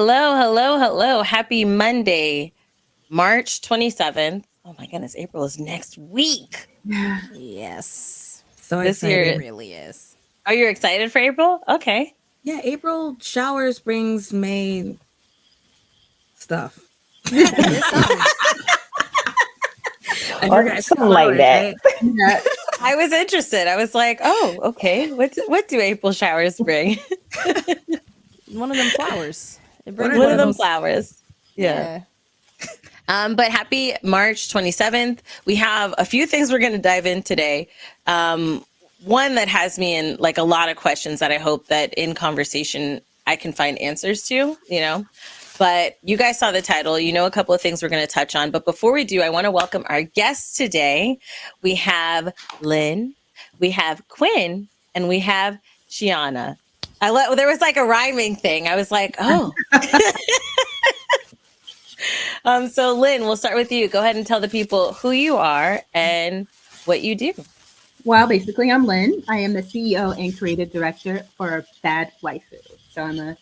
Hello, hello, hello. Happy Monday, March 27th. Oh my goodness, April is next week. Yes. So This excited. year. It really is. Are you excited for April? Okay. Yeah, April showers brings May stuff. It's something. I Or forgot something like flowers, that. right? Yeah. I was interested. I was like, oh, okay. What do April showers bring? One of them flowers. It brings are One of them those? flowers. Yeah. But happy March 27th. We have a few things we're going to dive in today. One that has me in like a lot of questions that I hope that in conversation I can find answers to, But you guys saw the title. You know a couple of things we're going to touch on. But before we do, I want to welcome our guests today. We have Lynn, we have Quinn, and we have Shiana. There was like a rhyming thing. I was like, oh. So Lynn, we'll start with you. Go ahead and tell the people who you are and what you do. Well, basically, I'm Lynn. I am the CEO and creative director for Badwaifu. So I'm a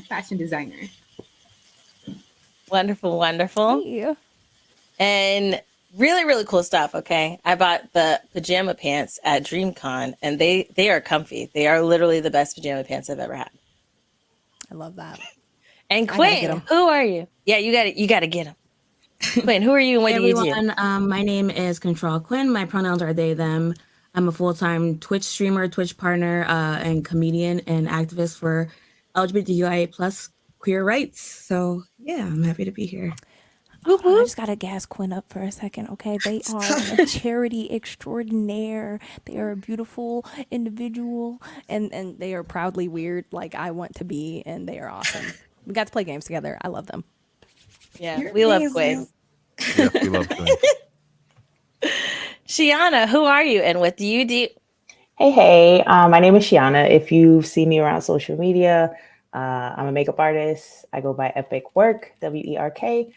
fashion designer. Wonderful, wonderful. Yeah. And really, really cool stuff, okay? I bought the pajama pants at DreamCon, and they are comfy. They are literally the best pajama pants I've ever had. I love that. And Quinn, who are you? Yeah, you got to get them. Quinn, who are you and what do you do? My name is Ctrlaltquin. My pronouns are they, them. I'm a full-time Twitch streamer, Twitch partner, and comedian and activist for LGBTQIA plus queer rights. So yeah, I'm happy to be here. Hold on, I just gotta gas Quinn up for a second, okay? They are a charity extraordinaire. They are a beautiful individual, and they are proudly weird, like I want to be, and they are awesome. We got to play games together. I love them. Yeah, we love Quinn. Yep, we love Quinn. Shiana, who are you and what do you do? Hey, my name is Shiana. If you see me around social media, I'm a makeup artist. I go by Epicwerk, WERK.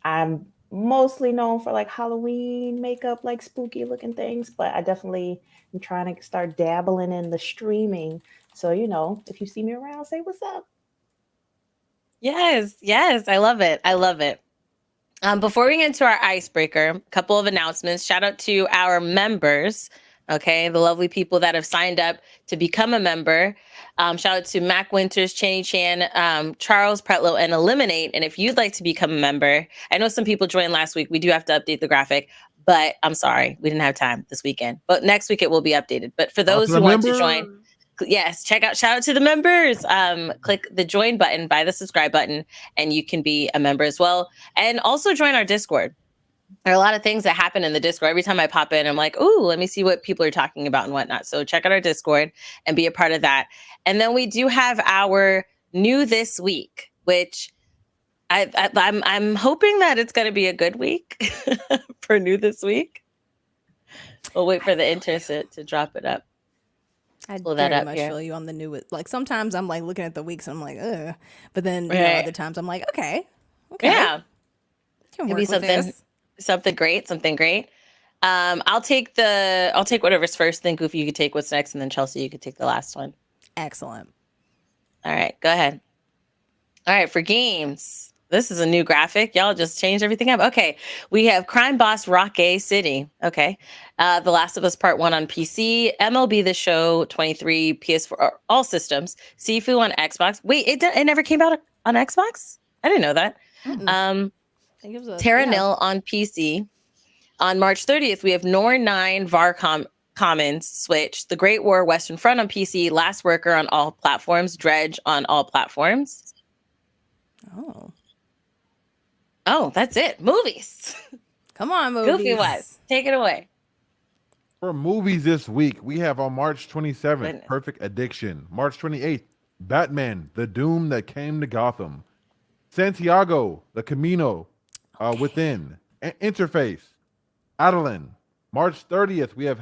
I'm mostly known for like Halloween makeup, like spooky looking things, but I definitely am trying to start dabbling in the streaming. So, if you see me around, say what's up. Yes, I love it. I love it. Before we get into our icebreaker, a couple of announcements. Shout out to our members, okay? The lovely people that have signed up to become a member. Shout out to Mac Winters, Cheney Chan, Charles Pretlow, and Eliminate. And if you'd like to become a member, I know some people joined last week. We do have to update the graphic, but I'm sorry, we didn't have time this weekend. But next week it will be updated. But for those who want to join, yes, shout out to the members. Click the join button by the subscribe button, and you can be a member as well. And also join our Discord. There are a lot of things that happen in the Discord. Every time I pop in, I'm like, ooh, let me see what people are talking about and whatnot. So check out our Discord and be a part of that. And then we do have our new this week, which I'm hoping that it's going to be a good week for new this week. We'll wait for the intern to drop it up. I'd very much feel you on the new. Like sometimes I'm like looking at the weeks and I'm like, ugh. But then other times I'm like, okay. Yeah. Maybe something great. I'll take whatever's first. Then Goofy, you could take what's next, and then Chelsea, you could take the last one. Excellent. All right, go ahead. All right, for games. This is a new graphic. Y'all just changed everything up. Okay, we have Crime Boss Rock-A City. Okay, The Last of Us Part 1 on PC, MLB The Show 23, PS4, all systems, Sifu on Xbox. Wait, it never came out on Xbox? I didn't know that. Terra Nil on PC. On March 30th, we have Norn 9 VAR Commons Switch, The Great War Western Front on PC, Last Worker on all platforms, Dredge on all platforms. Oh, that's it. Movies. Come on, movies. Goofy Wise, take it away. For movies this week, we have on March 27th, Perfect Addiction. March 28th, Batman, The Doom That Came to Gotham. Santiago, The Camino, Within. Interface, Adeline. March 30th, we have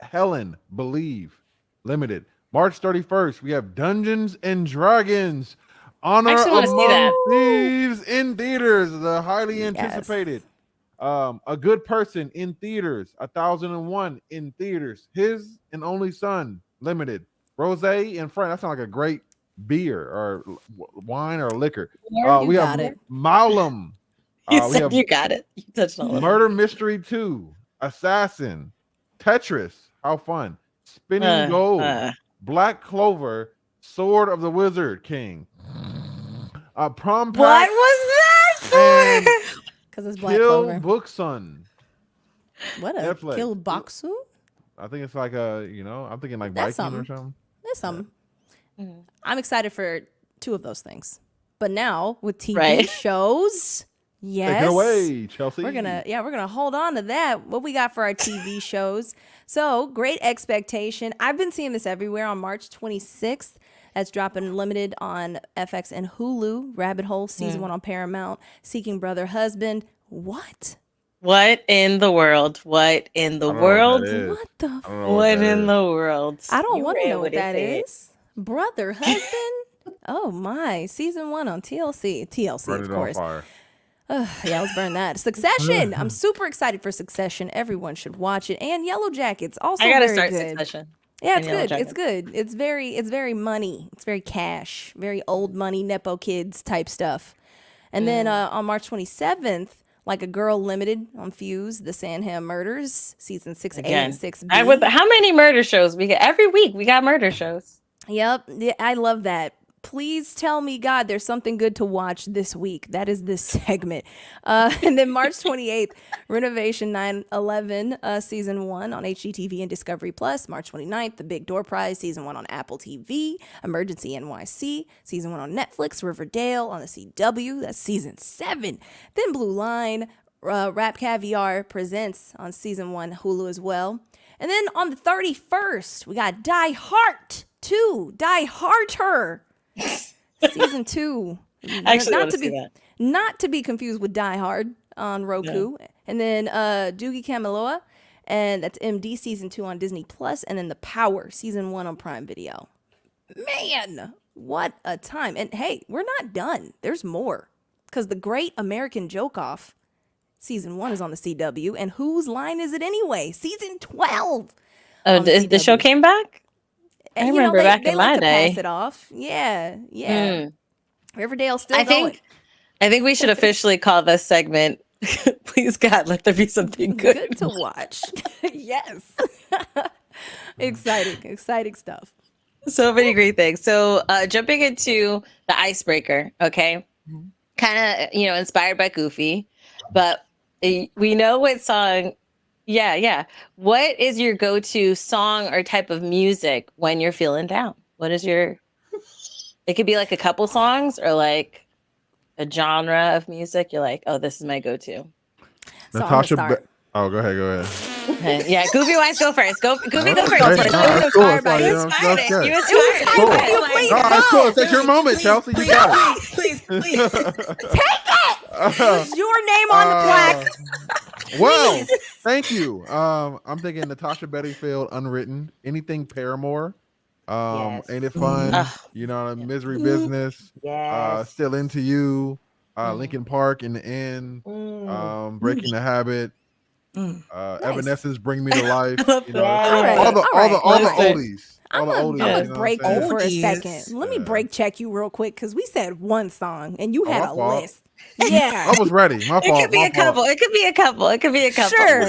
Helen, Believe, Limited. March 31st, we have Dungeons and Dragons, Honor Among Thieves in theaters, the highly anticipated. A Good Person in theaters, 1001 in theaters. His and Only Son, Limited. Rose and Friend, that sounds like a great beer or wine or liquor. You We got have it. Malum. You We said have you got it. You touched on it. Murder Mystery 2, Assassin, Tetris, how fun, Spinning Gold, Black Clover, Sword of the Wizard King, Prom What Pack, was that and for? Because it's Black Kill Clover. Booksun. What a Netflix. kill Baksu? I think it's like I'm thinking like That's Viking or something. something. There's some. Mhm. I'm excited for 2 of those things. But now with TV Right. shows, yes. Take it away, Chelsea. We're gonna hold on to that. What we got for our TV shows? So, Great Expectation. I've been seeing this everywhere on March 26th. That's dropping limited on FX and Hulu. Rabbit Hole season 1 on Paramount. Seeking Brother Husband. What? What in the world? What in the I don't know world? what that is. What the? I don't know What that in is. the world? I don't You want to read know what it that said. is. Brother Husband. Oh my! Season 1 on TLC. TLC, Burn of it on course. fire. Yeah, let's burn that. Succession. I'm super excited for Succession. Everyone should watch it. And Yellow Jackets. Also, I gotta very start good. Succession. Yeah, and it's Yellow good. It's Jackets. good. It's very money. It's very cash. Very old money, Nepo kids type stuff. And then on March 27th, Like a Girl Limited on Fuse, The Sandham Murders, season 6A and 6B. How many murder shows we get every week? We got murder shows. Yep. Yeah, I love that. Please tell me, God, there's something good to watch this week. That is this segment. And then March 28th, Renovation 9/11, season 1 on HGTV and Discovery Plus. March 29th, The Big Door Prize, season 1 on Apple TV. Emergency NYC, season 1 on Netflix. Riverdale on the CW, that's season 7. Then Blue Line, Rap Caviar presents on season 1 Hulu as well. And then on the 31st, we got Die Hard 2, Die Harder. Season 2. Actually, not to be not to be confused with Die Hard on Roku. Yeah. And then Doogie Kamealoha, and that's MD season 2 on Disney Plus, and then The Power season 1 on Prime Video. Man, what a time. And hey, we're not done. There's more. Because The Great American Joke Off season 1 is on the CW, and Whose Line Is It Anyway? Season 12. Oh, the show came back? I remember back in my day. Pass it off. Yeah. Riverdale still going. I think we should officially call this segment, Please God, Let There Be Something Good to watch. Yes. Exciting stuff. So many great things. So jumping into the icebreaker, okay? Kind of, inspired by Goofy, but we know what song. Yeah. What is your go-to song or type of music when you're feeling down? What is your... It could be like a couple songs or like a genre of music. You're like, oh, this is my go-to. So Natasha. go ahead. Yeah, Goofy wise, go first. Goofy, go first. You cool. Take your moment, Chelsea. You got it. Please. Take it. What's your name on the plaque? Well, thank you. I'm thinking Natasha Bedingfield, Unwritten. Anything Paramore. Yes. Ain't it fun? Misery Business. Yes. Still Into You. Linkin Park in the End. Breaking the Habit. Nice. Evanescence, Bring Me to Life. All the oldies. I'm gonna break you for a second. Let me Yeah. break check you real quick because we said one song and you had a list. Yeah, I was ready. My fault. It could be a couple. It could be a couple. Sure.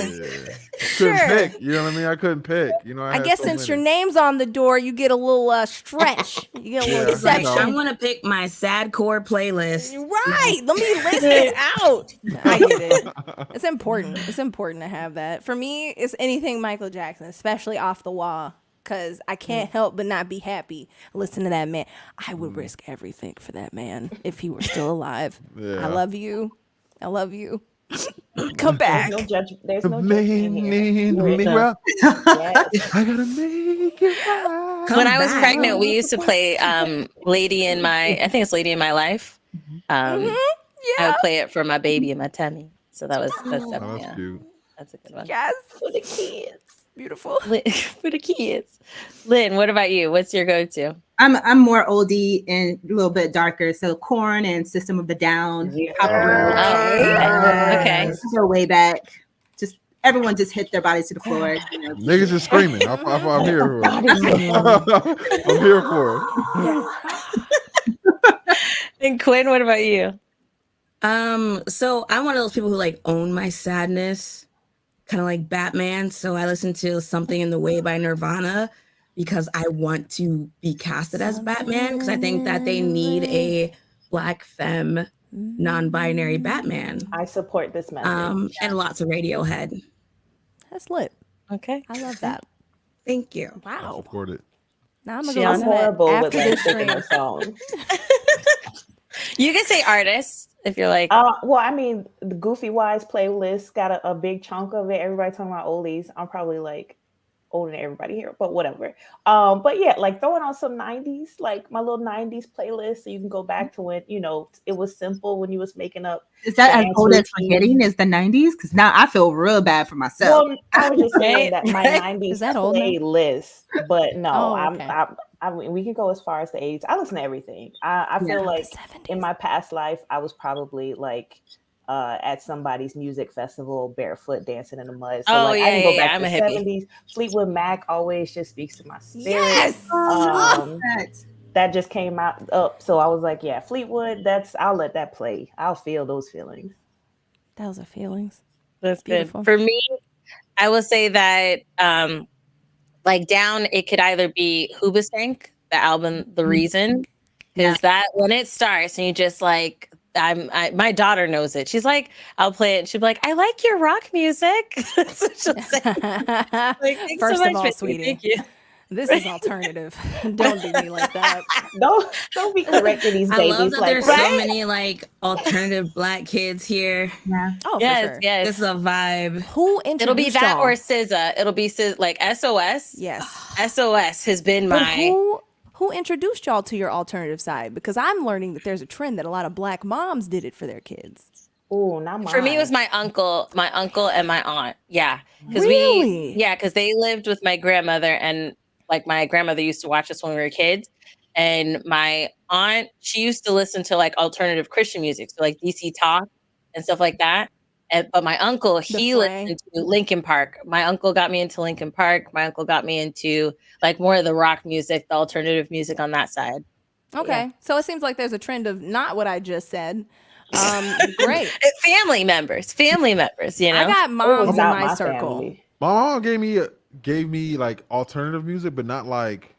Couldn't pick. You know what I mean? I couldn't pick. I guess since your name's on the door, you get a little stretch. You get a little Yeah, section. I want to pick my sad core playlist. Right. Let me list it out. I get it. It's important. It's important to have that. For me, it's anything Michael Jackson, especially Off the Wall, because I can't help but not be happy. Listen to that man. I would risk everything for that man if he were still alive. Yeah. I love you. Come back. There's no judgment here. Yes. I gotta make it right. When I was pregnant, we used to play Lady in My Life. I would play it for my baby in my tummy. So that's cute. That's a good one. Yes. For the kids. Beautiful. For the kids. Lynn, what about you? What's your go-to? I'm more oldie and a little bit darker. So Korn and System of a Down. Okay. Go way back. Just everyone just hit their bodies to the floor. Niggas just screaming. I'm here for it. I'm here for it. And Quinn, what about you? So I'm one of those people who like own my sadness, kind of like Batman. So I listen to Something in the Way by Nirvana because I want to be casted as Batman because I think that they need a Black femme, non-binary Batman. I support this message. And lots of Radiohead. That's lit. Okay. I love that. Thank you. I Wow. support it. Now I'm gonna Shiana? go I'm listen to that horrible with after like this picking stream. a song. You can say artists if you're like. Well, I mean, the Goofy Wise playlist got a big chunk of it. Everybody talking about oldies. I'm probably like older than everybody here, but whatever. But yeah, like throwing on some 90s, like my little 90s playlist, so you can go back to when, you know, it was simple when you was making up. Is that as dance old as routines. forgetting is the 90s? Because now I feel real bad for myself. Well, I was just saying that my Right? 90s Is that old now? playlist, but no, Oh, okay. I mean, we can go as far as the age. I listen to everything. I feel Yeah. like The 70s. in my past life, I was probably like at somebody's music festival, barefoot dancing in the mud. So Oh, like yeah, I can go yeah, back I'm to a the hippie. 70s. Fleetwood Mac always just speaks to my spirit. Yes. That just came out up. So I was like, yeah, Fleetwood, I'll let that play. I'll feel those feelings. Those are feelings. That's Beautiful. good. For me, I will say that like down, it could either be Hoobastank, the album The Reason, because that when it starts and you just like my daughter knows it. She's like, I'll play it and she'll be like, I like your rock music. That's what she'll say. Like, thanks First so of much, all, baby. sweetie, Thank you. this is alternative. Don't do me like that. Don't be correcting these I babies love that like there's that. so many like alternative Black kids here. Yeah. Oh, Yes, for sure. yes. This is a vibe. Who introduced It'll be that y'all? or SZA. It'll be like SOS. Yes. SOS has been But my. who introduced y'all to your alternative side? Because I'm learning that there's a trend that a lot of Black moms did it for their kids. Oh, not mine. For me, it was my uncle and my aunt. Yeah, because Really? because they lived with my grandmother, and like my grandmother used to watch us when we were kids, and my aunt, she used to listen to like alternative Christian music, so like DC Talk and stuff like that. But my uncle, he Fray. listened to Linkin Park. My uncle got me into Linkin Park. My uncle got me into like more of the rock music, the alternative music on that side. Okay. So it seems like there's a trend of not what I just said. Great. Family members, you know. I got It was moms in not my my circle. family. My mom gave me like alternative music, but not like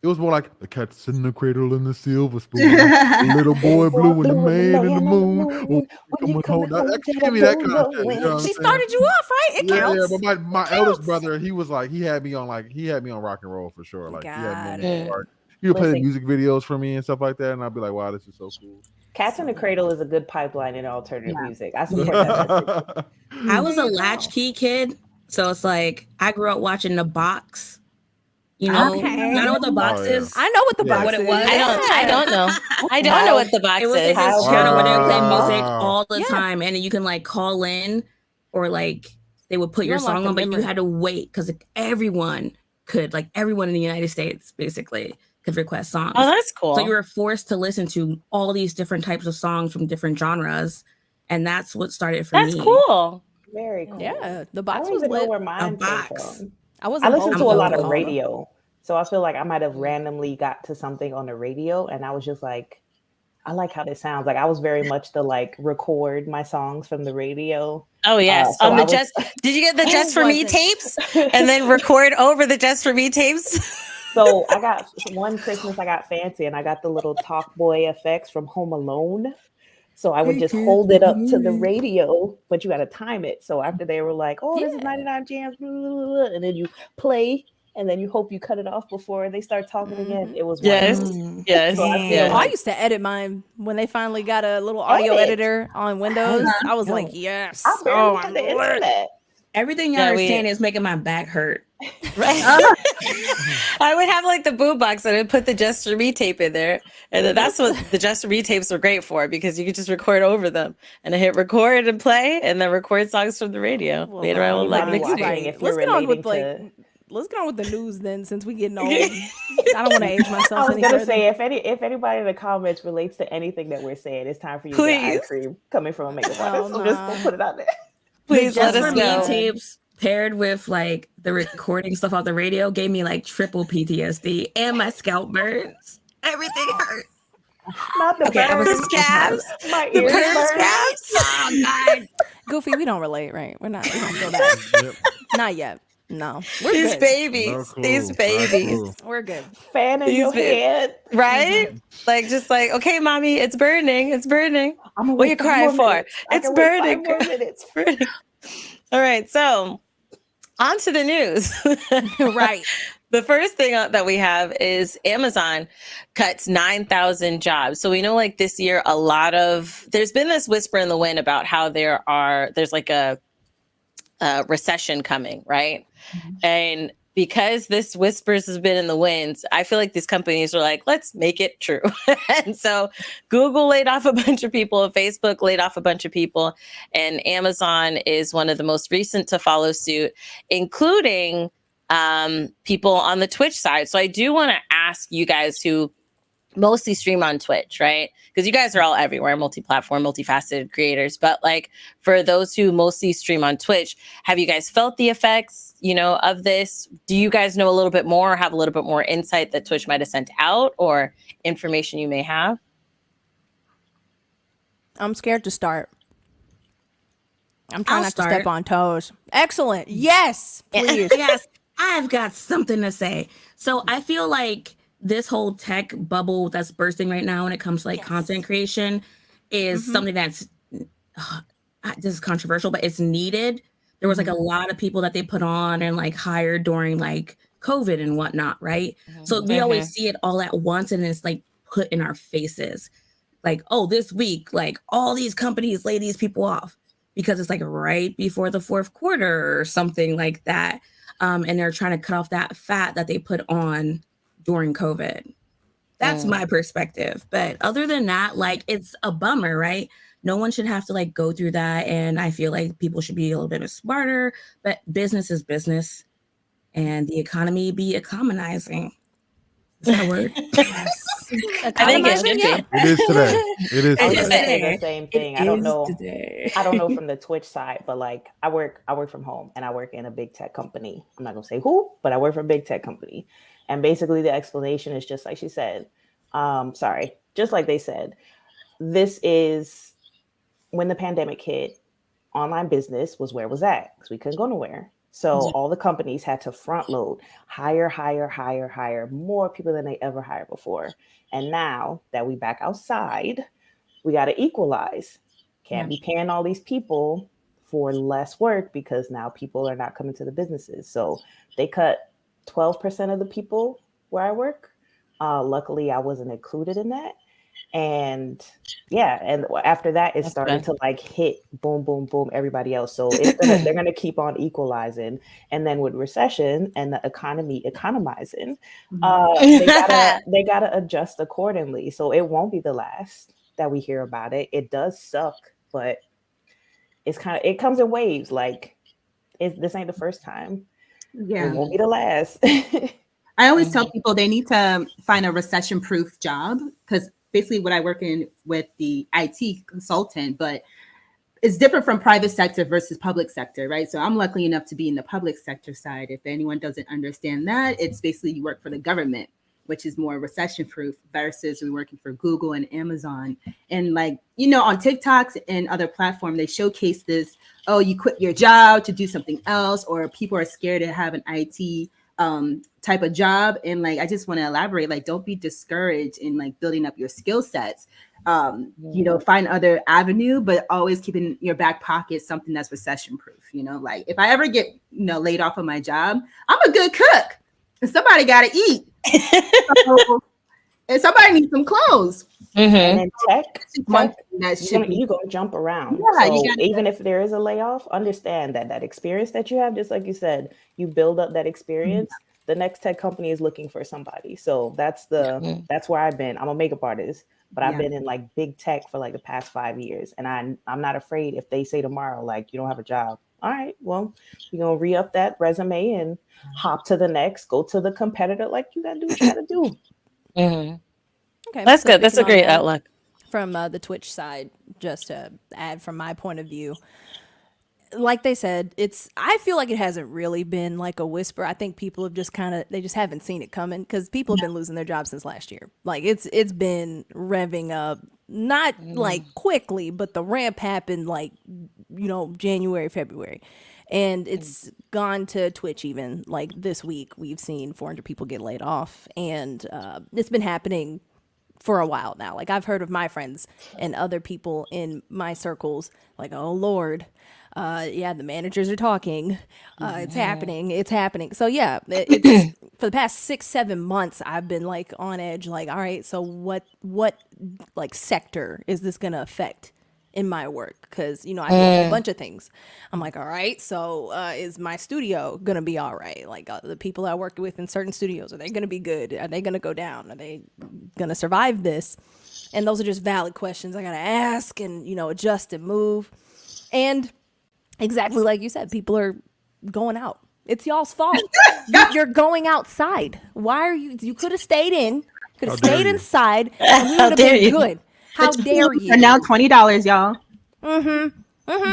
it was more like the cat's in the cradle and the silver spoon, the little boy blue and the man in the moon. Oh, coming home. That gave me that kind of shit. You know what I'm She saying? started you off, right? It Yeah, counts. but my eldest brother, he was like, he had me on rock and roll for sure. Like he had me on the part. He would play the Listen. music videos for me and stuff like that, and I'd be like, wow, this is so cool. Cats in the Cradle is a good pipeline in alternative music. I support that message. I was a latchkey kid, so it's like I grew up watching The Box. You know, Okay. you know what The Box Oh, yeah. is? I know what the Yeah. box What it is. was? I don't know. I don't know what the box It was like is. this channel where they would play music Wow. all the Yeah. time, and then you can like call in, or like they would put You your unlock song the on, but memory. you had to wait because everyone in the United States basically could request songs. Oh, that's cool. So you were forced to listen to all these different types of songs from different genres, and that's what started for That's me. cool. Very cool. Yeah, the I box don't was even know lit. where mine came box. from. I was I listened to a lot of old. radio. So I feel like I might have randomly got to something on the radio and I was just like, I like how this sounds. Like I was very much the like record my songs from the radio. Oh yes. So On I the was- did you get the Who Just for Me wasn't? tapes and then record over the Just for Me tapes? So I got one Christmas, I got fancy and I got the little Talk Boy effects from Home Alone. So I would just hold it up to the radio, but you got to time it. So after they were like, oh, this is 99 jams, blah, blah, blah, and then you play and then you hope you cut it off before they start talking again. It was Yes. wonderful. Yes. So I feel yes. Oh, I like- used to edit mine when they finally got a little audio Edit? editor on Windows. I was No. like, yes. I barely Oh, had I'm the lit. internet. Everything Yeah, y'all are we- saying is making my back hurt. Right. I would have like the boombox and I'd put the Just for Me tape in there. And then that's what the Just for Me tapes were great for because you could just record over them. And I hit record and play and then record songs from the radio. Well, Made our own like anybody mixtape. watching, if Let's you're get on with relating like let's get on with the news then, since we getting old. I don't want to age I myself was any gonna further. say if anybody in the comments relates to anything that we're saying, it's time for you to get ice Please. cream coming from a makeup Oh, artist. I'm just nah. gonna put it out there. Please The let Just us for Me know. tapes paired with like the recording stuff off the radio gave me like triple PTSD and my scalp burns. Everything hurt. Not the Okay, I was burn. The scabs. My The ears burn burn. scabs. Oh God. Goofy, we don't relate, right? We don't feel that. Yep. Not yet. No, we're These good. No babies. clue. These Not babies. clue. We're good. Fan in These your babies. head. Right? Like just like, okay, mommy, it's burning. It's burning. I'm gonna What you wait 5 crying more for? minutes. I It's can wait 5 burning. more minutes. Burning. All right, so on to the news. Right. The first thing that we have is Amazon cuts 9,000 jobs. So we know like this year, there's been this whisper in the wind about how there's like a recession coming, right? And because this whispers has been in the winds, I feel like these companies are like, let's make it true. And so Google laid off a bunch of people, Facebook laid off a bunch of people, and Amazon is one of the most recent to follow suit, including people on the Twitch side. So I do want to ask you guys who mostly stream on Twitch, right? Because you guys are all everywhere, multi-platform, multifaceted creators. But like for those who mostly stream on Twitch, have you guys felt the effects, of this? Do you guys know a little bit more or have a little bit more insight that Twitch might have sent out or information you may have? I'm scared to start. I'm trying I'll not start. to step on toes. Excellent. Yes, please. Yes, I've got something to say. So I feel like this whole tech bubble that's bursting right now when it comes to like content creation is something that's this is controversial, but it's needed. There was like a lot of people that they put on and like hired during like COVID and whatnot, right? So we always see it all at once and it's like put in our faces. Like, oh, this week, like all these companies lay these people off because it's like right before the fourth quarter or something like that. And they're trying to cut off that fat that they put on during COVID. That's my perspective. But other than that, like it's a bummer, right? No one should have to like go through that. And I feel like people should be a little bit smarter, but business is business and the economy be economizing. Is that a word? I think it should be. It is today. It is I was It's gonna today. say the same thing. I don't know. Today. I don't know from the Twitch side, but like I work from home and I work in a big tech company. I'm not gonna say who, but I work for a big tech company. And basically the explanation is just like she said. Just like they said, this is when the pandemic hit, online business was where it was at because we couldn't go nowhere. So all the companies had to front load, hire more people than they ever hired before. And now that we back outside, we got to equalize. Can't be paying all these people for less work because now people are not coming to the businesses. So they cut 12% of the people where I work. Luckily, I wasn't included in that. And and after that, it started to like hit boom, boom, boom, everybody else. So they're going to keep on equalizing. And then with recession and the economy economizing, they gotta adjust accordingly. So it won't be the last that we hear about it. It does suck, but it comes in waves. Like this ain't the first time. Yeah. It won't be the last. I always tell people they need to find a recession-proof job because basically what I work in with the IT consultant, but it's different from private sector versus public sector, right? So I'm lucky enough to be in the public sector side. If anyone doesn't understand that, it's basically you work for the government, which is more recession-proof versus we're working for Google and Amazon. And like, on TikToks and other platforms, they showcase this, oh, you quit your job to do something else, or people are scared to have an IT type of job. And like, I just want to elaborate, like, don't be discouraged in like building up your skill sets. Find other avenue, but always keep in your back pocket something that's recession proof. Like if I ever get, laid off of my job, I'm a good cook and somebody got to eat. And somebody needs some clothes. And in tech, you're going to jump around. Yeah, so even if there is a layoff, understand that experience that you have, just like you said, you build up that experience. The next tech company is looking for somebody. So that's where I've been. I'm a makeup artist, but I've been in like big tech for like the past 5 years. And I'm not afraid if they say tomorrow, like, you don't have a job. All right, well, you're going to re-up that resume and hop to the next, go to the competitor. Like you got to do what you got to do. Okay, That's so good. That's a speaking on great that, outlook. From the Twitch side, just to add from my point of view, like they said, I feel like it hasn't really been like a whisper. I think people have just they just haven't seen it coming, because people have been losing their jobs since last year. Like it's been revving up, not like quickly, but the ramp happened like, January, February. And it's gone to Twitch even. Like this week, we've seen 400 people get laid off. And it's been happening for a while now. Like I've heard of my friends and other people in my circles, like, oh Lord, the managers are talking. It's happening. So yeah, it's for the past 6-7 months, I've been like on edge, like, all right, so what like sector is this gonna affect in my work? Because I do a whole bunch of things. I'm like, all right, so is my studio gonna be all right? Like the people I worked with in certain studios, are they gonna be good? Are they gonna go down? Are they gonna survive this? And those are just valid questions I gotta ask and adjust and move. And exactly like you said, people are going out. It's y'all's fault. You're going outside. Why are you? You could have stayed in. Could have stayed inside, and we would have been good. How dare you? Are now $20, y'all.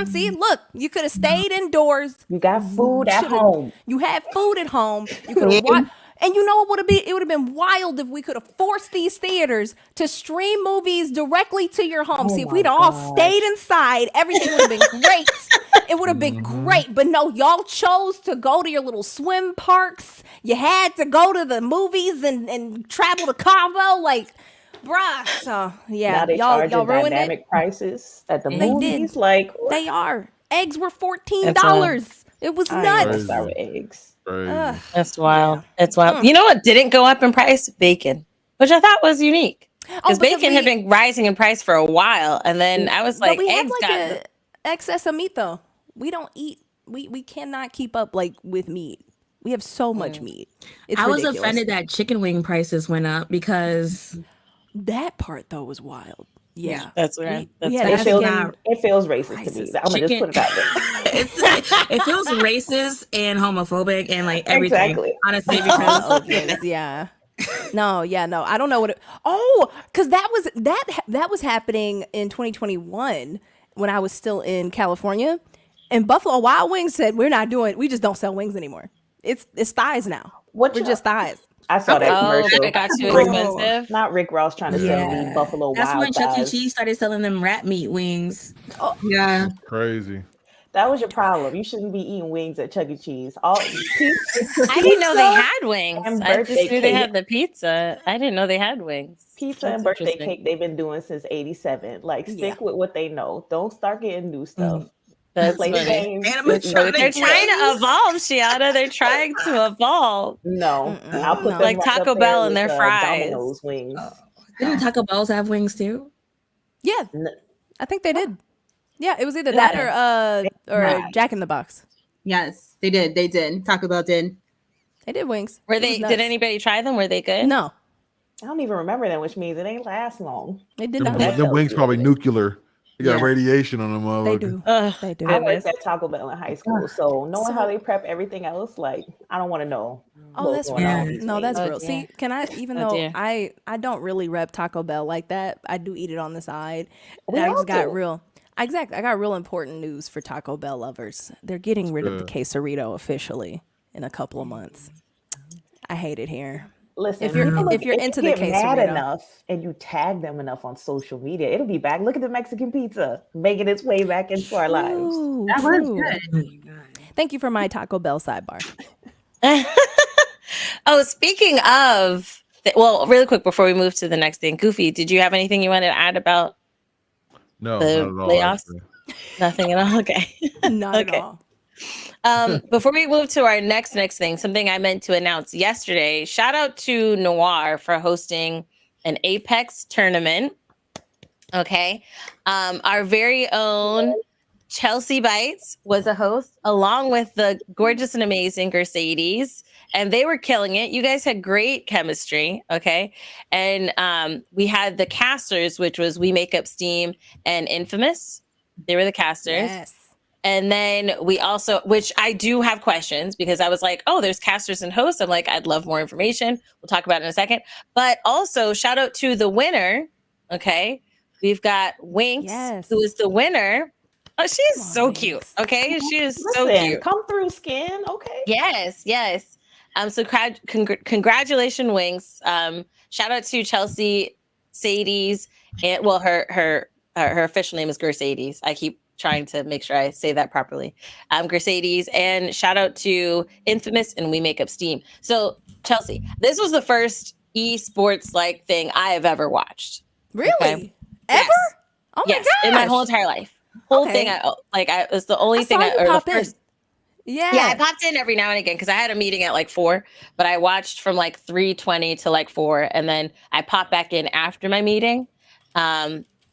See, look, you could have stayed indoors. You got food at home. You had food at home. You could have watched. And you know what would have been? It would have been wild if we could have forced these theaters to stream movies directly to your home. See, if we'd all stayed inside, everything would have been great. It would have been great. But no, y'all chose to go to your little swim parks. You had to go to the movies and travel to Cabo. Like, bruh. So yeah, now they y'all ruined dynamic it. prices at the They movies. did. Like what? They are. Eggs were $14. It was nuts. Start with eggs. That's wild. That's wild. You know what didn't go up in price? Bacon, which I thought was unique. Because bacon had been rising in price for a while, and then I was like, we eggs have like got excess of meat though. We don't eat. We cannot keep up like with meat. We have so much meat. It's I was ridiculous. offended that chicken wing prices went up because that part though was wild. Yeah, that's right. It feels racist to me. I'm gonna just put it out there. It feels racist and homophobic and like everything. Exactly. Honestly, because No, I don't know what because that was happening in 2021 when I was still in California, and Buffalo Wild Wings said we just don't sell wings anymore. It's thighs now. We're just thighs. I saw that commercial. It got too expensive. Not Rick Ross trying to sell me Buffalo That's Wild when Chuck E. Thighs. Cheese started selling them rat meat wings. Oh, yeah. Crazy. That was your problem. You shouldn't be eating wings at Chuck E. Cheese. I didn't know they had wings. I just knew they had the pizza. I didn't know they had wings. Pizza and birthday cake they've been doing since '87. Like, stick with what they know. Don't start getting new stuff. That's funny. They're trying to evolve, Shiana. They're trying to evolve. No, I'll put them like Taco Bell and their fries. Domino's wings. Didn't Taco Bell's have wings too? Yeah, I think they did. Yeah, it was either that or Jack in the Box. Yes, they did. They did. Taco Bell did. They did wings. Were they? Did anybody try them? Were they good? No, I don't even remember them, which means it ain't last long. It did not. Them wings probably nuclear. They got radiation on them. They do. They do. I worked at Taco Bell in high school, so knowing how they prep everything else, like I don't want to know. Oh, that's real. No, that's real. See, can I? Even though I don't really rep Taco Bell like that, I do eat it on the side. I just got real. Exactly. I got real important news for Taco Bell lovers. They're getting rid of the quesarito officially in a couple of months. I hate it here. Listen, if you're into the quesarito, mad enough and you tag them enough on social media, it'll be back. Look at the Mexican pizza making its way back into our lives. That was good. Thank you for my Taco Bell sidebar. Oh, speaking of, really quick before we move to the next thing, Goofy, did you have anything you wanted to add about no, the not at all, layoffs? actually. Nothing at all. Okay, not at all. Before we move to our next thing, something I meant to announce yesterday. Shout out to Noir for hosting an Apex tournament. Okay, our very own Chelsea Bites was a host, along with the gorgeous and amazing Mercedes, and they were killing it. You guys had great chemistry, okay? And we had the casters, which was We Make Up Steam and Infamous. They were the casters. Yes. And then we also, which I do have questions because I was like, oh, there's casters and hosts. I'm like, I'd love more information. We'll talk about it in a second. But also, shout out to the winner, okay? We've got Winks, who is the winner Oh, she is Come on, so cute. Winx. Okay, she is so Listen, cute. come through, skin. Okay. Yes, yes. So congratulations, Winx. Shout out to Chelsea Sadies, and well, her official name is Gersades. I keep trying to make sure I say that properly. Gersades, and shout out to Infamous and We Make Up Steam. So Chelsea, this was the first esports like thing I have ever watched. Really? Okay? Ever? Yes. Oh my Yes, gosh. in my whole entire life. Whole Okay. thing. It's the only thing saw you or the pop in. first. Yeah. Yeah, I popped in every now and again because I had a meeting at like 4, but I watched from like 3:20 to like 4, and then I popped back in after my meeting.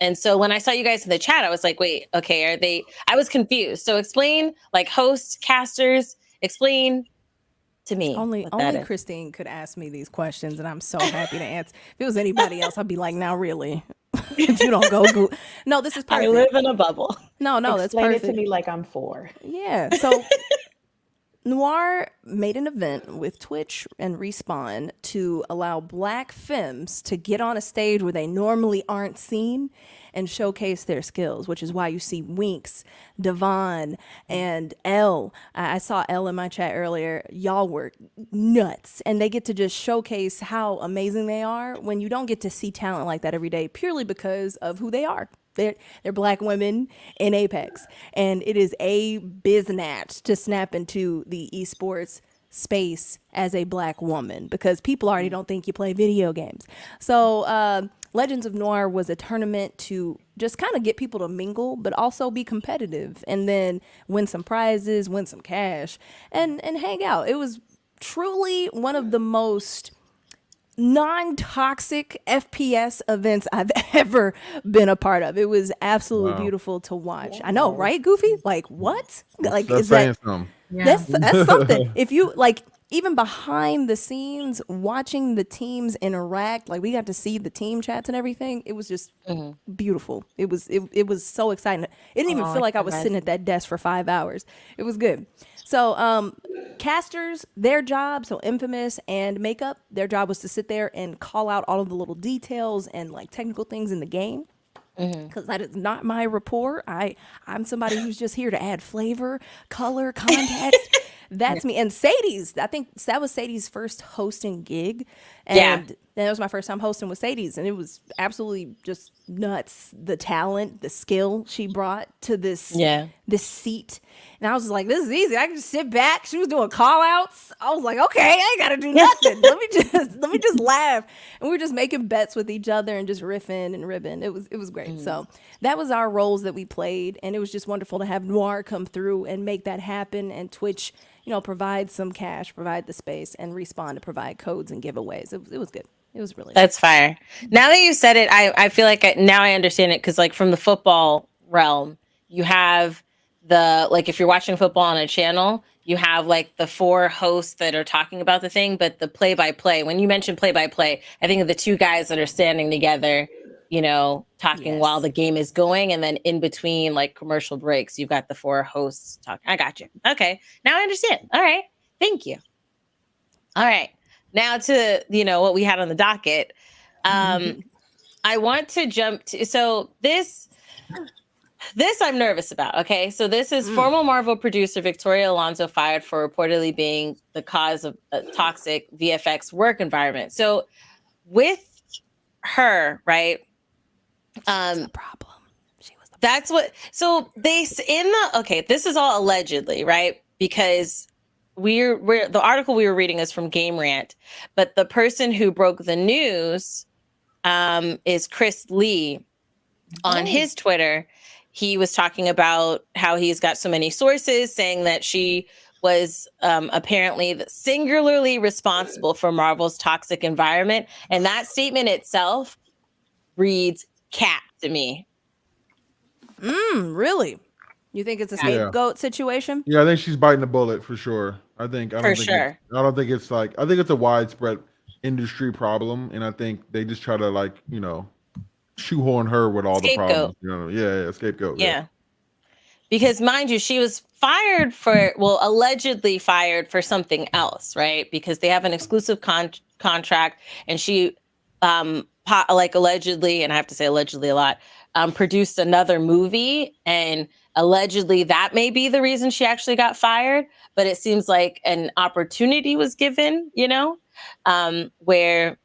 And so when I saw you guys in the chat, I was like, wait, okay, are they? I was confused. So explain, like host, casters, explain to me. Only Christine could ask me these questions, and I'm so happy to answer. If it was anybody else, I'd be like, now really? If you don't go. No, this is perfect. I live in a bubble. No, that's Explain perfect. it to me like I'm 4. Yeah. So Noir made an event with Twitch and Respawn to allow Black femmes to get on a stage where they normally aren't seen and showcase their skills, which is why you see Winx, Devon, and Elle. I saw Elle in my chat earlier. Y'all were nuts. And they get to just showcase how amazing they are when you don't get to see talent like that every day, purely because of who they are. They're Black women in Apex, and it is a biznat to snap into the esports space as a Black woman because people already don't think you play video games. So Legends of Noir was a tournament to just kind of get people to mingle, but also be competitive, and then win some prizes, win some cash, and hang out. It was truly one of the most non-toxic FPS events I've ever been a part of. It was absolutely beautiful to watch. I know, right, Goofy? Like, what? Like, That's is that saying something. that's something? If you like, even behind the scenes, watching the teams interact, like we got to see the team chats and everything. It was just beautiful. It was so exciting. It didn't even feel like I was sitting at that desk for 5 hours. It was good. So casters, their job, so Infamous and Makeup, their job was to sit there and call out all of the little details and like technical things in the game. Because that is not my rapport. I'm somebody who's just here to add flavor, color, context. That's me. And Sadie's, I think that was Sadie's first hosting gig. And that was my first time hosting with Sadie's. And it was absolutely just nuts. The talent, the skill she brought to this seat. And I was just like, this is easy. I can just sit back. She was doing call outs. I was like, okay, I ain't gotta do nothing. let me just laugh. And we were just making bets with each other and just riffing and ribbing. It was great. So that was our roles that we played, and it was just wonderful to have Noir come through and make that happen, and Twitch, provide some cash, provide the space, and Respawn to provide codes and giveaways. It was good. It was really That's fire. Now that you said it, I feel like now I understand it, because like from the football realm, you have like if you're watching football on a channel, you have like the 4 hosts that are talking about the thing, but the play-by-play, when you mention play-by-play, I think of the 2 guys that are standing together, talking while the game is going, and then in between like commercial breaks, you've got the 4 hosts talking. I got you. Okay, now I understand. All right, thank you. All right, now to what we had on the docket. I want to jump to this I'm nervous about. Okay, so this is former Marvel producer Victoria Alonso fired for reportedly being the cause of a toxic VFX work environment. So with her, right? the problem. She was That's what. So this is all allegedly, right? Because we're the article we were reading is from Game Rant, but the person who broke the news is Chris Lee. On his Twitter, he was talking about how he's got so many sources saying that she was apparently singularly responsible for Marvel's toxic environment. And that statement itself reads cap to me. Really? You think it's a scapegoat situation? Yeah, I think she's biting the bullet for sure. I don't think it's like, I think it's a widespread industry problem, and I think they just try to shoehorn her with all the problems. Scapegoat. Yeah. Because mind you, she was fired allegedly fired for something else, right? Because they have an exclusive contract, and she allegedly, and I have to say allegedly a lot, produced another movie, and allegedly that may be the reason she actually got fired. But it seems like an opportunity was given, where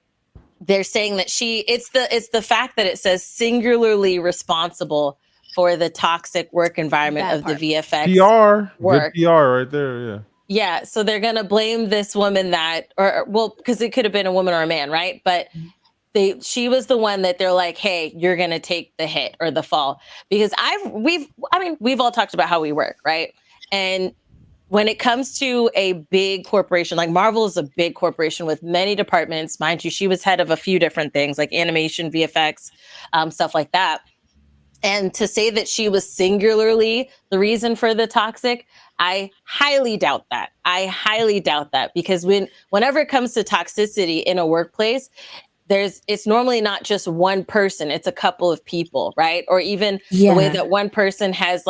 they're saying that it's the fact that it says singularly responsible for the toxic work environment That of part. the VFX PR, work. good PR right there. Yeah. Yeah, so they're gonna blame this woman because it could have been a woman or a man, right? But she was the one that they're like, hey, you're gonna take the hit or the fall, because we've all talked about how we work, right? And when it comes to a big corporation, like Marvel is a big corporation with many departments, mind you, she was head of a few different things like animation, VFX, stuff like that. And to say that she was singularly the reason for the toxic, I highly doubt that. Because whenever it comes to toxicity in a workplace, it's normally not just one person, it's a couple of people, right? Or even the way that one person has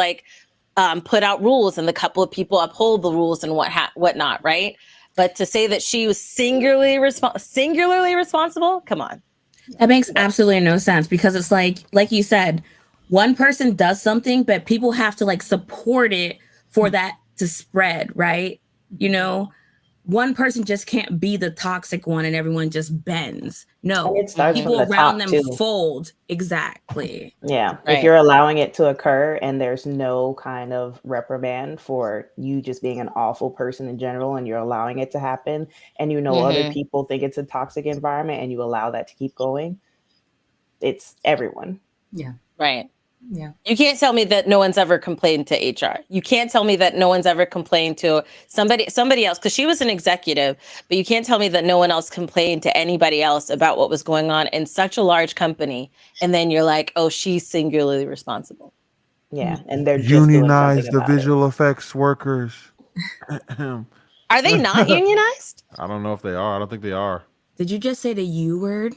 put out rules and the couple of people uphold the rules and whatnot, right? But to say that she was singularly responsible, come on. That makes absolutely no sense, because it's like you said, one person does something, but people have to support it for that to spread, right? One person just can't be the toxic one and everyone just bends. No, it starts people from the around top, them too. fold. Exactly. Yeah. Right. If you're allowing it to occur and there's no kind of reprimand for you just being an awful person in general, and you're allowing it to happen, and other people think it's a toxic environment and you allow that to keep going, it's everyone. Yeah. Right. Yeah. You can't tell me that no one's ever complained to HR. You can't tell me that no one's ever complained to somebody else, because she was an executive, but you can't tell me that no one else complained to anybody else about what was going on in such a large company. And then you're like, oh, she's singularly responsible. Yeah. And they're just Unionize doing the something about visual effects workers. Are they not unionized? I don't know if they are. I don't think they are. Did you just say the U word?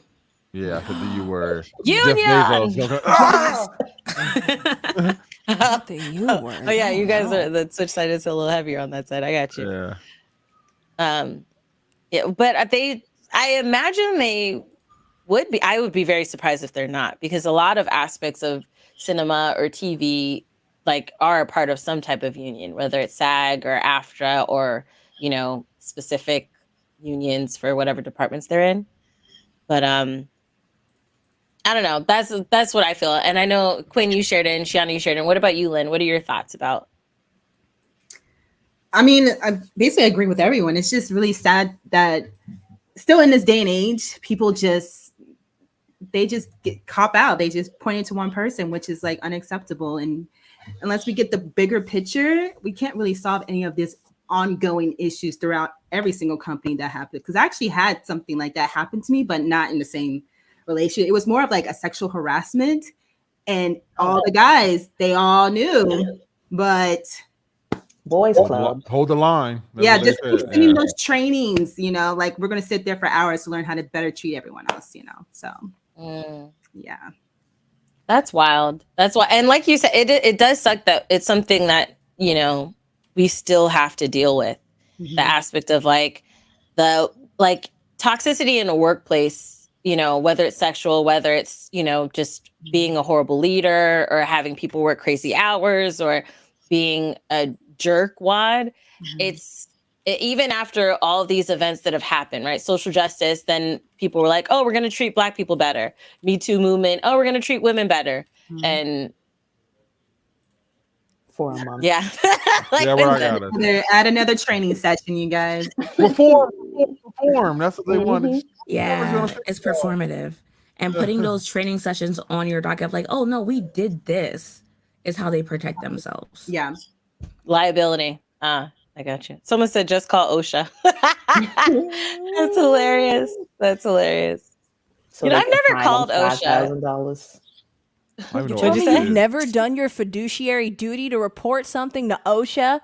Yeah, I said the U word. Union! Not the U word. Oh yeah, you guys are the switch side is a little heavier on that side. I got you. Yeah. Yeah, but I imagine they would be. I would be very surprised if they're not, because a lot of aspects of cinema or TV are a part of some type of union, whether it's SAG or AFTRA or specific unions for whatever departments they're in. But I don't know. That's what I feel. And I know, Quinn, you shared it, and Shiana, you shared it. What about you, Lynn? What are your thoughts about? I mean, I basically agree with everyone. It's just really sad that still in this day and age, people just get cop out. They just point it to one person, which is unacceptable. And unless we get the bigger picture, we can't really solve any of this ongoing issues throughout every single company that happened. Because I actually had something like that happen to me, but not in the same relationship. It was more of a sexual harassment, and all the guys, they all knew, but boys club. Hold the line. That's yeah, what just they said. sending those trainings, we're going to sit there for hours to learn how to better treat everyone else, so yeah, that's wild. That's why. And like you said, it does suck that it's something that we still have to deal with. The aspect of the toxicity in a workplace, whether it's sexual, whether it's, just being a horrible leader or having people work crazy hours or being a jerkwad. Even after all of these events that have happened, right? Social justice, then people were like, oh, we're going to treat Black people better. Me Too movement. Oh, we're going to treat women better. And for a month. yeah. Add another training session, you guys. Perform. That's what they want. Yeah, it's performative. And putting those training sessions on your docket, oh no, we did this, is how they protect themselves. Yeah. Liability. I got you. Someone said just call OSHA. That's hilarious. So I've never called OSHA. $5,000. What'd you say? You've never done your fiduciary duty to report something to OSHA?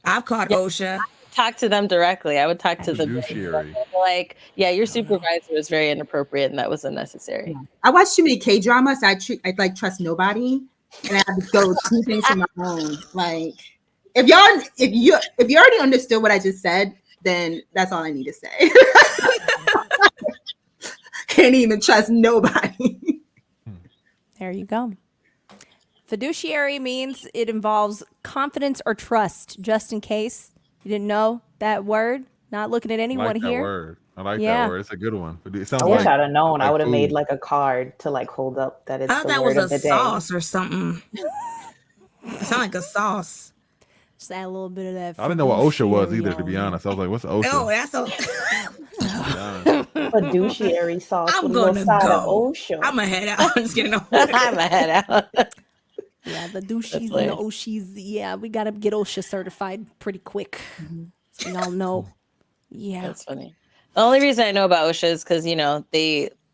I've called OSHA. Talk to them directly. I would talk to them. Fiduciary. Your supervisor was very inappropriate and that was unnecessary. Yeah. I watch too many K-dramas. I trust nobody, and I have to go do things on my own. If you already understood what I just said, then that's all I need to say. Can't even trust nobody. There you go. Fiduciary means it involves confidence or trust. Just in case you didn't know that word, not looking at I anyone like that here. word. I like that Yeah. word. It's a good one. It I sounds wish like I'd have known. I would have made food. like a card to like hold up that I it's thought the that was word a of the day. sauce or something. It sounded like a sauce. Just add a little bit of that. I didn't know what OSHA was fiduciary either, to be on honest. I was like, what's OSHA? Oh, that's a. To be honest. Fiduciary sauce I'm with a little gonna side of go. OSHA. I'm gonna head out. I'm just kidding. I'm a head out. Yeah, the douchies and the hilarious. Oshis. Yeah, we gotta get OSHA certified pretty quick. So we all know. Yeah. That's funny. The only reason I know about OSHA is because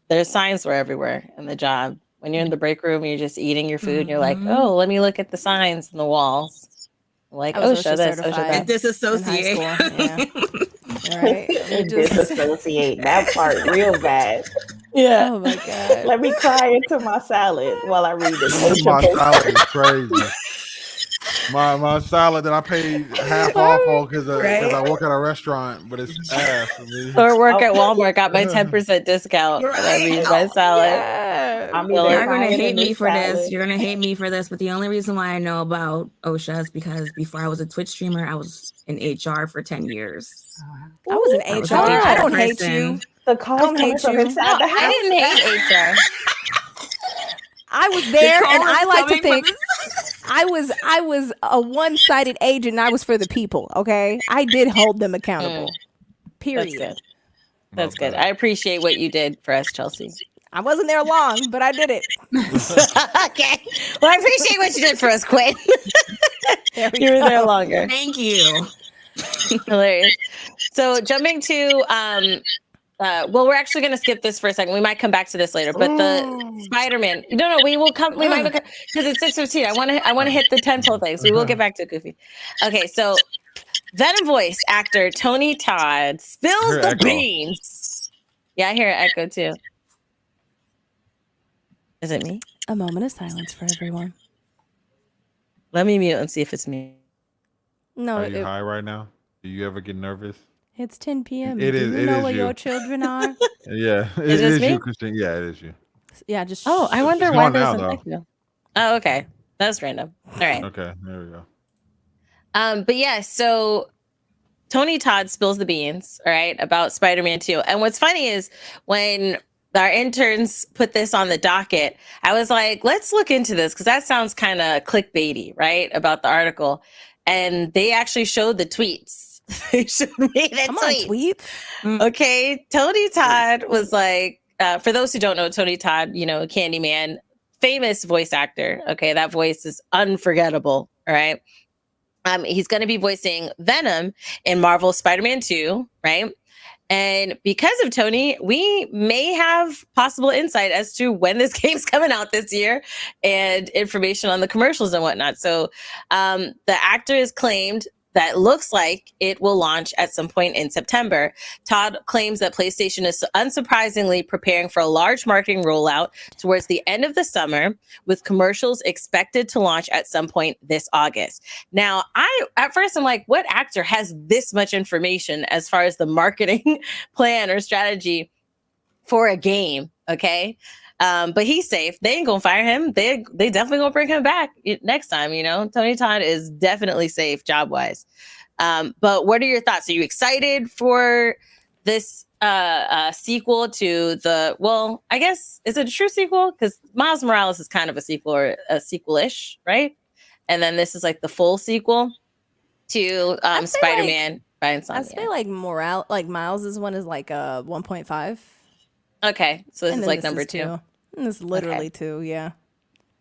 their signs were everywhere in the job. When you're in the break room, you're just eating your food. And you're like, oh, let me look at the signs in the walls. Like I was OSHA, OSHA this, OSHA, certified. that. And disassociate. In high school, yeah. Right. We just. Disassociate that part real bad. Yeah. Oh my god. Let me cry into my salad while I read this My OSHA salad is crazy. My salad that I paid half off on because I work at a restaurant, but it's ass for me. Or work at Walmart, got my 10% discount. And I Right. read my salad. Yeah. I'm Well, either You're gonna crying hate in me this for salad. this. You're gonna hate me for this. But the only reason why I know about OSHA is because before I was a Twitch streamer, I was in HR for 10 years. I was an I was HR. an I HR don't hate person. you. The calls don't coming hate from you. inside the house. I didn't hate HR. I was there, call and is I like to coming think I was a one-sided agent. And I was for the people. Okay, I did hold them accountable. Period. That's good. That's Okay. good. I appreciate what you did for us, Chelsea. I wasn't there long, but I did it. Okay. Well, I appreciate what you did for us, Quinn. There we You were there go. longer. Thank you. Hilarious. So jumping to well, we're actually going to skip this for a second. We might come back to this later, but the Spider-Man. No, we will come. We might because it's 6:15. I want to hit the tentpole things. We will get back to Goofy. Okay, so Venom voice actor Tony Todd spills the Echo. beans. Yeah, I hear an echo too. Is it me? A moment of silence for everyone. Let me mute and see if it's me. No, Are you high right now? Do you ever get nervous? it's 10 p.m. It Do is- you it know is where you. your children are? Yeah, Is it this is me? you, Christine. Yeah, it is you. Yeah, just. Oh, I wonder It's why gone there's now, an though. echo. Oh, okay. That's random. All right. Okay, there we go. But yeah, so Tony Todd spills the beans, all right, about Spider-Man 2. And what's funny is when our interns put this on the docket, I was like, let's look into this because that sounds kind of clickbaity, right? About the article. And they actually showed the tweets. They showed me the Come on, tweets. Okay. Tony Todd was like, for those who don't know, Tony Todd, Candyman, famous voice actor. Okay. That voice is unforgettable. All right. He's going to be voicing Venom in Marvel's Spider-Man 2, right? And because of Tony, we may have possible insight as to when this game's coming out this year and information on the commercials and whatnot. So the actor has claimed that looks like it will launch at some point in September. Todd claims that PlayStation is unsurprisingly preparing for a large marketing rollout towards the end of the summer, with commercials expected to launch at some point this August. Now, at first I'm like, what actor has this much information as far as the marketing plan or strategy for a game? Okay. But he's safe. They ain't gonna fire him. They definitely gonna bring him back next time. Tony Todd is definitely safe job wise. But what are your thoughts? Are you excited for this sequel to the? Well, I guess is it a true sequel? Because Miles Morales is kind of a sequel or a sequel-ish, right? And then this is like the full sequel to Spider-Man by Insomniac. I feel like Miles's one is like a 1.5. Okay, so this And is then like number 2. 2. And it's literally 2, yeah.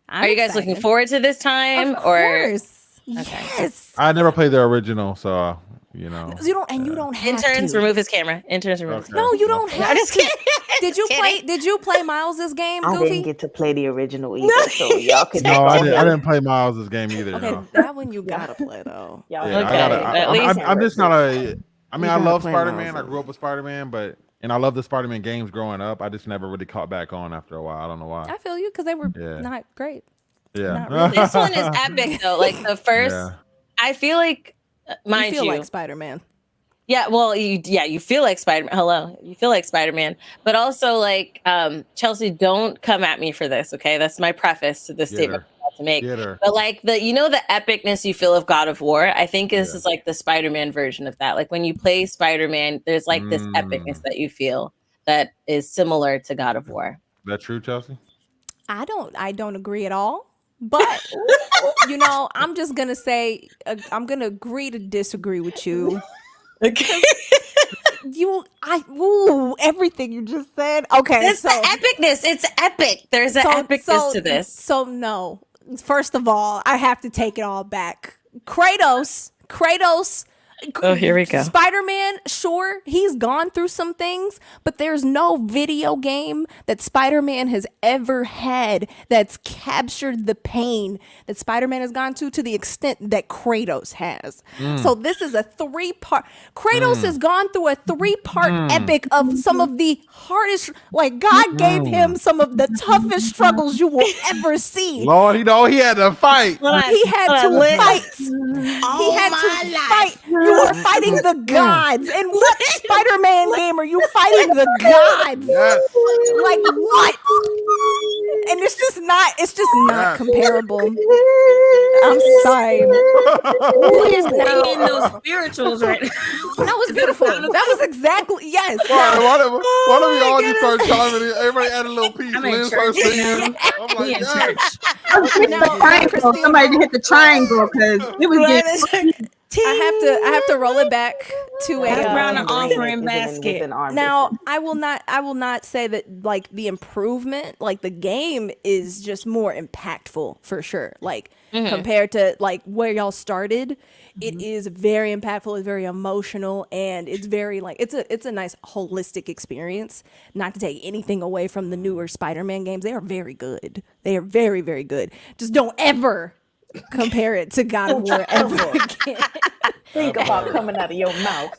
Are you guys looking forward to this time? Of course. Okay. Yes. I never played the original, so You don't have Interns, to. remove his camera. Interns, remove his Okay. camera. No, you don't have I'm just to. kidding. Did you play Miles's game, I Goofy? didn't get to play the original either, so y'all could. no, I didn't play Miles' game either. Okay, No. that one you gotta play though. Y'all Yeah, Okay, at least- I'm just not a. I mean, I gotta love play Spider-Man. Miles. I grew up with Spider-Man, and I love the Spider-Man games growing up. I just never really caught back on after a while. I don't know why. I feel you because they were Yeah. not great. Yeah, not really. This one is epic though. Like the first, Yeah. I feel like, mind You feel you, like Spider-Man. yeah. Well, you feel like Spider-Man. Hello, you feel like Spider-Man, but also like Chelsea. Don't come at me for this, okay? That's my preface to this Get statement. her. to make. Theater. But like the epicness you feel of God of War, I think this is like the Spider-Man version of that. Like when you play Spider-Man, there's like this epicness that you feel that is similar to God of War. That true, Chelsea? I don't agree at all. But I'm just gonna say I'm gonna agree to disagree with you. Okay. Everything you just said. Okay, It's the epicness. It's epic. There's an epicness to this. So no. First of all, I have to take it all back. Kratos. Oh, here we go. Spider-Man, sure, he's gone through some things, but there's no video game that Spider-Man has ever had that's captured the pain that Spider-Man has gone to the extent that Kratos has. So this is a 3-part. Kratos has gone through a 3-part epic of some of the hardest, like God gave him some of the toughest struggles you will ever see. Lord, he had to fight. He had to fight. He had to fight. You are fighting the gods. And what Spider-Man game are you fighting the gods? Yes. Like what? And it's just not comparable. I'm sorry. Who is playing those spirituals right now? That was beautiful. That was exactly, yes. Why don't we all just start chiming in? Everybody add a little piece. I'm in Liz starts church. singing. I'm We like, in yes. Triangle. Somebody hit the triangle because it was getting. I have to roll it back to That's a around Green the offering isn't basket. within arm now distance. I will not say that like the improvement, like the game is just more impactful for sure. Like compared to like where y'all started, it is very impactful, it's very emotional, and it's very like it's a nice holistic experience. Not to take anything away from the newer Spider-Man games. They are very good. They are very, very good. Just don't ever compare it to God of War ever again. Think about coming out of your mouth.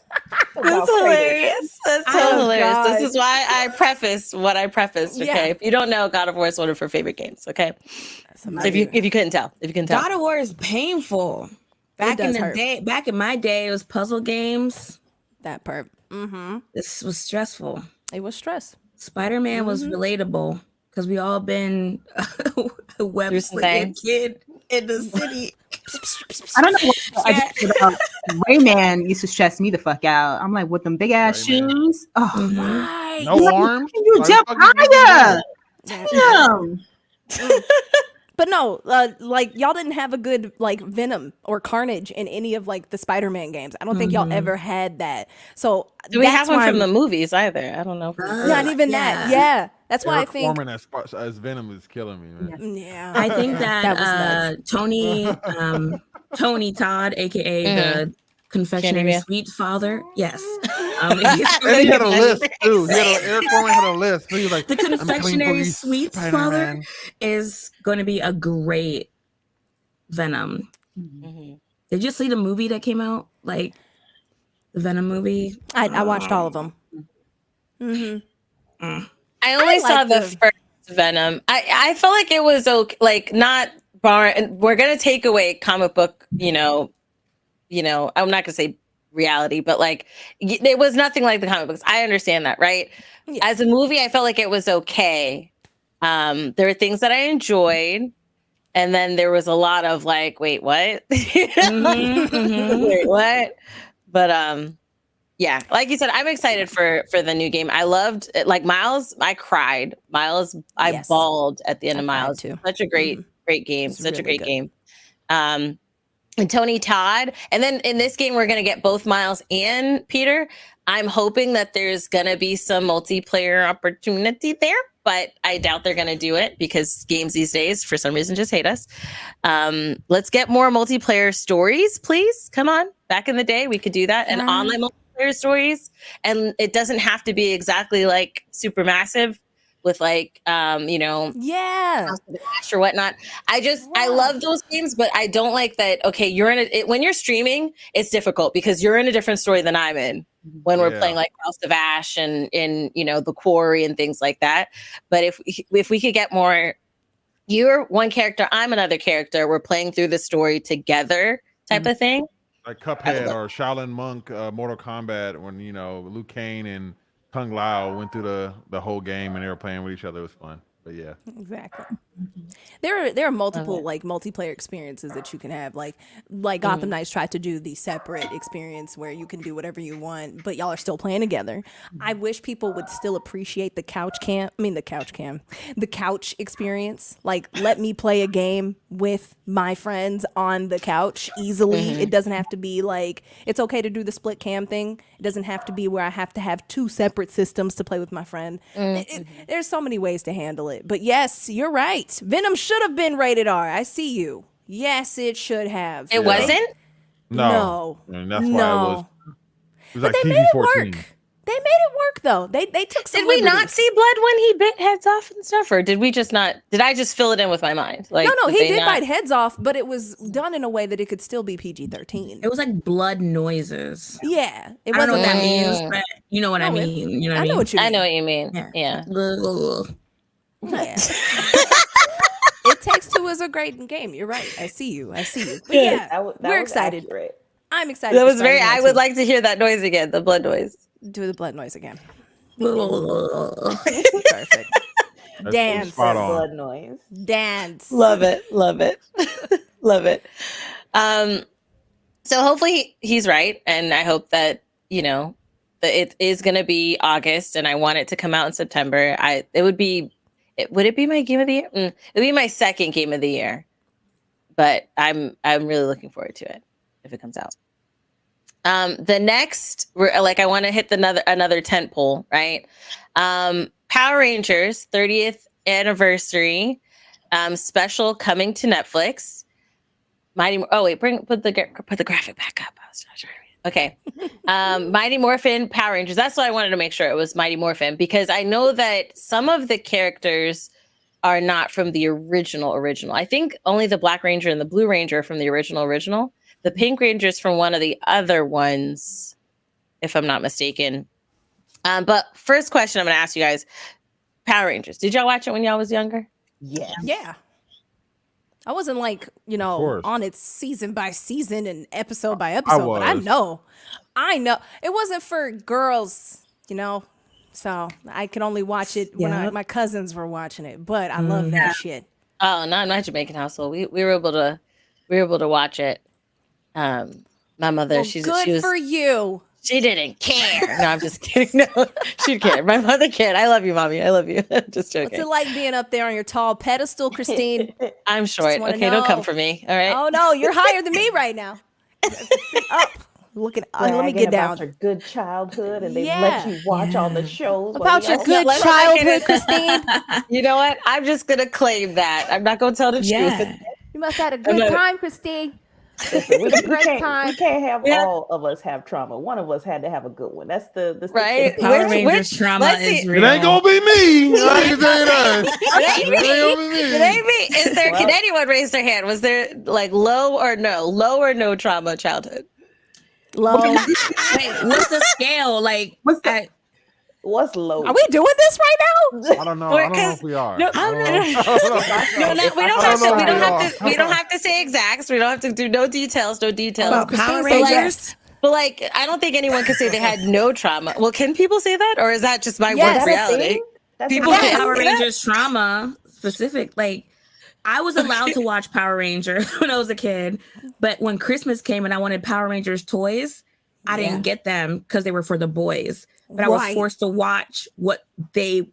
That's hilarious. That's so hilarious. God. This is why I preface what I prefaced. Okay, Yeah. if you don't know, God of War is one of her favorite games. Okay, if you couldn't tell, God of War is painful. Back in does the hurt. day, back in my day, it was puzzle games. That part. This was stressful. It was stress. Spider-Man was relatable because we all been a web Through some slinging things. kid in the city. I don't know what Rayman used to stress me the fuck out. I'm like, with them big ass Rayman. shoes. Oh, Right. No arms? you Like, jump fucking higher. Damn. But no, like y'all didn't have a good like Venom or Carnage in any of like the Spider-Man games. I don't think y'all ever had that. So Do we have that's one why from the I'm- movies either? I don't know. If Not even that. Yeah, that's why Eric I think. Foreman as Venom is killing me, man. Yeah, I think That was that Tony Todd, aka the confectionery Candyman. sweet father, yes, And he had a list too. Eric Foreman had a list. He was like, the "I'm coming for confectionery you, sweets father Spider-Man." is going to be a great Venom. Did you see the movie that came out? Like the Venom movie? I watched all of them. I only saw like the the- first Venom. I felt like it was okay, like not bar. And we're gonna take away comic book. I'm not gonna say reality, but like it was nothing like the comic books. I understand that, right? Yeah. As a movie, I felt like it was okay. There were things that I enjoyed, and then there was a lot of like, wait, what? Wait, what? But yeah, like you said, I'm excited for the new game. I loved it. Like Miles, I cried. Miles, I Yes. bawled at the end I of cried Miles. too. Such a great game. It's Such a really great good. game. And Tony Todd. And then in this game, we're gonna get both Miles and Peter. I'm hoping that there's gonna be some multiplayer opportunity there, but I doubt they're gonna do it because games these days, for some reason, just hate us. Let's get more multiplayer stories, please. Come on. Back in the day, we could do that. And online multiplayer stories. And it doesn't have to be exactly like super massive with like Yeah. House of the Ash or whatnot. I love those games, but I don't like that. Okay, you're in when you're streaming, it's difficult because you're in a different story than I'm in when we're Yeah. playing like House of Ash and in the Quarry and things like that. But if we could get more, you're one character, I'm another character, we're playing through the story together type of thing. Like Cuphead or Shaolin Monk, Mortal Kombat, when Liu Kang and Kung Lao went through the whole game and they were playing with each other. It was fun. But yeah, Exactly. There are multiple like multiplayer experiences that you can have. Like Gotham Knights tried to do the separate experience where you can do whatever you want, but y'all are still playing together. I wish people would still appreciate the couch experience. Like, let me play a game with my friends on the couch easily. It doesn't have to be like, it's okay to do the split cam thing. It doesn't have to be where I have to have two separate systems to play with my friend. There's so many ways to handle it. But yes, you're right. Venom should have been rated R. I see you. Yes, it should have. It wasn't? No. And that's why it was like they PG-14. made it work. They made it work though. They took some Did we not liberties. see blood when he bit heads off and stuff, or did we just not? Did I just fill it in with my mind? Like, No, he did not... bite heads off, but it was done in a way that it could still be PG-13. It was like blood noises. Yeah, it I don't know what wasn't that means, but you know what I No, it- mean. You know what I know what you mean. I know what you mean. Yeah. Yeah. It Takes Two is a great game. You're right. I see you. But yeah, That we're was excited. accurate. I'm excited. That for was very. Spider-Man I would 2. like to hear that noise again. The blood noise. Do the blood noise again. Perfect. Perfect. That's Dance. spot on. Blood noise. Dance. Love it. Love it. Love it. So hopefully he's right, and I hope that that it is going to be August, and I want it to come out in September. Would it be my game of the year? It would be my second game of the year, but I'm really looking forward to it if it comes out. The next, I want to hit another tent pole, right? Power Rangers 30th anniversary special coming to Netflix. Put the graphic back up. I was trying to read it. Okay. Mighty Morphin Power Rangers. That's why I wanted to make sure it was Mighty Morphin, because I know that some of the characters are not from the original. I think only the Black Ranger and the Blue Ranger are from the original. The Pink Ranger's from one of the other ones, if I'm not mistaken. But first question I'm going to ask you guys, Power Rangers. Did y'all watch it when y'all was younger? Yeah. I wasn't on it season by season and episode by episode, but I know it wasn't for girls, so I could only watch it when my cousins were watching it, but I love that shit. Oh, no, not Jamaican household. We were able to watch it. My mother, she was for you. She didn't care. No, I'm just kidding. No, she cared. My mother cared. I love you, mommy. I love you. Just joking. What's it like being up there on your tall pedestal, Christine? I'm short. Okay, don't come for me. All right. Oh no, you're higher than me right now. Up, looking. Let me get down. About your good childhood, and they let you watch all the shows about your good childhood, Christine. You know what? I'm just gonna claim that. I'm not gonna tell the truth. You must have had a good time, Christine. Listen, we can't have all of us have trauma. One of us had to have a good one. That's the right. Power Rangers trauma is real. It ain't gonna be me. I can tell you that. It ain't me. Is there? Can anyone raise their hand? Was there low or no trauma childhood? Low. Wait, what's the scale? What's low? Are we doing this right now? I don't know. I don't know if we are. No, we don't have to say exacts. We don't have to do no details. About Power Rangers? But I don't think anyone can say they had no trauma. Well, can people say that, or is that just my work reality? People say Power Rangers trauma specific. I was allowed to watch Power Rangers when I was a kid, but when Christmas came and I wanted Power Rangers toys, I didn't get them because they were for the boys. But I was forced to watch what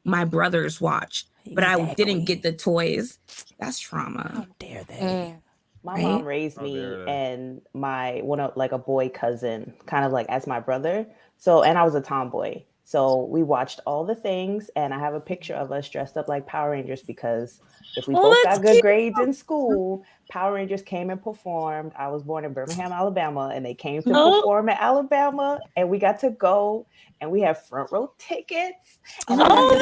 my brothers watched, but I didn't get the toys. That's trauma. How dare they? My mom raised me and a boy cousin, kind of as my brother. So, and I was a tomboy. So we watched all the things, and I have a picture of us dressed up like Power Rangers because if we both got good grades in school, Power Rangers came and performed. I was born in Birmingham, Alabama, and they came to perform in Alabama, and we got to go, and we have front row tickets. And let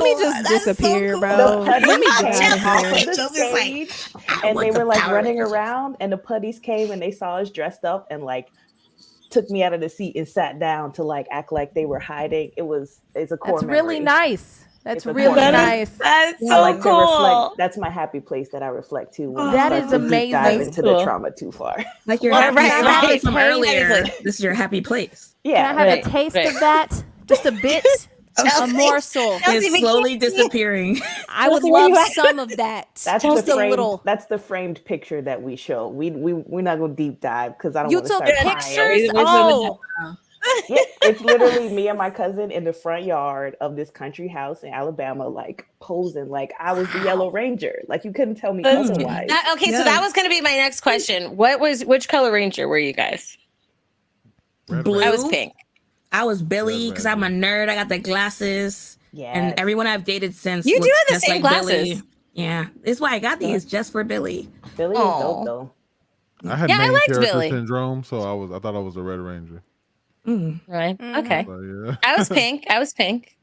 me just disappear, bro. Let me get out of here. And they were running around, and the putties came and they saw us dressed up and took me out of the seat and sat down to act like they were hiding. It's a core memory. Really nice. That's really nice. That's so cool. That's my happy place that I reflect to. That is amazing. Dive into the trauma too far. Your happy place from earlier. This is your happy place. Yeah. Can I have a taste of that? Just a bit. A morsel. It's slowly disappearing. I would Chelsea, where love you at? some of that. That's Just the a framed, little. That's the framed picture that we show. We're not gonna deep dive because I don't You want to took start crying. pictures? We- Oh, Yeah, it's literally me and my cousin in the front yard of this country house in Alabama, like posing like I was the Yellow Ranger. Like you couldn't tell me otherwise. Okay, so that was going to be my next question. Which color ranger were you guys? Red Blue. I was pink. I was Billy Red because I'm a nerd. I got the glasses. Yeah, And everyone I've dated since You do looks have the just same like glasses. Billy. Yeah, this is why I got these just for Billy. Billy is Aw. dope though. I had Yeah, I main liked character Billy. syndrome, so I thought I was a Red Ranger. Right. Mhm. Okay. But yeah. I was pink. I was pink.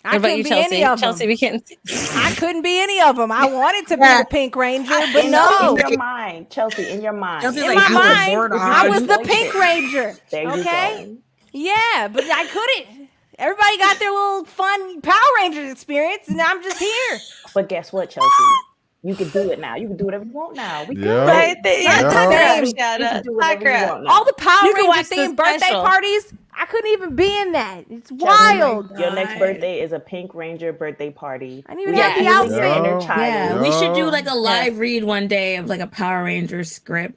I What about couldn't you, be Chelsea? any of them. Chelsea, we can't. I couldn't be any of them. I wanted to be Yeah. the Pink Ranger, but In no. your mind, Chelsea, in your mind. Chelsea's In like, my I was mind, Zordon. I was the Voice Pink it. Ranger. There you Okay? go. Yeah, but I couldn't. Everybody got their little fun Power Rangers experience, and I'm just here. But guess what, Chelsea? You can do it now. You can do whatever you want now. We Yeah. good. Right there. Yeah. Talk her up, You You can Shauna. do Talk whatever her you up. want now. All the Power You can Rangers watch the themed birthday special. parties, I couldn't even be in that. It's Chelsea, wild. Your next God. birthday is a Pink Ranger birthday party. I didn't even We have are the healing outfit. your inner Yeah. child. Yeah, we should do like a Yeah. live read one day of like a Power Rangers script.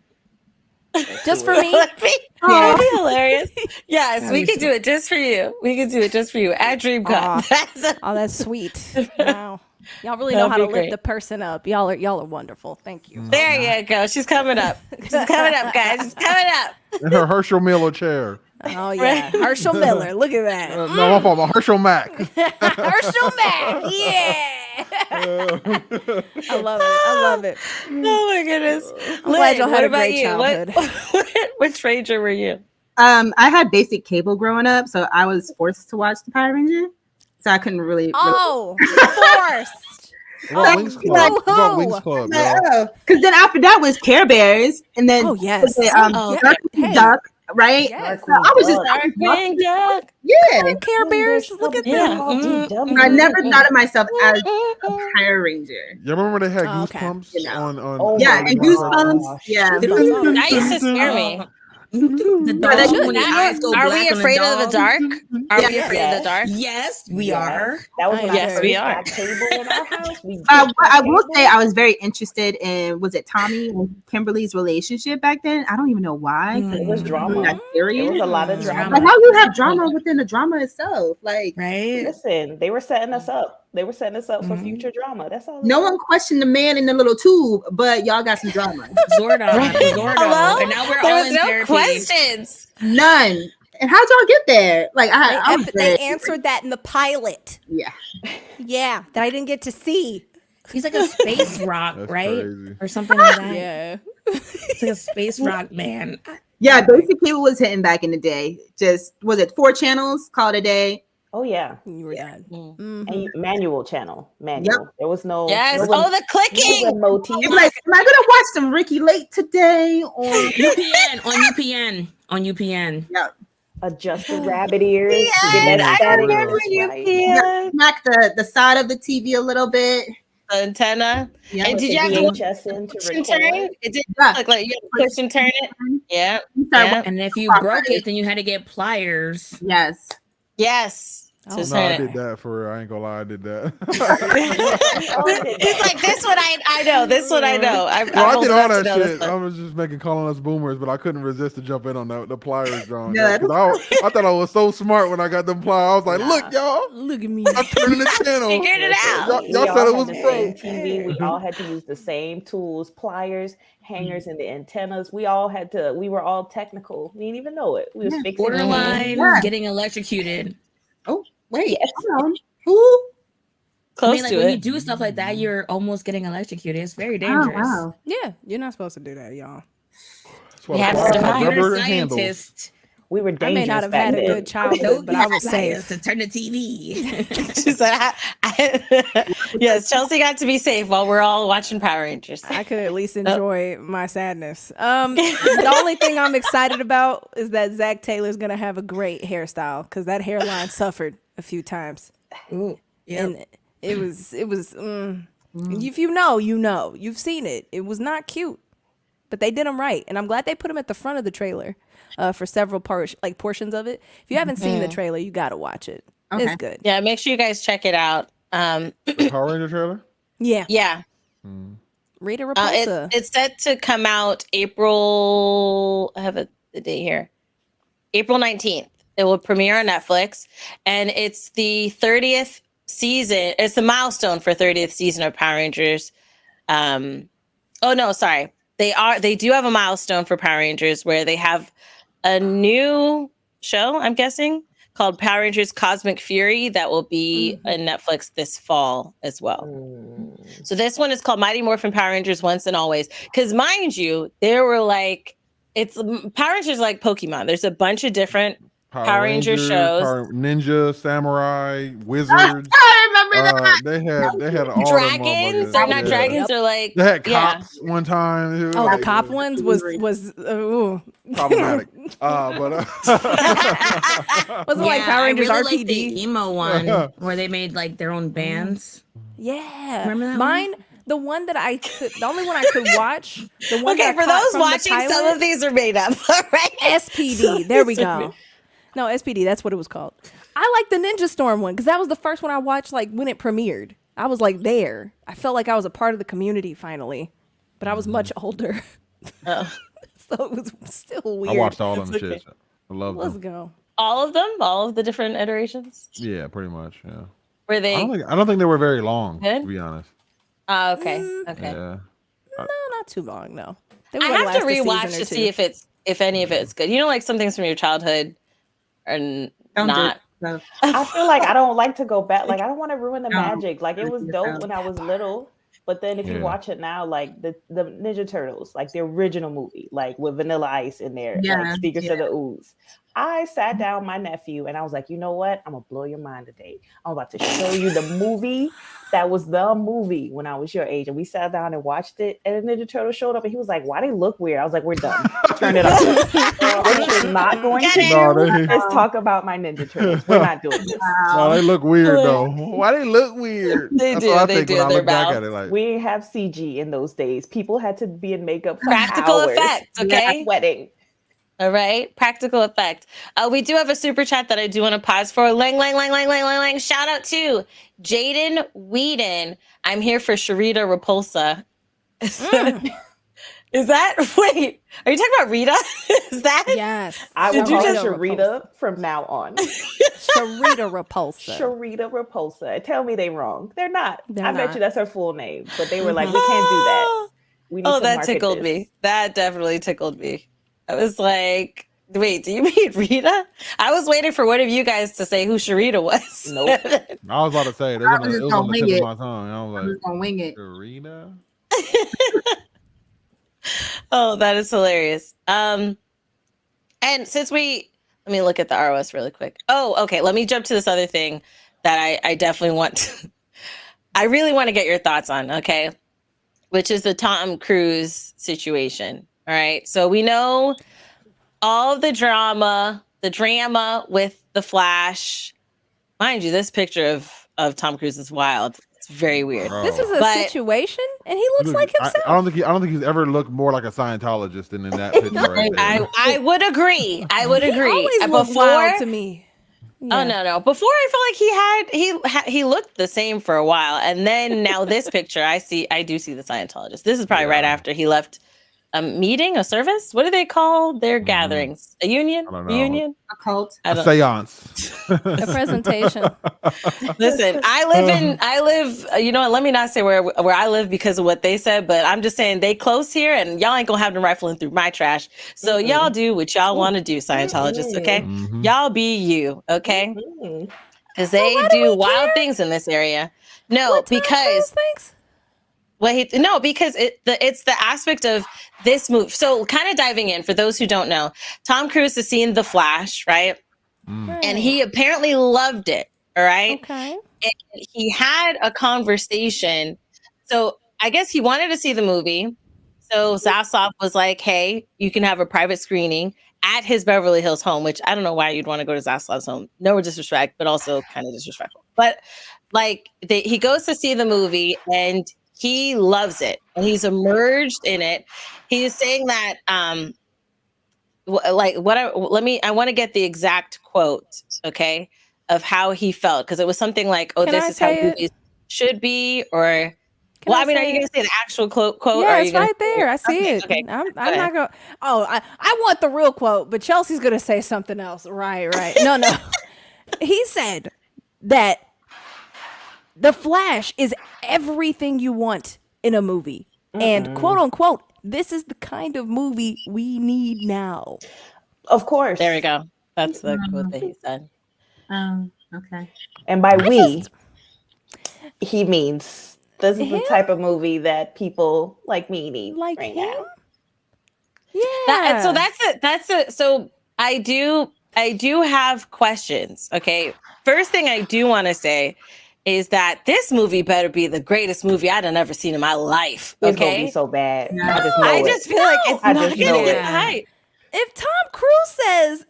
Just for me. That'd be hilarious. Yes, That'd we be could do it just for you. We could do it just for you at DreamCon. That's Oh, that's sweet. Wow. Y'all really know That'd how to be lift great. the person up. Y'all are wonderful. Thank you. There you go. She's coming up. She's coming up, guys. She's coming up. In her Herschel Miller chair. Oh yeah. Herschel Miller. Look at that. No, my fault. My Herschel Mack. Herschel Mack. Yeah. I love it. I love it. Oh my goodness. I'm glad y'all Lynn, had what a about great you? childhood. Which ranger were you? I had basic cable growing up, so I was forced to watch the Power Ranger. So I couldn't really. Oh, forced. What about Wings Club? What about whoa. Wings Club, y'all? Because then after that was Care Bears, and then Oh, yes. was it, Oh, Dark hey. Duck, right? Yes. So I was just Darkwing Duck. yeah. Care Bears. Look at Yeah. them. I never thought of myself as a Power Ranger. You remember they had Oh, okay. Goosebumps You know. on Oh Yeah, my and gosh. Goosebumps. Yeah. That used to scare me. The But dog should when your That- eyes go Are black we on afraid the of the dog. dark? Are we Yes. afraid of the dark? Yes, we Yes. are. That was when I Yes, first we are. got cable in our house. We What just I got will cable. say, I was very interested in was it Tommy and Kimberly's relationship back then? I don't even know why. 'cause It was it drama. that It serious. was a lot of Drama. drama. Like how you have drama within the drama itself? Like Right? Listen, they were setting us up. They were setting us up for future drama. That's all. it no was. one questioned the man in the little tube, but y'all got some drama. Zordo. Zordo. Hello? And now we're There all was in no therapy. questions. None. And how'd y'all get there? Like I was They very- answered that in the pilot. yeah. Yeah, that I didn't get to see. He's like a space rock, That's right? crazy. Or something like that. Yeah. It's like a space rock man. Yeah, basically it was hitting back in the day. Just was it 4 channels? Call it a day. Oh yeah, You were done. Mhm. and manual channel. Manual. There was no. Yes. No Oh, the clicking. motif. You're like, am I gonna watch some Ricky Lake today? Or On UPN. yeah, Adjusted rabbit ears. to Yes, get that I static remember just you, right. Pia. smack the side of the TV a little bit. The antenna. Yeah. And Put did the you have to VHS in to push and record. turn? It did Yeah. look like you had to push and turn it. Yeah. Sorry, Yeah. And if you broke it, then you had to get pliers. Yes. Yes. Oh, To No, I turn did it. that for real. I ain't gonna lie, I did that. He's like, this one I know. This one I know. I'm Well, I old did enough all to that know this shit. one. I was just calling us boomers, but I couldn't resist to jump in on the pliers drawing. Yeah, I thought I was so smart when I got them pliers. I was like, look, y'all, Look at me. I'm turning the channel. Figured it out. Y'all We y'all all said it had was the pro. same TV. We all had to use the same tools, pliers, hangers, and the antennas. We all had to. We were all technical. We didn't even know it. We was fixing Borderline Yeah. getting electrocuted. Oh, wait. Yes. Hold on. Who? Close I mean, like to when you it. do stuff like that, you're almost getting electrocuted. It's very Oh, dangerous. wow. Yeah, you're not supposed to do that, y'all. That's why You have the to pliers survive. have You're a rubber handles. scientist. We were I dangerous may not have back had a then. good childhood, but I was Pliers safe. to turn the TV. She said, yes, Chelsea got to be safe while we're all watching Power Rangers. I could at least enjoy my sadness. The only thing I'm excited about is that Zach Taylor's gonna have a great hairstyle because that hairline suffered a few times, Ooh, yeah. and it was. If you know, you know. You've seen it. It was not cute. but they did them right, and I'm glad they put them at the front of the trailer for several portions of it. If you haven't seen the trailer, you got to watch it. Okay. It's good. Yeah, make sure you guys check it out. The Power Ranger trailer? Yeah. Yeah. Rita Repulsa. It's set to come out April. I have the date here. April 19th. It will premiere on Netflix, and it's the 30th season. It's the milestone for 30th season of Power Rangers. Oh no, sorry. They do have a milestone for Power Rangers where they have a new show, I'm guessing, called Power Rangers Cosmic Fury that will be on Netflix this fall as well. So this one is called Mighty Morphin Power Rangers Once and Always. Because mind you, there were Power Rangers like Pokemon. There's a bunch of different Power Ranger shows. Ninja, Samurai, Wizards. I remember that. They had all Dragons. They're not dragons. They're like they had cops one time. The cop ones was problematic. wasn't like Power Rangers I really RPD. like the emo one where they made like their own bands. Yeah, remember that mine. The one that the only one I could watch. The one okay, for those watching, some of these are made up. Right? SPD. There we go. No, SPD. That's what it was called. I like the Ninja Storm one because that was the first one I watched. Like when it premiered, I was like there. I felt like I was a part of the community finally, but I was much older, so it was still weird. I watched all of them shit. I love them. Let's go. All of them, all of the different iterations. Yeah, pretty much. Yeah. Were they? I don't think they were very long, good? to be honest. Okay. Okay. Yeah. No, not too long. No. I have to rewatch to see if any of it's good. You know, like some things from your childhood are not. I feel like I don't like to go back. Like I don't want to ruin the magic. Like it was dope when I was little, but then if you watch it now, like the Ninja Turtles, like the original movie, like with Vanilla Ice in there, like Secrets of the Ooze. I sat down with my nephew and I was like, you know what? I'm gonna blow your mind today. I'm about to show you the movie that was the movie when I was your age. And we sat down and watched it. And the Ninja Turtle showed up and he was like, why they look weird? I was like, we're done. Turn it off. What you're not going to do is talk about my Ninja Turtles. We're not doing this. No, they look weird though. Why they look weird? They That's do. what I They think do. when I They're look back at it. Like, we didn't have CG in those days. People had to be in makeup for Practical hours. effects, okay? Sweating. All right, practical effect. We do have a super chat that I do want to pause for. Lang. Shout out to Jaden Whedon. I'm here for Sharita Repulsa. Is that wait? Are you talking about Rita? Is that Yes? I will call just- Sharita from now on. Sharita Repulsa. Sharita Repulsa. Tell me they wrong. They're not. They're I bet not. you that's her full name. But they were like, we can't do that. We need to that market tickled this. me. That definitely tickled me. I was like, wait, do you mean Rita? I was waiting for one of you guys to say who Sharita was. Nope. I was about to say, it was on the tip of my tongue. I was I'm just gonna wing it. Karina? Oh, that is hilarious. And since let me look at the ROS really quick. Oh, okay. Let me jump to this other thing that I definitely want to, I really want to get your thoughts on, okay? Which is the Tom Cruise situation. All right. So we know all of the drama with the Flash. Mind you, this picture of Tom Cruise is wild. It's very weird. Bro. This is a situation, and he looks like himself. I don't think he's ever looked more like a Scientologist than in that picture right there. I would agree. He always looked wild to me. Yeah. Oh no! Before I felt like he looked the same for a while, and then now this picture, I do see the Scientologist. This is probably right after he left a meeting, a service. What do they call their gatherings? A union? I don't A know. union? A cult. A seance. A presentation. Listen, I live. You know what? Let me not say where I live because of what they said, but I'm just saying they close here, and y'all ain't gonna have them rifling through my trash. So y'all do what y'all want to do, Scientologists. Okay, y'all be you. Okay, because they do wild things in this area. No, because because it's the aspect of this move. So kind of diving in, for those who don't know, Tom Cruise has seen The Flash, right? And he apparently loved it. All right. Okay. And he had a conversation. So I guess he wanted to see the movie. So Zaslav was like, hey, you can have a private screening at his Beverly Hills home, which I don't know why you'd want to go to Zaslav's home. No disrespect, but also kind of disrespectful. But like he goes to see the movie, and he loves it and he's immersed in it. He's saying that I want to get the exact quote, okay, of how he felt, because it was something like, "Oh, this is how movies should be," or well, I mean, are you going to say the actual quote? Yeah, it's right there. I see it. Okay, I'm not going. Oh, I want the real quote, but Chelsea's going to say something else. Right. No. He said that The Flash is everything you want in a movie, and quote unquote, this is the kind of movie we need now. Of course. There we go. That's the quote that he said. Okay. And by he means this is the type of movie that people like me need like right him. now. Yeah. So that's it. So I do have questions. Okay. First thing I do want to say is that this movie better be the greatest movie I'd ever seen in my life. Okay. It's gonna be so bad. No. I just feel like it's not gonna get hype. If Tom Cruise says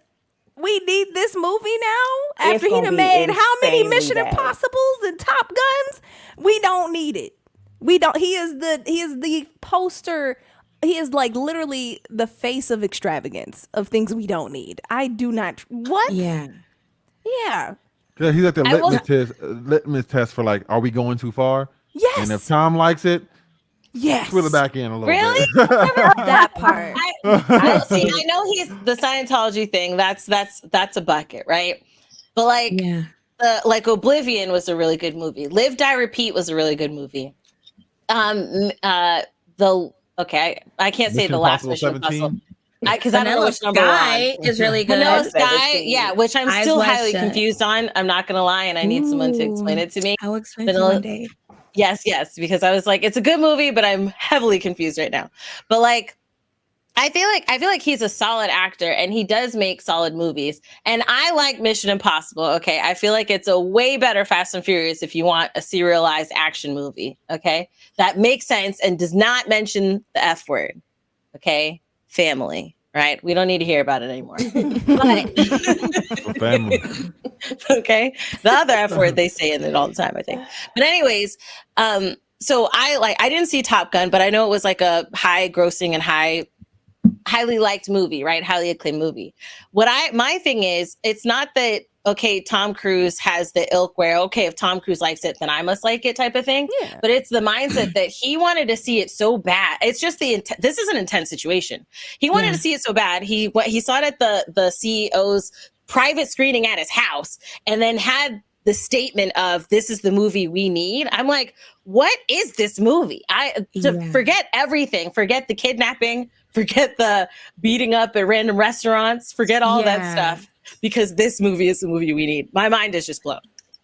we need this movie now, after he done made how many Mission Impossibles and Top Guns, we don't need it. We don't. He is the poster. He is like literally the face of extravagance of things we don't need. I do not. What? Yeah. Yeah. Yeah, he's like the litmus test for like, are we going too far? Yes. And if Tom likes it, yes, reel it back in a little really? bit. That part. I know he's the Scientology thing. That's a bucket, right? But like Oblivion was a really good movie. Live, Die, Repeat was a really good movie. I can't say the last Mission Impossible. Because I don't know which number Sky is really good. Vanilla Sky, yeah, which I'm still highly confused on. I'm not gonna lie, and I need someone to explain it to me. I'll explain it one day. Yes, because I was like, it's a good movie, but I'm heavily confused right now. But like, I feel like he's a solid actor and he does make solid movies. And I like Mission Impossible. Okay, I feel like it's a way better Fast and Furious if you want a serialized action movie. Okay, that makes sense and does not mention the F word. Okay. Family, right? We don't need to hear about it anymore. Family. Okay. The other F word, they say in it all the time, I think. But anyways, so I didn't see Top Gun, but I know it was like a high grossing and highly liked movie, right? Highly acclaimed movie. My thing is, it's not that, okay, Tom Cruise has the ilk where, okay, if Tom Cruise likes it, then I must like it type of thing. Yeah. But it's the mindset that he wanted to see it so bad. It's just this is an intense situation. He wanted to see it so bad. He saw it at the CEO's private screening at his house and then had the statement of, this is the movie we need. I'm like, what is this movie? Forget everything. Forget the kidnapping. Forget the beating up at random restaurants. Forget all that stuff. Because this movie is the movie we need. My mind is just blown.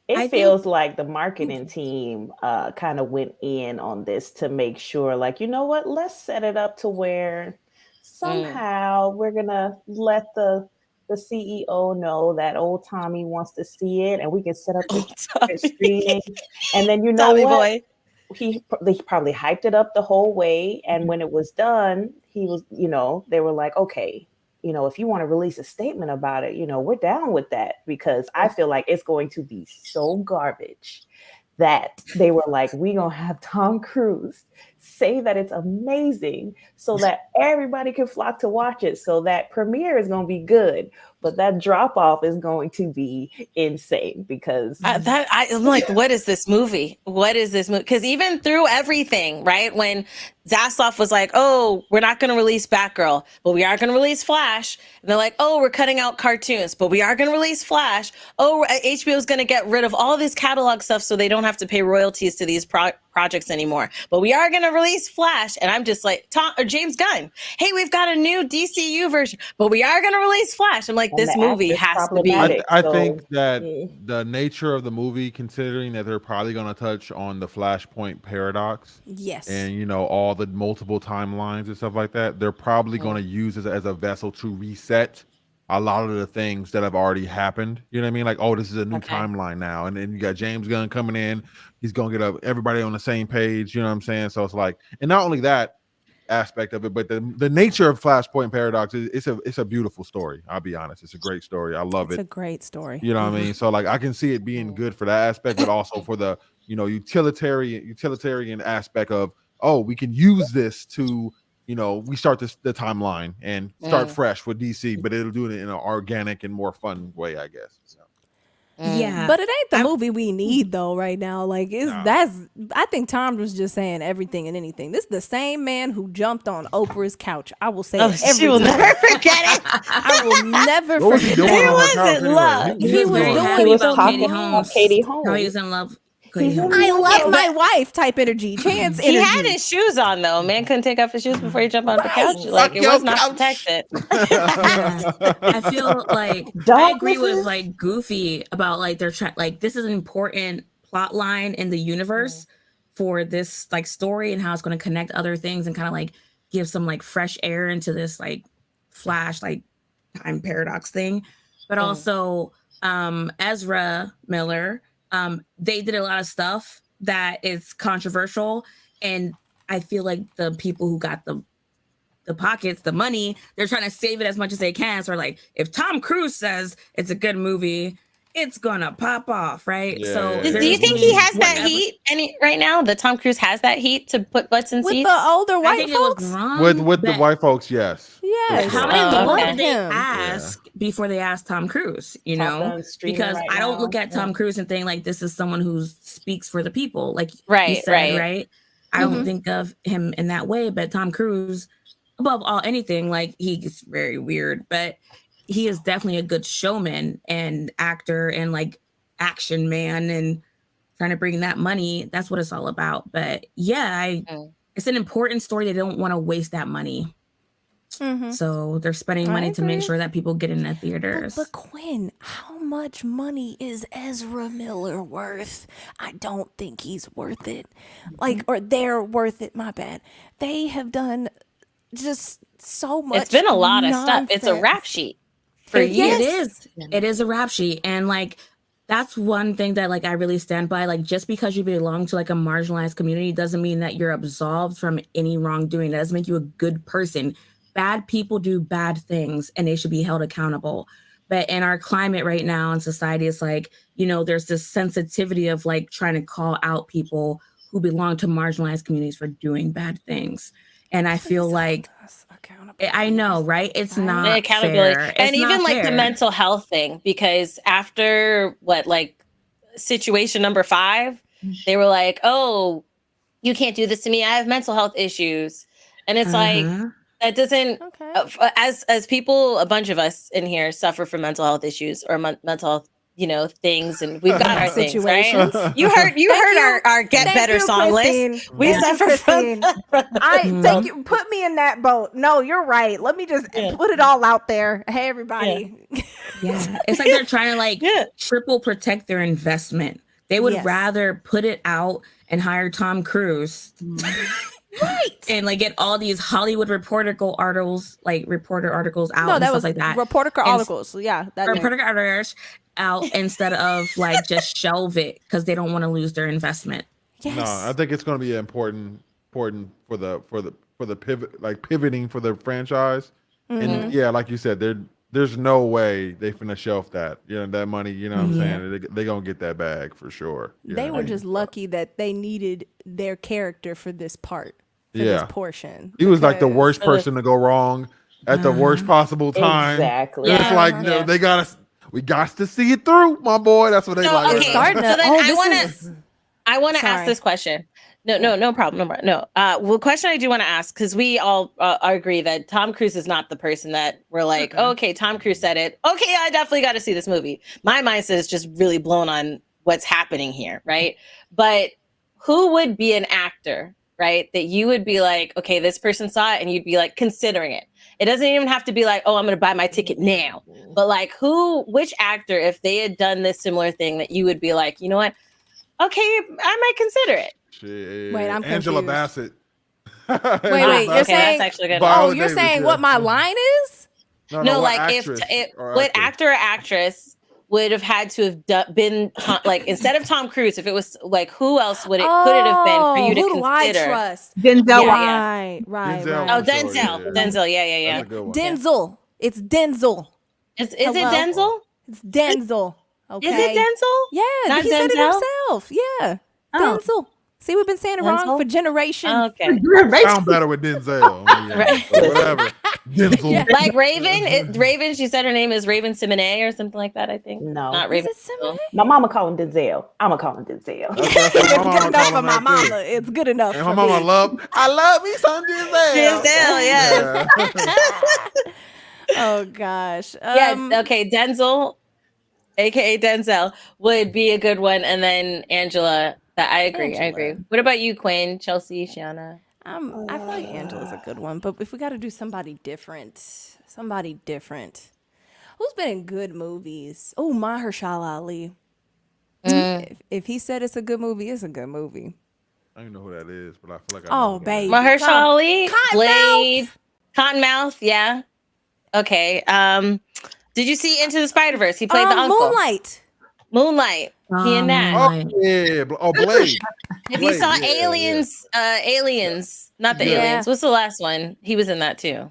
It feels like the marketing team kind of went in on this to make sure, like, you know what, let's set it up to where somehow we're going to let the CEO know that old Tommy wants to see it and we can set up the screening. And then, you know Tommy what? Boy. They probably hyped it up the whole way. And when it was done, he was, they were like, okay, if you want to release a statement about it, we're down with that, because I feel like it's going to be so garbage that they were like, we're going to have Tom Cruise say that it's amazing so that everybody can flock to watch it. So that premiere is going to be good, but that drop off is going to be insane because I'm like, what is this movie? What is this movie? Because even through everything, right? When Zaslav was like, oh, we're not going to release Batgirl, but we are going to release Flash. And they're like, oh, we're cutting out cartoons, but we are going to release Flash. Oh, HBO is going to get rid of all this catalog stuff so they don't have to pay royalties to these projects anymore. But we are going to release Flash. And I'm just like, James Gunn, hey, we've got a new DCU version, but we are going to release Flash. I'm like, this movie has to be. I think that the nature of the movie, considering that they're probably going to touch on the Flashpoint paradox. Yes. And, all the multiple timelines and stuff like that, they're probably going to use it as a vessel to reset a lot of the things that have already happened. You know what I mean? Like, oh, this is a new timeline now. And then you got James Gunn coming in. He's going to get everybody on the same page. You know what I'm saying? So it's like, and not only that aspect of it, but the nature of Flashpoint Paradox it's a beautiful story. I'll be honest. It's a great story. I love it. It's a great story. You know what I mean? So like, I can see it being good for that aspect, but also for the utilitarian aspect of, oh, we can use this to, we start the timeline and start fresh with DC, but it'll do it in an organic and more fun way, I guess. So. Yeah, but it ain't the movie we need though right now. Like I think Tom was just saying everything and anything. This is the same man who jumped on Oprah's couch. I will say it every she will time. never forget it. I will never What was he forget doing that. on her It couch wasn't love. anyway? he was was very doing- happy He was about talking Katie about Holmes. Katie How Holmes. he was in love with Katie Holmes. I love Okay, my wife type energy. Chance energy. He had his shoes on though. Man couldn't take off his shoes before he jumped on the couch. Right. Like Fuck it your was not couch. protected. I feel like I Dog agree with whistles? like Goofy about like they're trying, like this is an important plot line in the universe for this like story and how it's going to connect other things and kind of like give some like fresh air into this like Flash like time paradox thing. But also Ezra Miller, they did a lot of stuff that is controversial, and I feel like the people who got the pockets, the money, they're trying to save it as much as they can. So like, if Tom Cruise says it's a good movie, it's gonna pop off, right? Yeah, So yeah, Do you yeah. think he has that whatever- heat right now? That Tom Cruise has that heat to put butts in With seats? the older I white think folks. it was wrong. with the but white folks, yes. Yes. How sure. many Oh, people okay. did they Him. ask before they asked Tom Cruise? You Top know, Gun streaming because right I don't now. look at Tom Cruise and think like this is someone who speaks for the people, like you Right, said, right. right? I don't think of him in that way, but Tom Cruise, above all anything, like he's very weird, but he is definitely a good showman and actor and like action man and trying to bring that money. That's what it's all about. But yeah, it's an important story. They don't want to waste that money. So they're spending I money to make agree. sure that people get in the theaters. But Quinn, how much money is Ezra Miller worth? I don't think he's worth it. Like, or they're worth it. My bad. They have done just so much. It's been a lot of stuff. It's a nonsense. rap sheet for It years. is. It is a rap sheet. And like, that's one thing that like I really stand by. Like, just because you belong to like a marginalized community doesn't mean that you're absolved from any wrongdoing. That doesn't make you a good person. Bad people do bad things and they should be held accountable. But in our climate right now in society, it's like, there's this sensitivity of like trying to call out people who belong to marginalized communities for doing bad things. And I feel like, I know, right? It's not The accountability. fair. And It's even not like the fair. mental health thing, because after situation number 5, they were like, oh, you can't do this to me. I have mental health issues. And it's like, that doesn't, as people, a bunch of us in here suffer from mental health issues or mental health, things, and we've got our things, right? Situations. You heard our Get Thank Better you, song Christine. list. We Thank you, suffer from Christine. I thank you. Put me in that boat. No, you're right. Let me just put it all out there. Hey, everybody. Yeah. It's like they're trying to like triple protect their investment. They would rather put it out and hire Tom Cruise. Right. And like get all these Hollywood reporter articles out and stuff like that. Reporter articles. Yeah. Reporter articles out instead of like just shelve it because they don't want to lose their investment. Yes. No, I think it's going to be important for the pivot, like pivoting for the franchise. And yeah, like you said, there's no way they finna shelf that. That money. You know what I'm saying? They gonna get that bag for sure. They were just lucky that they needed their character for this part. For this portion. He was like the worst person to go wrong at the worst possible time. Exactly. It's like we got to see it through, my boy. That's what they like. It's starting to. So then I want to Sorry. ask this question. No problem. Well, question I do want to ask, because we all agree that Tom Cruise is not the person that we're like, okay, Tom Cruise said it. Okay, I definitely got to see this movie. My mindset is just really blown on what's happening here, right? But who would be an actor, right, that you would be like, okay, this person saw it, and you'd be like considering it? It doesn't even have to be like, oh, I'm going to buy my ticket now. But like, which actor, if they had done this similar thing, that you would be like, you know what? Okay, I might consider it. Shit. Wait, I'm Angela confused. Bassett. Wait, you're saying that's actually good. Viola you're Davis, saying yeah. what my line is? No, what like actress or what actor? actor or actress would have had to have been like, instead of Tom Cruise, if it was like, who else could it have been for you to who do I consider? trust? Denzel. Yeah. Right. Denzel. Oh, for sure, Denzel. yeah. Denzel. Yeah. That's a good one. Denzel. It's Denzel. Is it Hello? Denzel? It's Denzel. Okay. Is it Denzel? Yeah, Not he said it Denzel? himself. Yeah. Denzel. See, we've been saying it wrong for generations. Okay. Sound better with Denzel. Yeah, so whatever. Denzel. Yeah. Like Raven. Raven. She said her name is Raven Simone or something like that. I think. No. Not Is Raven. it Simone? My mama called him Denzel. I'ma call him Denzel. That's what It's my good mama enough called for him my that, too. mama. It's good enough And for my mama me. I love me some Denzel. Denzel, yes. Yeah. Oh gosh. Okay. Denzel, aka Denzel, would be a good one, and then Angela. I agree. I agree. Angela. What about you, Quinn, Chelsea, Shiana? I feel like Angela's a good one, but if we got to do somebody different, who's been in good movies? Oh, Mahershala Ali. If he said it's a good movie, it's a good movie. I don't know who that is, but I feel like I know Oh, who that baby. is. Mahershala Ali, Cottonmouth. Blade, Cottonmouth. Yeah. Okay. Did you see Into the Spider-Verse? He played the uncle. Moonlight. He in that. Oh yeah. Oh, Blade. If you saw Blade, yeah, Aliens, not the Yeah. Aliens. What's the last one? He was in that too.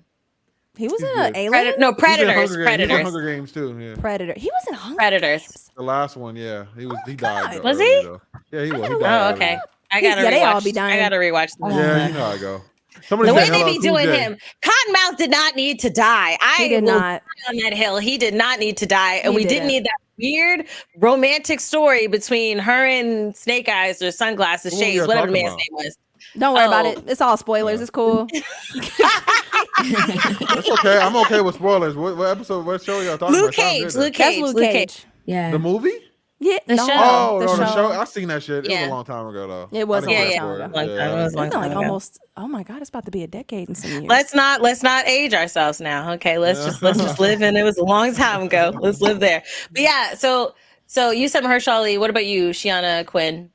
He was He's in good. Alien. No, He's in Predators. Hunger Games. He's in Predators. Hunger Games too. Yeah. Predator. He was in Hunger Predators. Games. The last one, yeah. He died. God. though, Was early, he? though. Yeah, he was. He gotta died. Oh, early. okay. I gotta Yeah, they all rewatch. be dying. I gotta rewatch them. Yeah, you know how I go. Somebody The way said they hello, be doing Tuesday. him, Cottonmouth did not need to die. He did will not. die on that hill. He did not need to die, and He we didn't didn't. need that weird romantic story between her and Snake Eyes or Sunglasses What were Shades, y'all whatever the talking man's about? name was. Don't worry about Oh. it. It's all spoilers. It's cool. That's okay. I'm okay with spoilers. What episode? What show y'all talking Luke about? Sounds Cage. good, Luke then. That's Cage. Luke Luke Cage. Cage. Yeah. The movie? Yeah, The no, show. Oh, the no, show. the show. I seen that shit. It was Yeah. a long time ago, though. It was I a didn't long get time spoiled. ago. Long time. Yeah, It was a It's long been like time ago. almost. Oh my god, it's about to be a decade in some years. Let's not age ourselves now. Okay, let's just live in. It was a long time ago. Let's live there. But yeah, so you said Mahershala Ali. What about you, Shiana, Quinn?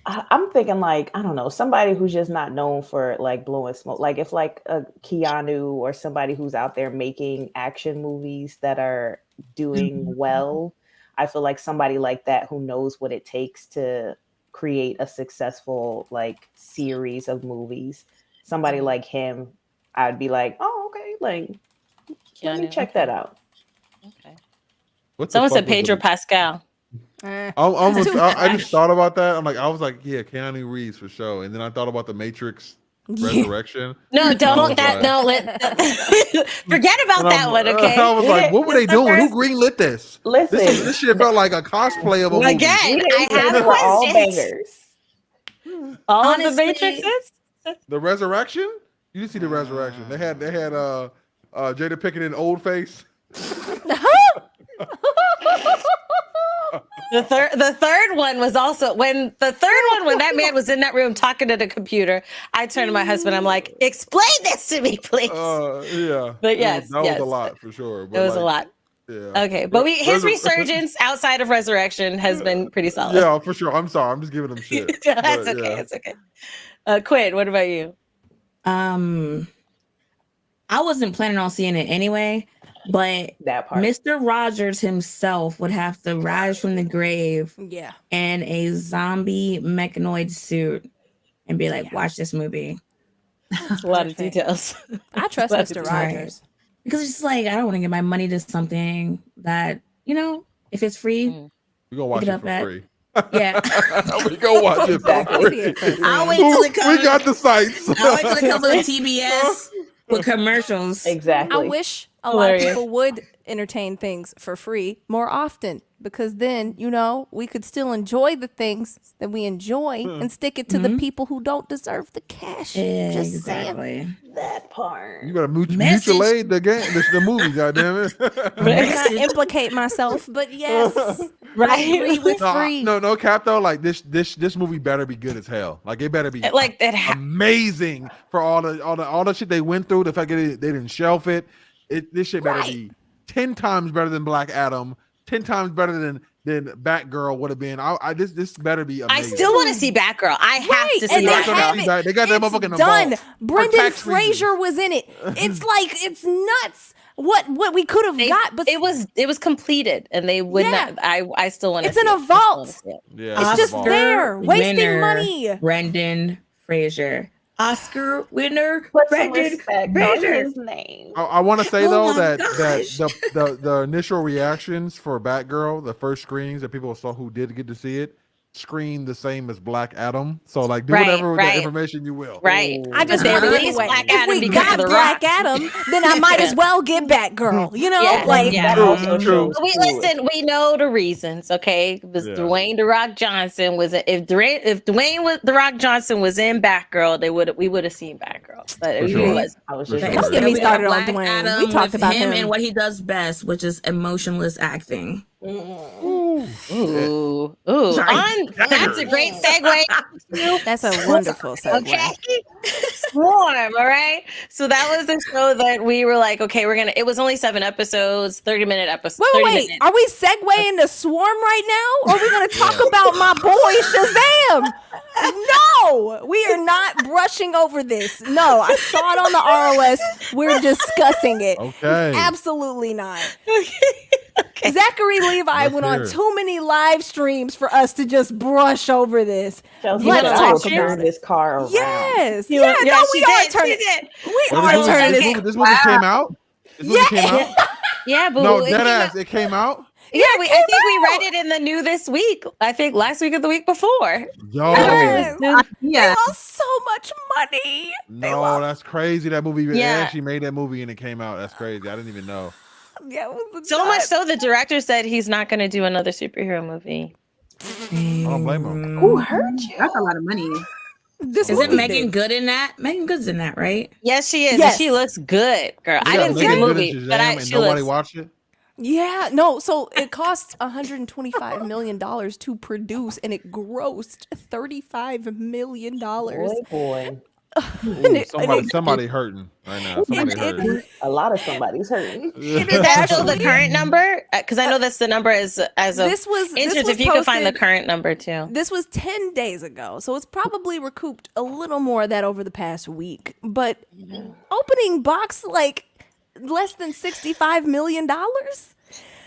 I'm thinking like, I don't know, somebody who's just not known for like blowing smoke. Like if like a Keanu or somebody who's out there making action movies that are doing well. I feel like somebody like that who knows what it takes to create a successful like series of movies. Somebody like him, I'd be like, oh, okay, like let me Keanu, check okay. that out. Okay. What the Someone fuck said was Pedro the- Pascal. I just thought about that. I was like, yeah, Keanu Reeves for sure. And then I thought about the Matrix Resurrection. No, don't that. like- No, forget about And that one. Okay. I was like, what were they It's the doing? first- Who greenlit this? Listen, This shit felt like a cosplay of a movie. Again, we I didn't say have they were all questions. bangers. All Honestly- of the Matrixes. The Resurrection? You did see the Resurrection. They had Jada Pickett in old face. The third one was also when that man was in that room talking to the computer. I turned to my husband. I'm like, explain this to me, please. Yeah. But yes, that yes. was a lot for sure. It was a lot. Yeah. Okay, but his Resur- resurgence outside of Resurrection has been pretty solid. Yeah, for sure. I'm sorry. I'm just giving them shit. That's But, okay. yeah. It's okay. Quinn, what about you? I wasn't planning on seeing it anyway, but That part. Mr. Rogers himself would have to rise from the grave Yeah. in a zombie mechanoid suit and be like, Yeah. watch this movie. That's a lot of Perfect. details. I trust That's Mr. right. Rogers. Because it's just like, I don't want to give my money to something that, if it's free, We're gonna watch Pick it it up for at- free. yeah. We go watch it for Exactly. free. I'll wait till it comes. We got the sites. I'll wait till it comes on TBS with commercials. Exactly. I wish a lot of Hilarious. people would entertain things for free more often, because then, we could still enjoy the things that we enjoy and stick it to the people who don't deserve the cash. Just saying. Exactly. that part. You better Message. mutual aid the game, the movie. Goddamn it! Not implicate myself, but yes, I agree with free. No, Cap though. Like this movie better be good as hell. Like it better be Like that. amazing for all the shit they went through. The fact that they didn't shelf it. This shit better be 10 times better than Black Adam. 10 times better than Batgirl would have been. This better be amazing. I still want to see Batgirl. I have to see and they Batgirl. have it. They got that It's motherfucker in the done. vault. For Brendan tax reasons. Fraser was in it. It's like it's nuts. What we could have got, but it was completed, and they would Yeah. not. I still want to. It's in a vault. Yeah, it's just Oscar there, wasting winner, money. Brendan Fraser. Oscar winner, Put some Brendan respect on Fraser. his name. I want to say Oh though my that gosh. the initial reactions for Batgirl, the first screenings that people saw who did get to see it, screen the same as Black Adam. So like, do Right, whatever with that right. information you will. Right. Ooh. I just But they feel released anyway. Black If Adam we because got of The Black Rock. Adam, then I might as well get Batgirl. You know, Yeah, like yeah. That also True. shows But we too, listen. We know the reasons, okay? Because Yeah. Dwayne The Rock Johnson was if Dwayne The Rock Johnson was in Batgirl, we would have seen Batgirl, but For he sure. was. I was For just sure. don't get me We got started on Black Dwayne. Adam We talked with about him him. and what he does best, which is emotionless acting. Ooh, ooh. Sorry. That's a great segue. That's a wonderful segue. Okay. Swarm, all right. So that was the show that we were like, okay, it was only 7 episodes, 30-minute episodes. Wait. Are we segueing to Swarm right now? Or are we going to talk about my boy Shazam? No, we are not brushing over this. No, I saw it on the ROS. We're discussing it. Okay. Absolutely not. Okay. Zachary Levi Let's went hear on it. too many live streams for us to just brush over this. Chelsea Let's said, I will talk turn about it. this car around. Yes. You- Yeah, yeah, no, she we are did, turning she did. We Well, are turning this this. movie, this movie came out. This movie came out. Yeah, but No, it came dead ass. out- It came out. Yeah, I think we read it in the new this week. I think last week or the week before. Yo, Yes. They Yeah. lost so much money. They no, lost. that's crazy. That movie. They Yeah. actually made that movie and it came out. That's crazy. I didn't even know. Yeah, it was So much nuts. so the director said he's not going to do another superhero movie. I don't blame him. Who hurt you? That's a lot of money. This Is it movie Megan did. Good in that? Megan Good's in that, right? Yes, she is. Yes. And she looks good, girl. I Yeah, didn't see the Megan Good movie, and but Shazam and she nobody looks. watched it. Yeah, no. So it cost $125 million to produce, and it grossed $35 million. Boy. Ooh, somebody hurting right now. Somebody hurting. A lot of somebody's hurting. Is that still the current number? Because I know that's the number as of This was interest. If you can find the posted- current number too. This was 10 days ago, so it's probably recouped a little more of that over the past week. But opening box like less than $65 million.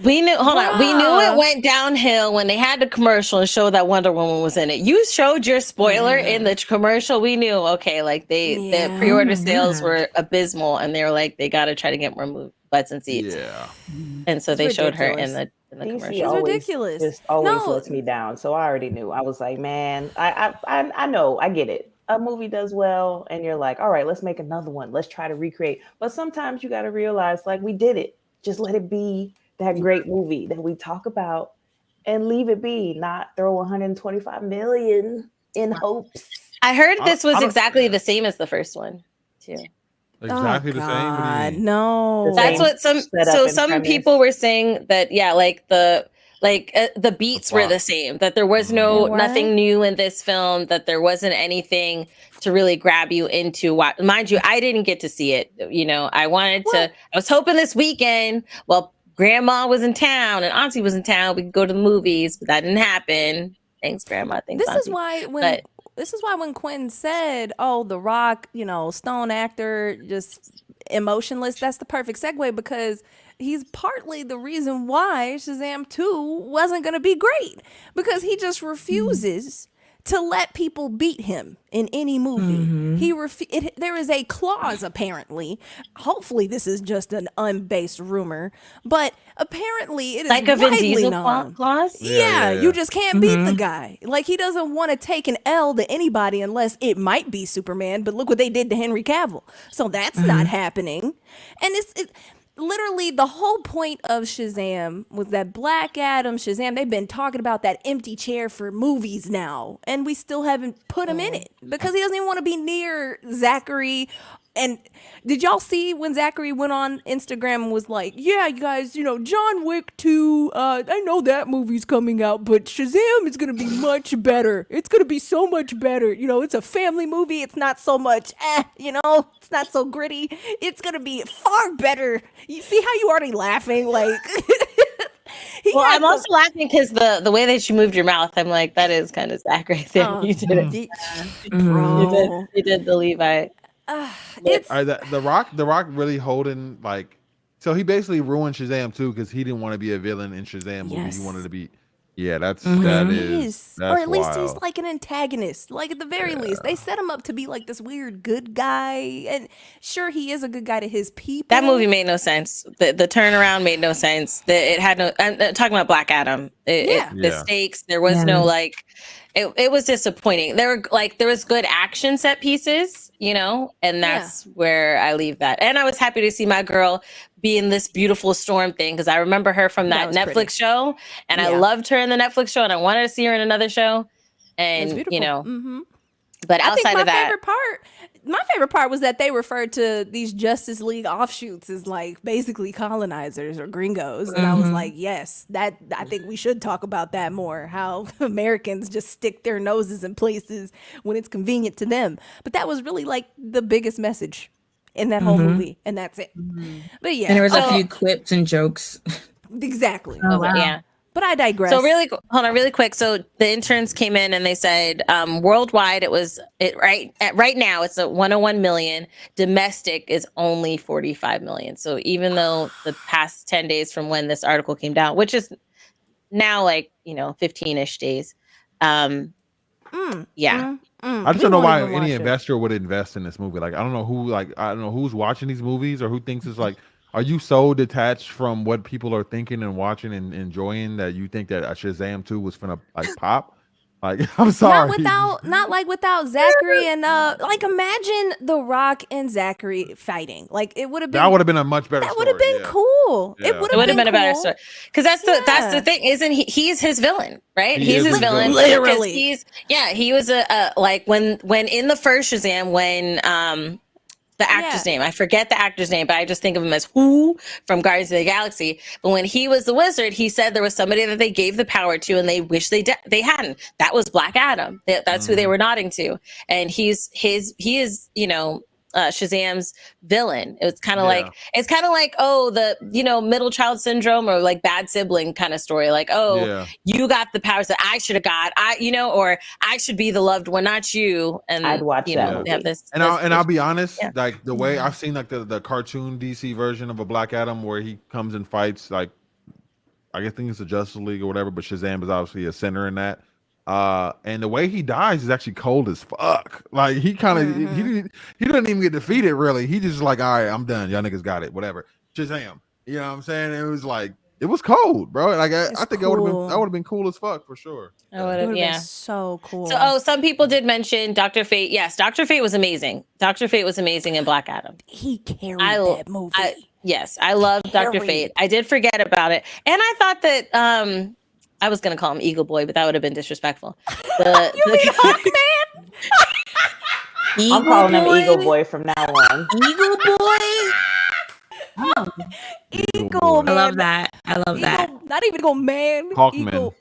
We knew. Hold on. We knew Wow. it went downhill when they had the commercial and showed that Wonder Woman was in it. You showed your spoiler in the commercial. We knew. Okay, like the Yeah. pre-order sales were abysmal, and they were like, they got to try to get more butts and seats. Yeah. And so they It's showed her in ridiculous. the DC commercial. always ridiculous. just always No. lets me down. So I already knew. I was like, man, I know, I get it. A movie does well, and you're like, all right, let's make another one. Let's try to recreate. But sometimes you got to realize, like, we did it. Just let it be that great movie that we talk about, and leave it be. Not throw 125 million in hopes. I heard this I was don't- exactly the same as the first one too. Exactly Oh, the same. What do you God, mean? no. The That's same what some setup so and some premise. people were saying that the beats were plot. the same, that there was They no were? nothing new in this film, that there wasn't anything to really grab you into what. Mind you, I didn't get to see it. You know, I was hoping this weekend, well, grandma was in town and auntie was in town, we could go to the movies, but that didn't happen. Thanks, grandma. Thanks, This auntie. is why But- when Quinn said, "Oh, The Rock, stone actor, just emotionless," that's the perfect segue because he's partly the reason why Shazam 2 wasn't going to be great, because he just refuses to let people beat him in any movie. There is a clause, apparently. Hopefully, this is just an unbased rumor, but apparently it is like a Vin widely Diesel known. clause. Yeah, Yeah. you just can't beat the guy. Like, he doesn't want to take an L to anybody unless it might be Superman. But look what they did to Henry Cavill. So that's not happening. And it's literally the whole point of Shazam was that Black Adam, Shazam, they've been talking about that empty chair for movies now. And we still haven't put him in it because he doesn't even want to be near Zachary. And did y'all see when Zachary went on Instagram and was like, yeah, you guys, John Wick 2, I know that movie's coming out, but Shazam is going to be much better. It's going to be so much better. It's a family movie. It's not so much, it's not so gritty. It's going to be far better. You see how you already laughing? Like, Well, I'm also laughing because the way that you moved your mouth, I'm like, that is kind of Zach right there. Oh, You did it. bro. You did the Levi. It's The Rock really holding like, so he basically ruined Shazam too because he didn't want to be a villain in Shazam movie. Yes. He wanted to be Yeah, that Mhm. is Or that's at least he's wild. like an antagonist. Like at the very least, they set him up to be like this weird good guy. And sure, he is a good guy to his people. That movie made no sense. The turnaround made no sense. It had no. I'm talking about Black Adam. Yeah. The Yeah. stakes. There was no like. It was disappointing. There was good action set pieces, and that's where I leave that. And I was happy to see my girl be in this beautiful storm thing because I remember her from that was Netflix pretty. show, and I Yeah. loved her in the Netflix show, and I wanted to see her in another show. It was And beautiful. but I think outside of that, my favorite part was that they referred to these Justice League offshoots as like basically colonizers or gringos, and I was like, yes, I think we should talk about that more. How Americans just stick their noses in places when it's convenient to them. But that was really like the biggest message in that whole movie, and that's it. But yeah, And there was a few quips and jokes. exactly. Oh, wow. yeah. But I digress. So hold on, really quick. So the interns came in and they said worldwide right now it's at 101 million. Domestic is only 45 million. So even though the past 10 days from when this article came down, which is now 15-ish days, yeah. I just don't know why any investor would invest in this movie. Like, I don't know who's watching these movies or who thinks it's like, are you so detached from what people are thinking and watching and enjoying that you think that Shazam 2 was finna like pop? Like, I'm sorry. Not like without Zachary and like imagine The Rock and Zachary fighting. Like it would have been That would have been a much better that story. would have been cool. Yeah. It would It would have been a better cool. story because that's the thing, isn't he? He's his villain, right? He He's is his his villain. villain. Literally. He was a like when in the first Shazam when the actor's name, I forget the actor's name, but I just think of him as Who from Guardians of the Galaxy. But when he was the wizard, he said there was somebody that they gave the power to, and they wish they hadn't. That was Black Adam. That's who they were nodding to, and he is Shazam's villain. It's kind of like the middle child syndrome or like bad sibling kind of story. Like, you got the powers that I should have got. Or I should be the loved one, not you. And I'd watch that movie. have this. I'll be honest, like the way I've seen like the cartoon DC version of a Black Adam where he comes and fights like I think it's the Justice League or whatever, but Shazam is obviously a center in that. And the way he dies is actually cold as fuck. Like he kind of he doesn't even get defeated really. He just like, all right, I'm done. Y'all niggas got it. Whatever. Shazam. You know what I'm saying? It was like it was cold, bro. Like I think that would have been cool as fuck for sure. It would have been so cool. So some people did mention Dr. Fate. Yes, Dr. Fate was amazing. Dr. Fate was amazing in Black Adam. He carried that movie. Yes, I love Dr. Fate. I did forget about it. And I thought that I was going to call him Eagle Boy, but that would have been disrespectful. You mean Hawkman? I'm calling him Eagle Boy from now on. Eagle Boy? Eagle, man. I love that. Not even Eagle Man. Hawkman. Eagle.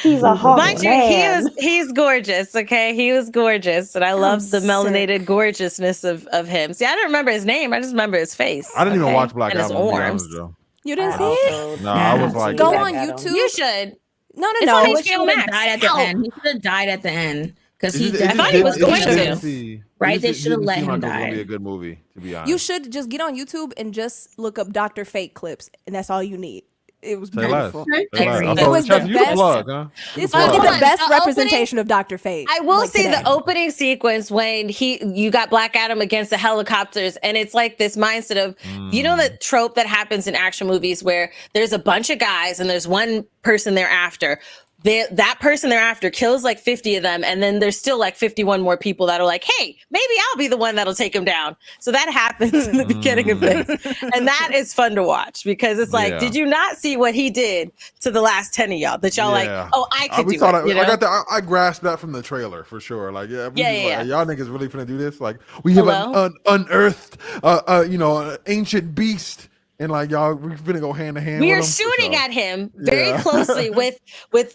He's a hawk Mind man. he's gorgeous, okay? He was gorgeous, and I love the melanated gorgeousness of him. See, I don't remember his name. I just remember his face. I didn't even watch Black and his Adam. to be arms. honest, Joe. You didn't see it? No, I was like, Go on YouTube. You should. No. It's on He HBO should have Max. died at the end. He should have died at the end because he I thought he was going to. Right? They should have let him It would die. be a good movie, to be honest. You should just get on YouTube and just look up Dr. Fate clips, and that's all you need. It was Say less. beautiful. Say less. It Oh, was Chelsea, the you the best. plug, huh? It's Hold really on. the best The representation of Dr. Fate. I will like, say today. the opening sequence when you got Black Adam against the helicopters, and it's like this mindset of the trope that happens in action movies where there's a bunch of guys and there's one person they're after. That person they're after kills like 50 of them, and then there's still like 51 more people that are like, hey, maybe I'll be the one that'll take him down. So that happens in the beginning of this. And that is fun to watch because it's like, did you not see what he did to the last 10 of y'all that y'all like, oh, I could do it. I grasped that from the trailer for sure. Like, y'all niggas really finna do this? Like, we have an unearthed, an ancient beast. And like y'all, we're gonna go hand to hand. We are shooting at him very closely with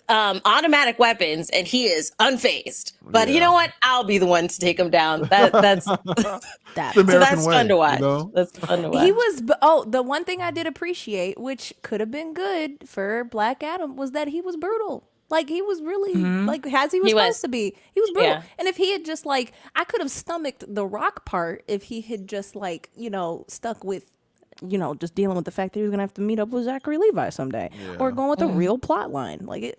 automatic weapons, and he is unfazed. But you know what? I'll be the one to take him down. That's the so American that's way, fun to watch. You know? That's fun to watch. He was the one thing I did appreciate, which could have been good for Black Adam, was that he was brutal. Like he was really like as he was supposed to be. He was brutal. Yeah. And if he had just like I could have stomached the Rock part if he had just like, stuck with you know, just dealing with the fact that he was gonna have to meet up with Zachary Levi someday, or going with a real plot line. Like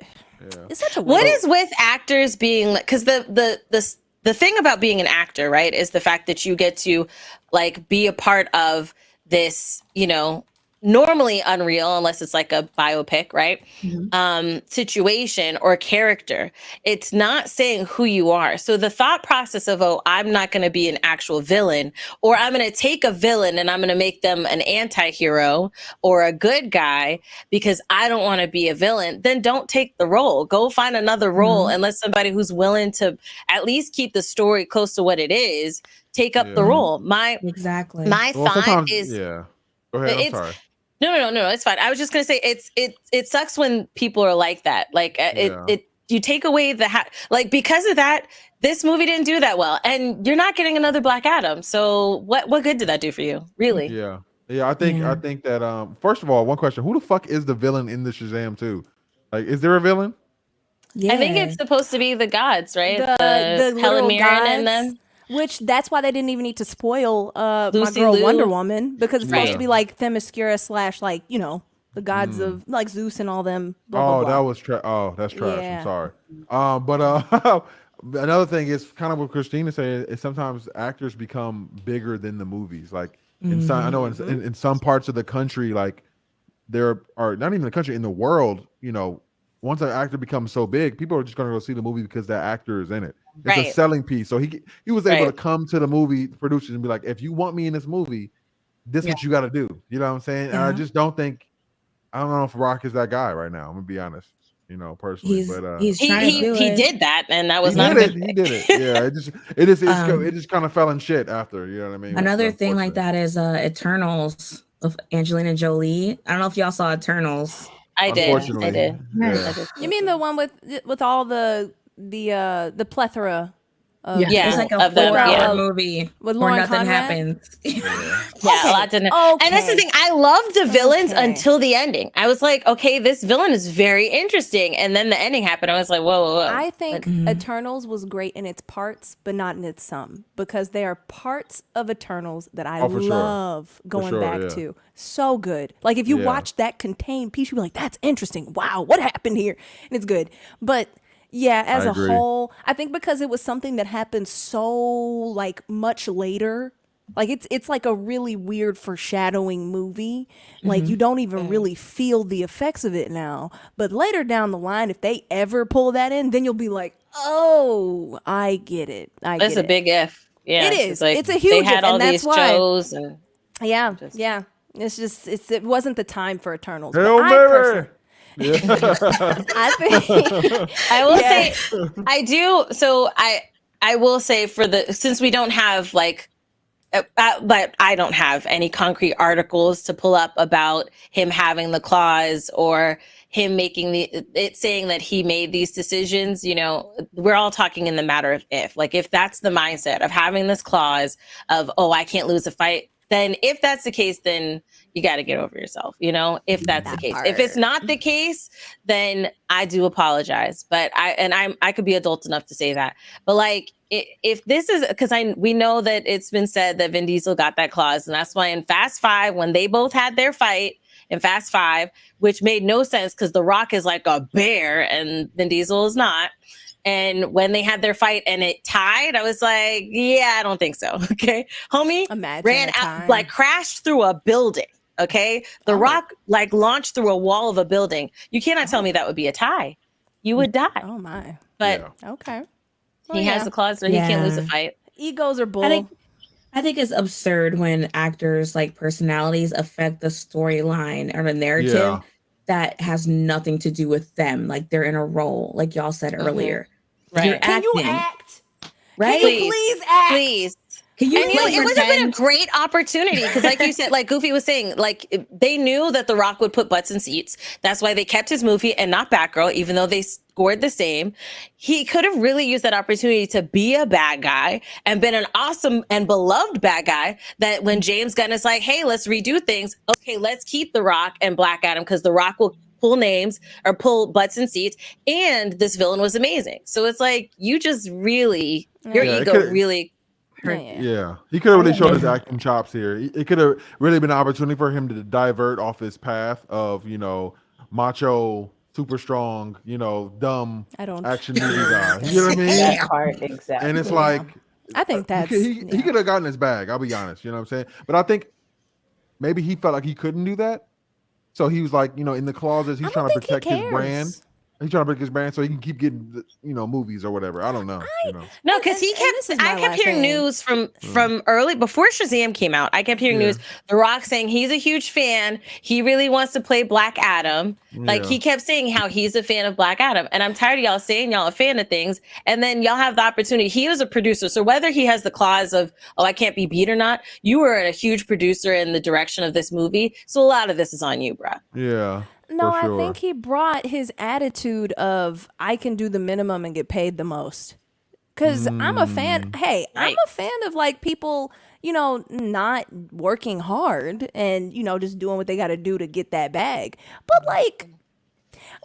it's such a what is with actors being like, because the thing about being an actor, right, is the fact that you get to like be a part of this, you know, normally unreal, unless it's like a biopic, right? Situation or character. It's not saying who you are. So the thought process of, oh, I'm not going to be an actual villain, or I'm going to take a villain and I'm going to make them an anti-hero or a good guy because I don't want to be a villain, then don't take the role. Go find another role and let somebody who's willing to at least keep the story close to what it is take up the role. My thought is, Go ahead. I'm sorry. No, it's fine. I was just gonna say it sucks when people are like that. Like you take away the like, because of that, this movie didn't do that well, and you're not getting another Black Adam. So what good did that do for you, really? Yeah. I think that first of all, one question: who the fuck is the villain in the Shazam 2? Like, is there a villain? Yeah. I think it's supposed to be the gods, right? The Helen Mirren gods, and them. Which that's why they didn't even need to spoil my Lucy girl Liu. Wonder Woman, because it's supposed to be like Themyscira / like, you know, the gods of like Zeus and all them. Blah, blah, blah. That was trash. Oh, that's trash. Yeah. I'm sorry. But another thing is kind of what Christina said is sometimes actors become bigger than the movies. Like in some, I know in some parts of the country, like there are not even the country, in the world, you know, once an actor becomes so big, people are just going to go see the movie because that actor is in it. It's a selling piece. So he was able to come to the movie producers and be like, if you want me in this movie, this is what you got to do. You know what I'm saying? And I just don't know if Rock is that guy right now. I'm gonna be honest, you know, personally. He's trying to do it. He did that, and that was he not did a it. good He thing. did it. Yeah, it just kind of fell in shit after. You know what I mean? Another thing like that is Eternals of Angelina Jolie. I don't know if y'all saw Eternals. I did. Yeah. You mean the one with all the plethora of It's like a 4-hour movie with where Lauren nothing Conrad? happens. A lot didn't. And that's the thing. I loved the villains until the ending. I was like, okay, this villain is very interesting. And then the ending happened. I was like, whoa. I think Eternals was great in its parts, but not in its sum, because there are parts of Eternals that I love going back to. So good. Like if you watch that contained piece, you'll be like, that's interesting. Wow, what happened here? And it's good. But yeah, as a whole, I think because it was something that happened so like much later, like it's like a really weird foreshadowing movie. Like you don't even really feel the effects of it now. But later down the line, if they ever pull that in, then you'll be like, oh, I get it. That's a big if. Yeah, it is. Like, it's a huge they had if, all and that's these why. shows and Yeah. It's just it wasn't the time for Eternals. Hail Mary! I think I will say I do. So I will say since we don't have like, but I don't have any concrete articles to pull up about him having the clause or him making it saying that he made these decisions. You know, we're all talking in the matter of if that's the mindset of having this clause of, oh, I can't lose a fight. Then if that's the case, then you got to get over yourself, you know, if that's the case. If it's not the case, then I do apologize. But I could be adult enough to say that. But like, if this is, because we know that it's been said that Vin Diesel got that clause. And that's why in Fast 5, when they both had their fight in Fast 5, which made no sense because The Rock is like a bear and Vin Diesel is not. And when they had their fight and it tied, I was like, yeah, I don't think so. Okay. Homie ran out, like crashed through a building. Okay. The Rock like launched through a wall of a building. You cannot tell me that would be a tie. You would die. Oh my. But okay. He has the clause where he can't lose a fight. Egos are bull. I think it's absurd when actors like personalities affect the storyline or the narrative that has nothing to do with them. Like they're in a role, like y'all said earlier. Right. Can you act? Right? Can you please act? Please. Can you it would have been a great opportunity because, like you said, like Goofy was saying, like they knew that The Rock would put butts in seats. That's why they kept his movie and not Batgirl, even though they scored the same. He could have really used that opportunity to be a bad guy and been an awesome and beloved bad guy. That when James Gunn is like, "Hey, let's redo things. Okay, let's keep The Rock and Black Adam because The Rock will pull names or pull butts in seats, and this villain was amazing." So it's like you just really your ego really Yeah, he could have really showed his acting chops here. It could have really been an opportunity for him to divert off his path of, macho, super strong, dumb I don't. action movie guy. You know what I mean? That part, exactly. And it's Yeah. like, I think that's he could have gotten his bag. I'll be honest. You know what I'm saying? But I think maybe he felt like he couldn't do that, so he was like, in the closet, he's trying to protect his brand. He's trying to break his brand so he can keep getting, movies or whatever. I don't know. No, because I kept hearing news from early before Shazam came out. I kept hearing news. The Rock saying he's a huge fan. He really wants to play Black Adam. Like he kept saying how he's a fan of Black Adam, and I'm tired of y'all saying y'all a fan of things, and then y'all have the opportunity. He was a producer, so whether he has the clause of I can't be beat or not, you were a huge producer in the direction of this movie. So a lot of this is on you, bro. Yeah. No, sure. I think he brought his attitude of I can do the minimum and get paid the most. Because I'm a fan. Hey, I'm a fan of like people, not working hard and, just doing what they got to do to get that bag. But like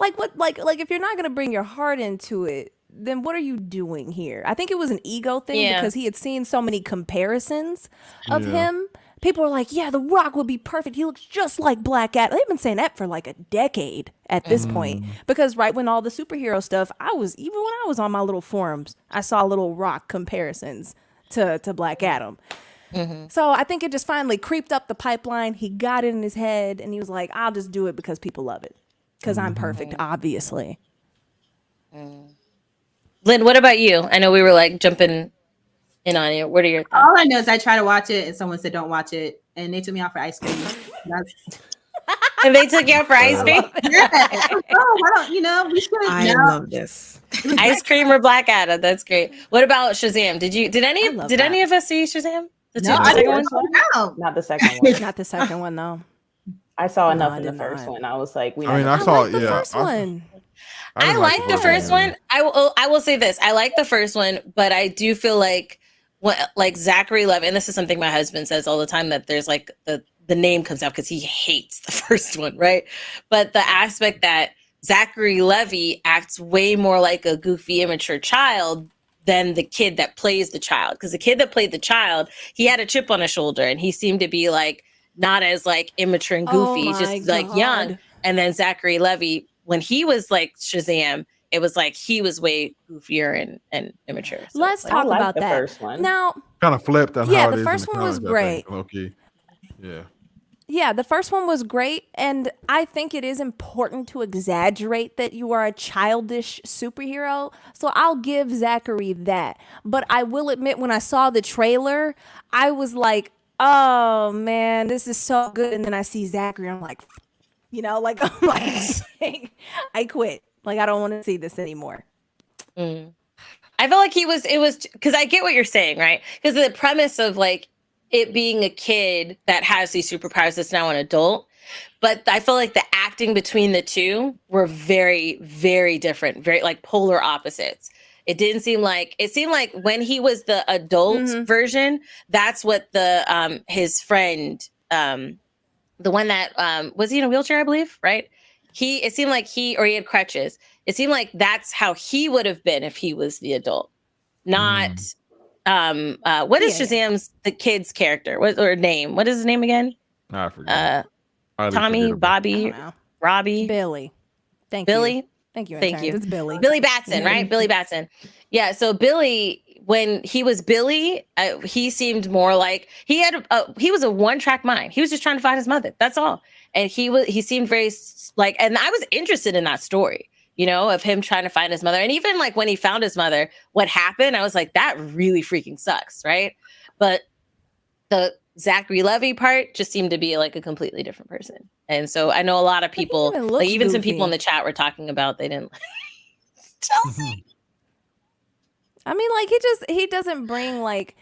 if you're not going to bring your heart into it, then what are you doing here? I think it was an ego thing because he had seen so many comparisons of him. People are like, yeah, The Rock would be perfect. He looks just like Black Adam. They've been saying that for like a decade at this point. Because right when all the superhero stuff, even when I was on my little forums, I saw little Rock comparisons to Black Adam. So I think it just finally creeped up the pipeline. He got it in his head and he was like, I'll just do it because people love it. Because I'm perfect, obviously. Lynn, what about you? I know we were like jumping in on you. What are your thoughts? All I know is I try to watch it and someone said don't watch it, and they took me out for ice cream. And they took you out for ice cream? Yeah. Oh, why don't we should love this. Ice cream or Black Adam? That's great. What about Shazam? Did any of us see Shazam? Second one? No. Not the second one. Not the second one, though. I saw enough in the first one. I was like, I saw the first one. I like the first one. I will say this. I like the first one, but I do feel like Zachary Levi, and this is something my husband says all the time, that there's like the name comes out because he hates the first one, right? But the aspect that Zachary Levi acts way more like a goofy, immature child than the kid that plays the child. Because the kid that played the child, he had a chip on his shoulder and he seemed to be like not as like immature and goofy, just like young. And then Zachary Levi, when he was like Shazam, it was like he was way goofier and immature. So let's talk about the that. First one. Now, kind of flipped on how it is. The first one was great. Okay. Yeah. Yeah, the first one was great, and I think it is important to exaggerate that you are a childish superhero, so I'll give Zachary that. But I will admit, when I saw the trailer, I was like, oh man, this is so good, and then I see Zachary, I'm like, I quit. Like, I don't want to see this anymore. I felt like it was, because I get what you're saying, right? Because the premise of like, it being a kid that has these superpowers that's now an adult. But I feel like the acting between the two were very, very different, very like polar opposites. It seemed like when he was the adult version, that's what his friend, the one that was he in a wheelchair, I believe, right? It seemed like he had crutches. It seemed like that's how he would have been if he was the adult, not what is Shazam's the kid's character? Or name? What is his name again? I forget. Tommy, Bobby, Robbie, Billy. Billy. Thank you. Thank you. It's Billy. Billy Batson, right? Billy Batson. Yeah. So Billy, when he was Billy, he seemed more like he was a one-track mind. He was just trying to find his mother. That's all. And he seemed very like, and I was interested in that story, of him trying to find his mother. And even like when he found his mother, what happened, I was like, that really freaking sucks, right? But the Zachary Levi part just seemed to be like a completely different person. And so I know a lot of people, like even some people in the chat were talking about they didn't like Chelsea. I mean, like he doesn't bring like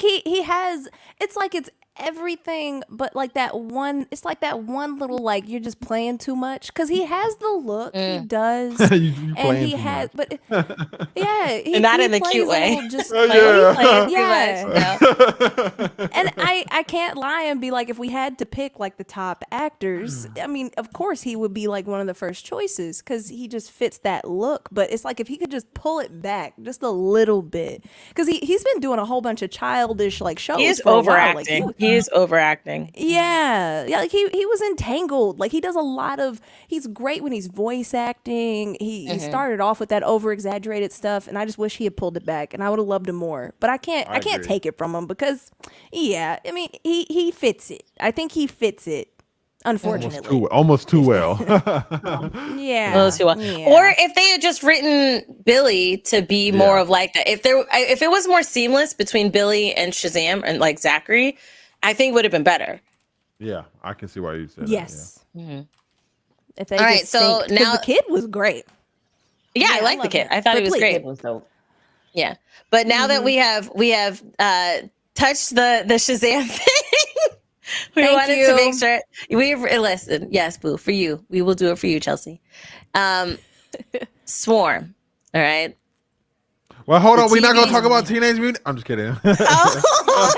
he has, it's like it's everything but like that one. It's like that one little like you're just playing too much because he has the look, he does, you and playing he too has. much. But yeah, And not he in the cute plays a way. little just Oh, Like, you playing too yeah. much. No. And I can't lie and be like, if we had to pick like the top actors, I mean, of course he would be like one of the first choices because he just fits that look. But it's like if he could just pull it back just a little bit, because he's been doing a whole bunch of childish like shows. He is for a while. Like, overacting. He is overacting. yeah, like he was entangled. Like he does a lot of. He's great when he's voice acting. He started off with that over exaggerated stuff, and I just wish he had pulled it back, and I would have loved him more. But I can't agree. take it from him because, yeah, I mean he fits it. I think he fits it. Unfortunately, almost too well. yeah. Those who are. Yeah. Or if they had just written Billy to be more of like that, if it was more seamless between Billy and Shazam and like Zachary, I think would have been better. Yeah, I can see why you said Yes. that. Yeah. If they All right, just so synced, 'cause now the kid was great. Yeah, I I like the love kid. him. I thought he was But great. It was dope. Yeah, but now that we have touched the Shazam thing, we Thank wanted you. to make sure we listen. Yes, Boo, for you, we will do it for you, Chelsea. Swarm. All right. Well, hold The on. We're not going to TV talk about Teenage Mutant. I'm just kidding. Oh,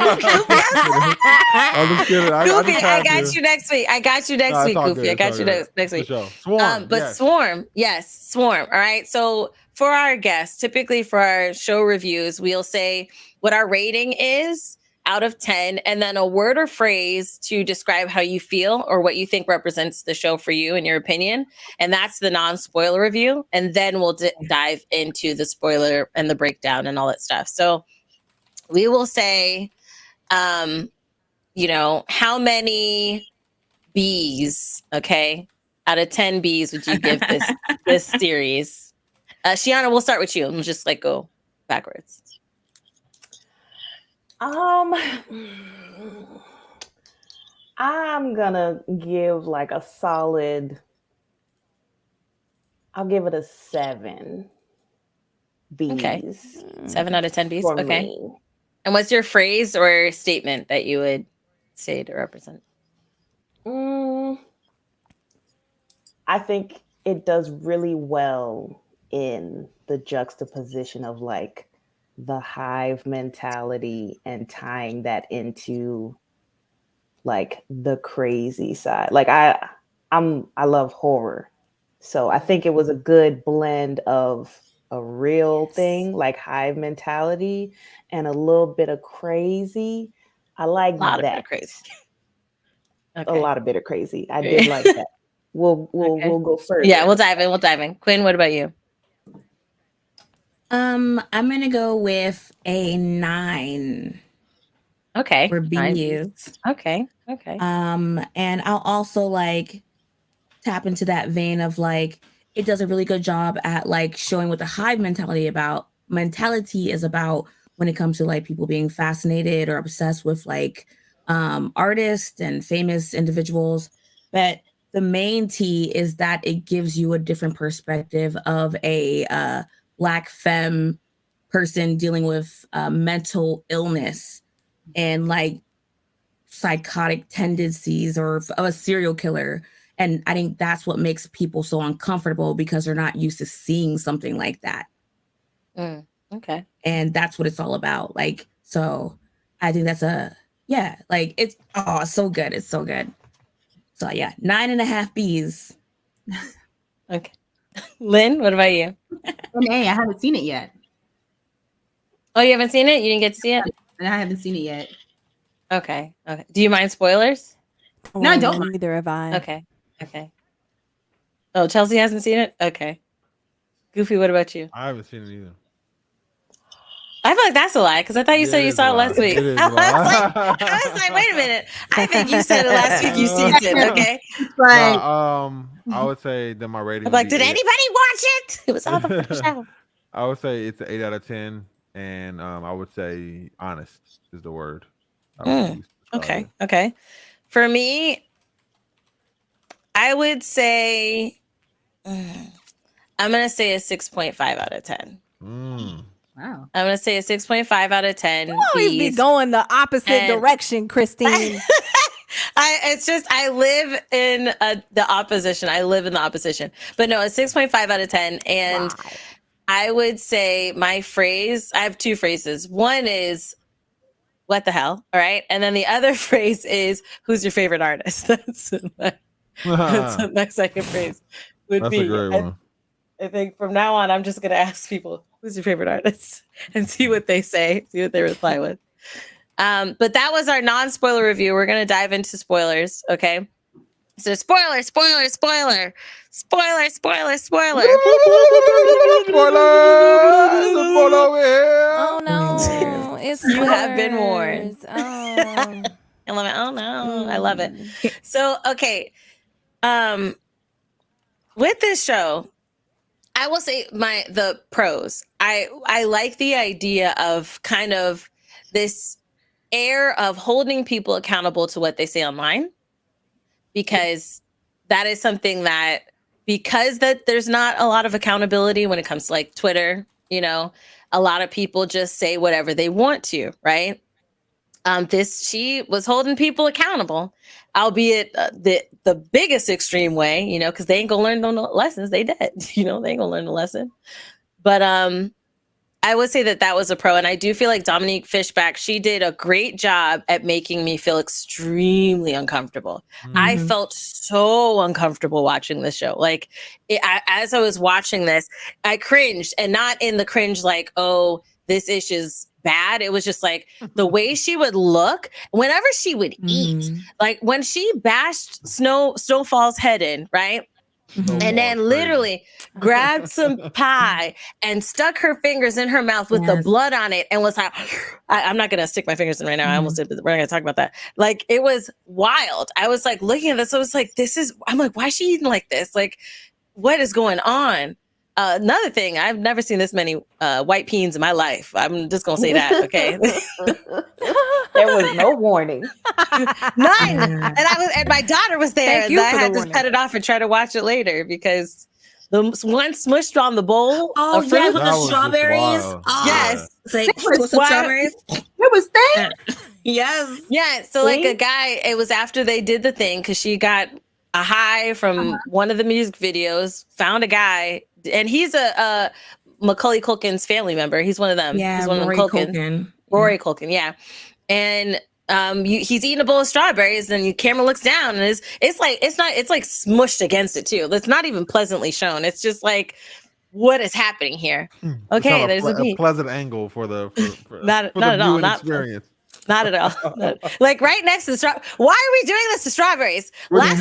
I'm just kidding. Goofy, I got you next week. I got you next week, Goofy. I got you next week. Swarm. But yes. Swarm, yes, Swarm. All right. So for our guests, typically for our show reviews, we'll say what our rating is out of 10, and then a word or phrase to describe how you feel or what you think represents the show for you in your opinion. And that's the non-spoiler review. And then we'll dive into the spoiler and the breakdown and all that stuff. So we will say, how many B's, okay, out of 10 B's would you give this series? Shiana, we'll start with you and we'll just like go backwards. I'm gonna give like a solid. I'll give it a 7 B's. Okay, 7 out of 10 B's. For Okay. me. And what's your phrase or statement that you would say to represent? I think it does really well in the juxtaposition of like the hive mentality and tying that into like the crazy side. Like I love horror. So I think it was a good blend of a real thing like hive mentality and a little bit of crazy. I like A lot that. of crazy. A Okay. lot of bit of crazy. I did like that. We'll go further. Yeah, we'll dive in. Quinn, what about you? I'm gonna go with a 9. Okay. For Nine. B's. Okay. And I'll also like tap into that vein of like it does a really good job at like showing what the hive mentality is about when it comes to like people being fascinated or obsessed with like artists and famous individuals. But the main T is that it gives you a different perspective of a Black femme person dealing with mental illness and like psychotic tendencies or of a serial killer. And I think that's what makes people so uncomfortable because they're not used to seeing something like that. Okay. And that's what it's all about. Like, so I think that's it's so good. It's so good. So yeah, 9.5 B's. Okay. Lynn, what about you? I haven't seen it yet. Oh, you haven't seen it? You didn't get to see it? And I haven't seen it yet. Okay. Do you mind spoilers? No, I don't. Neither have I. Okay. Oh, Chelsea hasn't seen it? Okay. Goofy, what about you? I haven't seen it either. I feel like that's a lie because I thought you said you saw it last week. It is I was like, wait a minute. I think you said it last week. You seen it, okay? But I would say that my rating. I'm like, did anybody watch it? It was all the first show. I would say it's an 8 out of 10, and I would say honest is the word. Okay. For me, I would say I'm gonna say a 6.5 out of 10. Wow. I'm gonna say a 6.5 out of 10. You always be going the opposite direction, Christine. I live in the opposition. I live in the opposition. But no, a 6.5 out of 10. And Right. I would say my phrase, I have two phrases. One is, what the hell? All right. And then the other phrase is, who's your favorite artist? That's my second phrase would That's be. a great one. I think from now on, I'm just going to ask people, who's your favorite artist? And see what they say, see what they reply with. But that was our non-spoiler review. We're going to dive into spoilers. Okay. So spoiler. Spoiler! Oh no, it's You have been warned. spoilers. Oh. Oh no, I love it. So, okay. With this show, I will say the pros. I like the idea of kind of this air of holding people accountable to what they say online, because that is something that, because that there's not a lot of accountability when it comes to like Twitter, you know, a lot of people just say whatever they want to, right? She was holding people accountable, albeit the biggest extreme way, you know, because they ain't gonna learn no lessons. They dead, you know, they ain't gonna learn the lesson. But I would say that was a pro, and I do feel like Dominique Fishback, she did a great job at making me feel extremely uncomfortable. Mm-hmm. I felt so uncomfortable watching this show. Like, as I was watching this, I cringed, and not in the cringe like, oh, this ish is bad. It was just like the way she would look whenever she would eat, like when she bashed Snowfall's head in, right? Mm-hmm. And then literally grabbed some pie and stuck her fingers in her mouth with the blood on it and was like, I'm not going to stick my fingers in right now. I almost did, but we're not going to talk about that. Like, it was wild. I was like looking at this. I was like, I'm like, why is she eating like this? Like, what is going on? Another thing, I've never seen this many white peas in my life. I'm just going to say that, okay? There was no warning. None. And my daughter was there, and I had to cut it off and try to watch it later because the one smushed on the bowl. Oh, yeah, with the strawberries. Oh, yes. It's like strawberries. It was that. Yes. Yeah. So like a guy, it was after they did the thing because she got a high from one of the music videos, found a guy, and he's a Macaulay Culkin's family member. He's one of them. Yeah, he's one of them Culkin. Rory Culkin, yeah. And he's eating a bowl of strawberries, and the camera looks down, and it's like smushed against it too. It's not even pleasantly shown. It's just like, what is happening here? Okay, there's a pleasant angle for the not at all. Not experience. Not at all. Like right next to the straw. Why are we doing this to strawberries? Would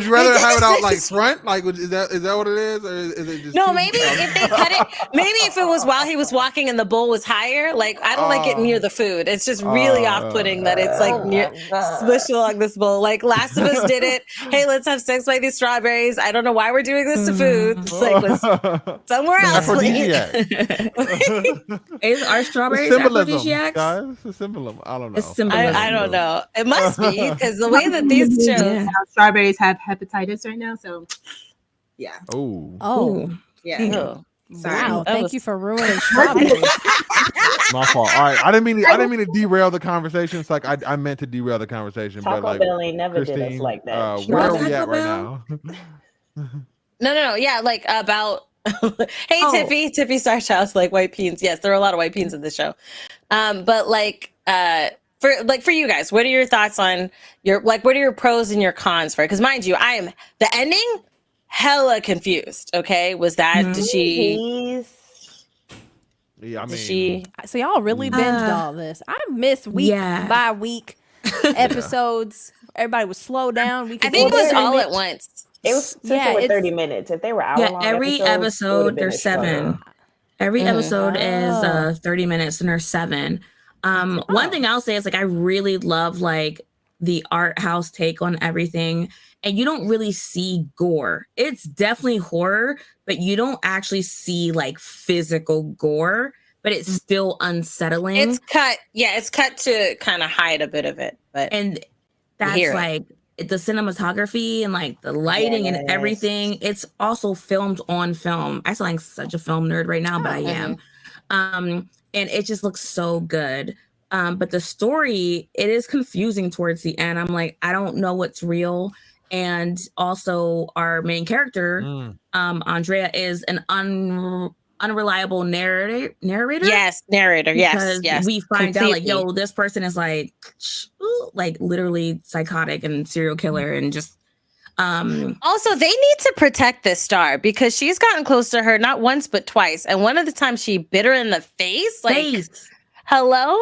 you rather have it out like front? Like, is that what it is, or is it just? No, maybe if they cut it. Maybe if it was while he was walking and the bowl was higher. Like, I don't like it near the food. It's just really off-putting that it's like smushed along this bowl. Like Last of Us did it. Hey, let's have sex by these strawberries. I don't know why we're doing this to food. It's like somewhere else. Is our strawberries aphrodisiacs? Guys, it's a symbolism. I don't know. I don't know. It must be, because the way that these shows strawberries have hepatitis right now. So, yeah. Oh. Yeah. Oh. Wow. Thank you for ruining strawberries. My fault. All right. I didn't mean to derail the conversation. It's like I meant to derail the conversation. Taco but like, Bell ain't never did us like that. Where are we at right now? No. Yeah, like about. Hey, Tiffy Starchild's like white peas. Yes, there are a lot of white peas in this show. But like, for you guys, what are your thoughts on what are your pros and your cons for it? Because mind you, I am the ending hella confused. Okay, was that did she? Yeah, I mean, So y'all really binged all this. I missed week by week episodes. Everybody was slow down. I think it was all at once. It was 30 minutes. If they were hour-long every episode there's 7. Every episode is 30 minutes, and there's 7. One thing I'll say is like I really love like the art house take on everything, and you don't really see gore. It's definitely horror, but you don't actually see like physical gore, but it's still unsettling. It's cut to kind of hide a bit of it, and that's like the cinematography and like the lighting and everything. It's also filmed on film. I sound like such a film nerd right now, but I am. and it just looks so good. But the story, it is confusing towards the end. I'm like, I don't know what's real. And also our main character, Andrea, is an unreliable narrator. Yes, narrator. Yes, Because we find out like, completely. yo, this person is like literally psychotic and serial killer and just Also, they need to protect this star because she's gotten close to her not once but twice, and one of the times she bit her in the face. Like, hello.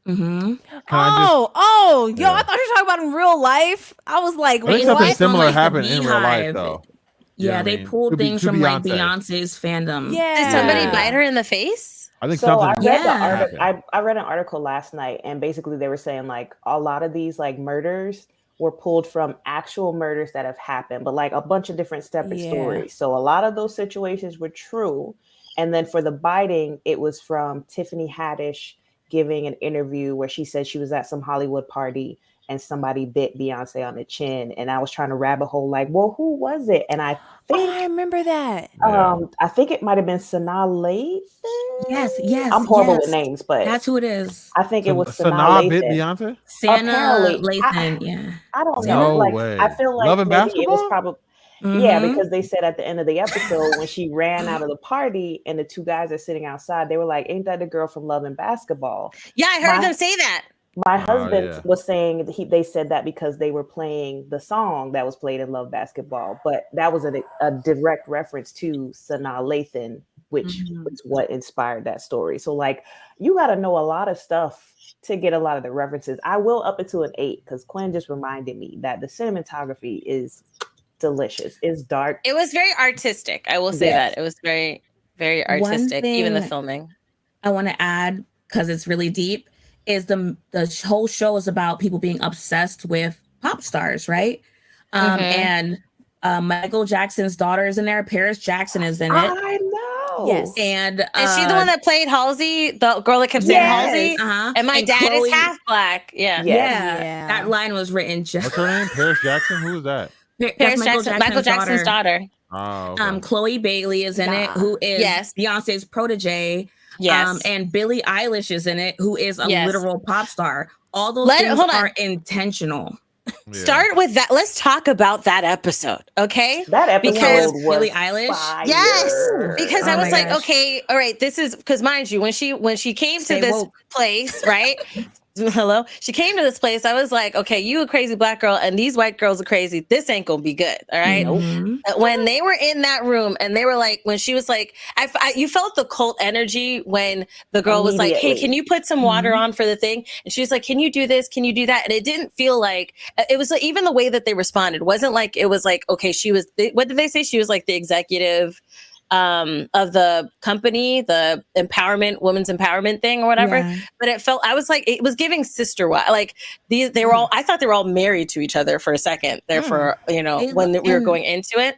Mm-hmm. Yo, I thought you were talking about in real life. I was like, I think something similar happened in real life, though. Yeah, they pulled things from like Beyonce's fandom. Yeah. Did somebody bite her in the face? I think so. something. I read an article last night, and basically they were saying like a lot of these like murders were pulled from actual murders that have happened, but like a bunch of different separate stories. So a lot of those situations were true, and then for the biting, it was from Tiffany Haddish giving an interview where she said she was at some Hollywood party and somebody bit Beyonce on the chin, and I was trying to rabbit hole like, well, who was it? And I think I remember that. I think it might have been Sanaa Lathan. Yes. I'm horrible with names, but that's who it is. I think it was Sanaa bit Lathan. Beyonce. Sanaa Lathan. I don't know. No like way. I feel like Love and maybe it was Basketball? probably. Yeah, because they said at the end of the episode when she ran out of the party and the two guys are sitting outside, they were like, "Ain't that the girl from Love and Basketball?" Yeah, I heard them say that. My husband was saying they said that because they were playing the song that was played in Love Basketball, but that was a direct reference to Sanaa Lathan, which was what inspired that story. So like, you got to know a lot of stuff to get a lot of the references. I will up it to an 8 because Quinn just reminded me that the cinematography is delicious. It's dark. It was very artistic. I will say that. It was very, very artistic, even the filming. I want to add, because it's really deep, is the whole show is about people being obsessed with pop stars, right? And Michael Jackson's daughter is in there. Paris Jackson is in it. I know. Yes. And is she the one that played Halsey? The girl that kept saying Halsey? And my dad is half black. Yeah. That line was written just. What's her name? Paris Jackson? Who is that? Paris Jackson, Michael Jackson's daughter. Oh, okay. Chloe Bailey is in it, who is Beyonce's protege. Yes. And Billie Eilish is in it, who is a literal pop star. All those things are intentional. Start with that. Let's talk about that episode, okay? That episode was Billie Eilish. Fire. Yes, because I was like, okay, all right. This is because, mind you, when she came to this place, right? Hello. She came to this place. I was like, okay, you a crazy black girl and these white girls are crazy. This ain't gonna be good. All right. When they were in that room and they were like, when she was like, you felt the cult energy when the girl was like, hey, can you put some water on for the thing? And she was like, can you do this? Can you do that? And it didn't feel like it was like, even the way that they responded wasn't like, it was like, okay, she was, what did they say? She was like the executive of the company, the women's empowerment thing or whatever. But it felt, I was like, it was giving sister wife. Like they were all, I thought they were all married to each other for a second there for, when we were going into it.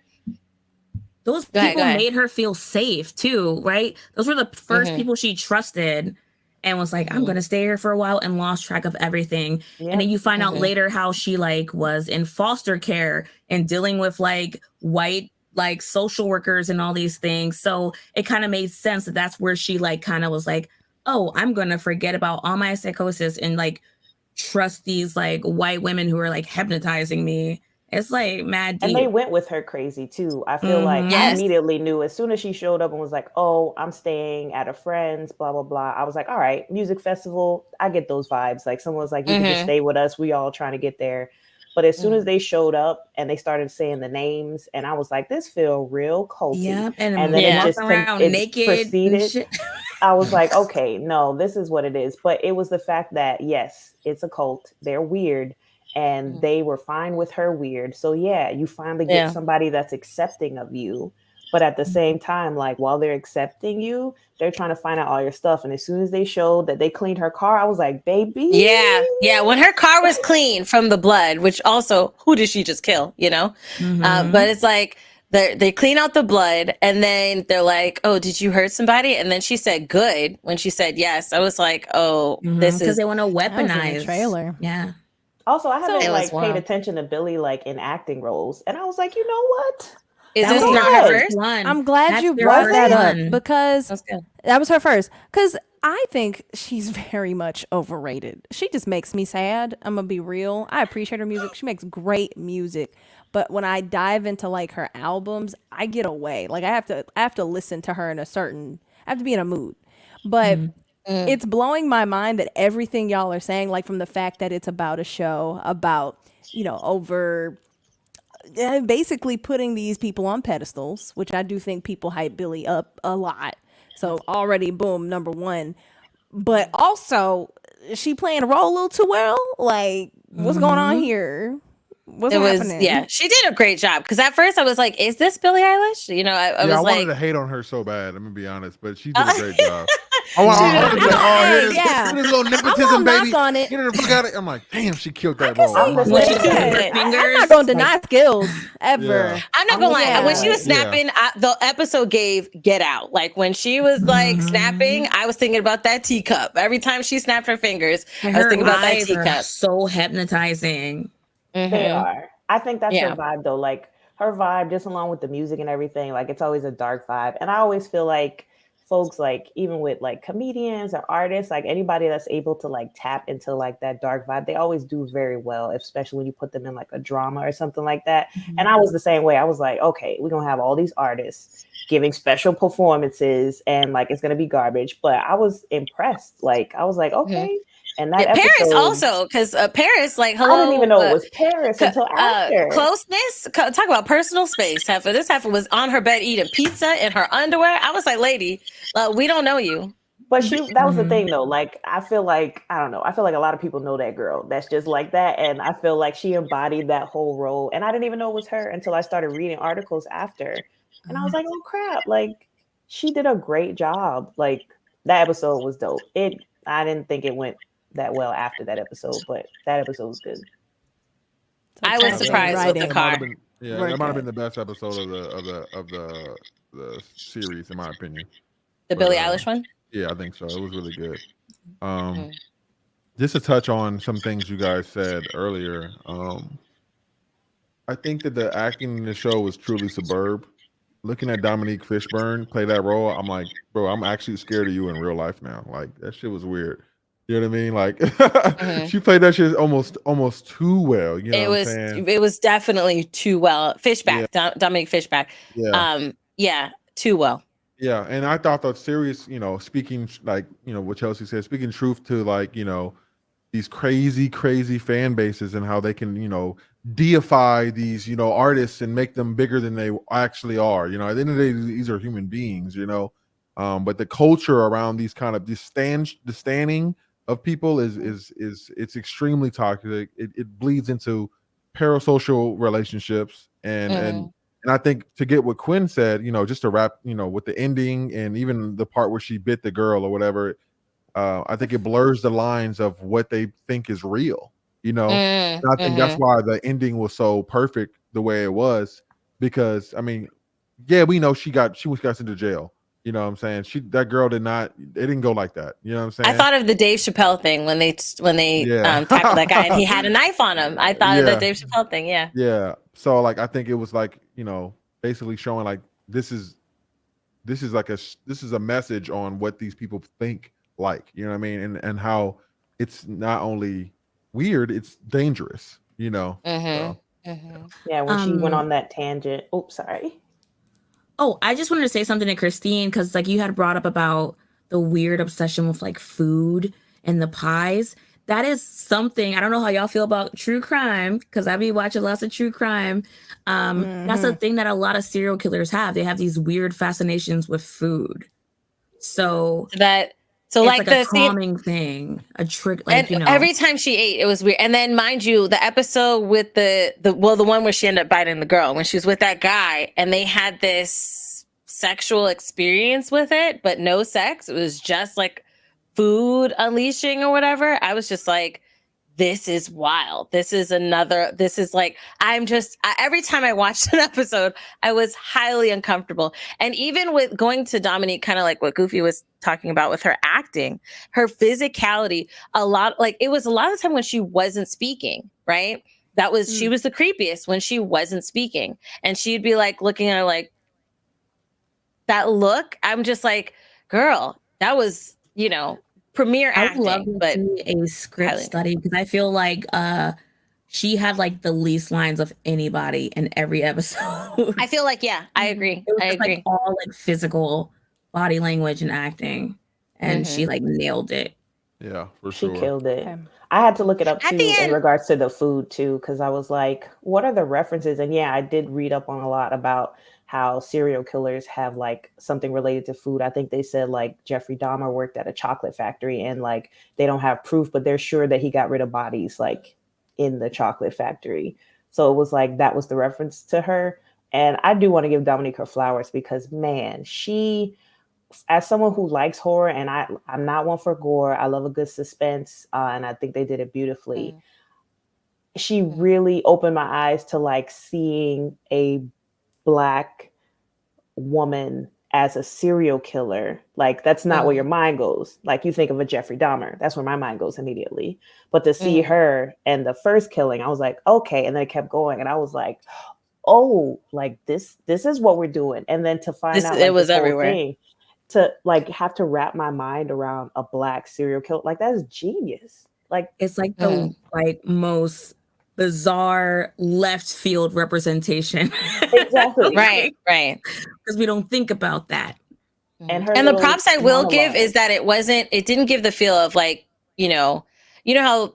Those people made her feel safe too, right? Those were the first people she trusted and was like, I'm going to stay here for a while, and lost track of everything. And then you find out later how she like was in foster care and dealing with like white like social workers and all these things. So it kind of made sense that that's where she like kind of was like, oh, I'm going to forget about all my psychosis and like trust these like white women who are like hypnotizing me. It's like mad deep. And they went with her crazy too. I feel like I immediately knew as soon as she showed up and was like, oh, I'm staying at a friend's, blah, blah, blah. I was like, all right, music festival. I get those vibes. Like someone was like, you can just stay with us. We all trying to get there. But as soon as they showed up and they started saying the names, and I was like, this feel real culty. Yep. And then it just around naked proceeded. I was like, okay, no, this is what it is. But it was the fact that, yes, it's a cult. They're weird. And they were fine with her weird. So yeah, you finally get somebody that's accepting of you. But at the same time, like while they're accepting you, they're trying to find out all your stuff. And as soon as they showed that they cleaned her car, I was like, baby. Yeah. Yeah. When her car was clean from the blood, which also, who did she just kill? But it's like they clean out the blood and then they're like, oh, did you hurt somebody? And then she said, good. When she said yes, I was like, oh, this is. Because they want to weaponize. The trailer. Yeah. Also, I haven't paid attention to Billy like in acting roles. And I was like, you know what? Is this their first one? I'm glad you brought that up because that was her first. Because I think she's very much overrated. She just makes me sad. I'm gonna be real. I appreciate her music. She makes great music. But when I dive into like her albums, I get away. Like I have to listen to her in a certain I have to be in a mood. But it's blowing my mind that everything y'all are saying, like from the fact that it's about a show about, over basically putting these people on pedestals, which I do think people hype Billy up a lot. So already, boom, number one. But also, she playing a role a little too well. Like, what's going on here? What's happening? Yeah, she did a great job. Because at first I was like, is this Billie Eilish? I was I like, wanted to hate on her so bad. I'm gonna be honest, but she did a great job. I want to be like, yeah. here's a little nepotism, baby. Knock on it. Get her the fuck out of it. I'm like, damn, she killed that role. I'm the When she same snapped way. her fingers, I'm not gonna deny skills ever. Yeah. I'm not gonna lie. When she was Yeah. snapping, the episode gave Get Out. Like when she was like snapping, I was thinking about that teacup. Every time she snapped her fingers, I was her thinking about that eyes are teacup. so hypnotizing. They are. I think that's Yeah. her vibe though. Like her vibe, just along with the music and everything, like it's always a dark vibe. And I always feel like folks, like even with like comedians or artists, like anybody that's able to like tap into like that dark vibe, they always do very well, especially when you put them in like a drama or something like that. And I was the same way. I was like, okay, we're gonna have all these artists giving special performances and like it's gonna be garbage. But I was impressed. Like I was like, okay. And that Paris episode, also, because Paris, like, hello. I didn't even know it was Paris until after. Closeness. Talk about personal space. Heifer. This heifer was on her bed eating pizza in her underwear. I was like, lady, we don't know you. But that was the thing though. Like, I feel like, I don't know. I feel like a lot of people know that girl that's just like that. And I feel like she embodied that whole role. And I didn't even know it was her until I started reading articles after. And I was like, oh crap. Like, she did a great job. Like, that episode was dope. I didn't think it went that well after that episode, but that episode was good. I was surprised with the car. That might have been the best episode of the series, in my opinion. The Billie Eilish one? Yeah, I think so. It was really good. Just to touch on some things you guys said earlier, I think that the acting in the show was truly superb. Looking at Dominique Fishburne play that role, I'm like, bro, I'm actually scared of you in real life now. Like, that shit was weird. You know what I mean? Like, she played that shit almost too well. You know what I'm saying? It was definitely too well. Fishback, Dominic Fishback. Yeah. Too well. Yeah, and I thought that series, speaking like, what Chelsea said, speaking truth to like, these crazy fan bases and how they can, deify these, artists and make them bigger than they actually are. At the end of the day, these are human beings, but the culture around these kind of the standing of people is it's extremely toxic. It bleeds into parasocial relationships and I think to get what Quinn said, just to wrap, with the ending and even the part where she bit the girl or whatever, I think it blurs the lines of what they think is real, And I think that's why the ending was so perfect the way it was, because I mean, yeah, we know she got sent to jail. You know what I'm saying? That girl it didn't go like that. You know what I'm saying? I thought of the Dave Chappelle thing when they tackled that guy and he had a knife on him. I thought of the Dave Chappelle thing. Yeah. Yeah. So like, I think it was like, basically showing like, this is a message on what these people think, like, you know what I mean? And how it's not only weird, it's dangerous, So. Yeah. When she went on that tangent. Oops, sorry. Oh, I just wanted to say something to Christine, because like you had brought up about the weird obsession with like food and the pies. That is something, I don't know how y'all feel about true crime, because I be watching lots of true crime. That's a thing that a lot of serial killers have. They have these weird fascinations with food. So it's like a calming thing, a trick. Like, every time she ate, it was weird. And then, mind you, the episode with the one where she ended up biting the girl, when she was with that guy, and they had this sexual experience with it, but no sex. It was just like food unleashing or whatever. I was just like, this is wild. This is like, every time I watched an episode, I was highly uncomfortable. And even with going to Dominique, kind of like what Goofy was talking about with her acting, her physicality, it was a lot of the time when she wasn't speaking, right? She was the creepiest when she wasn't speaking. And she'd be like looking at her like that look. I'm just like, girl, that was premiere I would love acting, to but see a script highly study because I feel like she had like the least lines of anybody in every episode. I feel like, yeah, I agree. It was I just agree. like all like physical body language and acting, and she like nailed it. Yeah, for She sure. killed it. Okay. I had to look it up At too the in end- regards to the food too, because I was like, what are the references? And yeah, I did read up on a lot about how serial killers have like something related to food. I think they said like Jeffrey Dahmer worked at a chocolate factory and like they don't have proof, but they're sure that he got rid of bodies like in the chocolate factory. So it was like that was the reference to her. And I do want to give Dominique her flowers because man, as someone who likes horror, and I'm not one for gore. I love a good suspense, and I think they did it beautifully. She really opened my eyes to like seeing a Black woman as a serial killer. Like that's not where your mind goes. Like you think of a Jeffrey Dahmer, that's where my mind goes immediately. But to see her and the first killing, I was like, okay, and then it kept going, and I was like, oh, like this is what we're doing. And then to find out like it was this whole everywhere. thing, to like have to wrap my mind around a Black serial killer, like that's genius. Like It's like the like most bizarre left field representation. Exactly. Right. Because we don't think about that. And the props I will give is that it didn't give the feel of like, you know how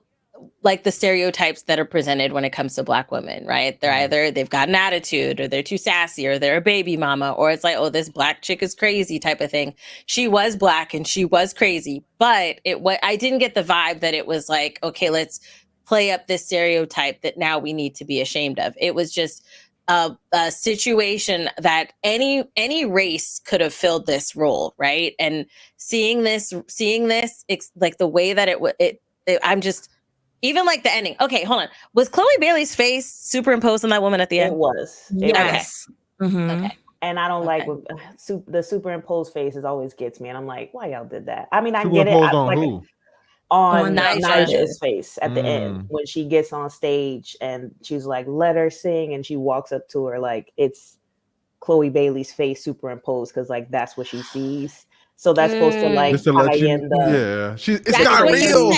like the stereotypes that are presented when it comes to Black women, right? They're either they've got an attitude or they're too sassy or they're a baby mama, or it's like, oh, this Black chick is crazy type of thing. She was Black and she was crazy, but I didn't get the vibe that it was like, okay, let's play up this stereotype that now we need to be ashamed of. It was just a situation that any race could have filled this role, right? And seeing this, like the way that I'm just, even like the ending. Okay, hold on. Was Chloe Bailey's face superimposed on that woman at the end? It was. Yes. Okay. And I don't like the superimposed faces always gets me, and I'm like, why y'all did that? I mean, I get it. Superimposed on who? On Nyjah. Nyjah's face at the end when she gets on stage and she's like, let her sing, and she walks up to her, like it's Chloe Bailey's face superimposed because like that's what she sees. So that's supposed to like Just to tie let you, in the it's not real.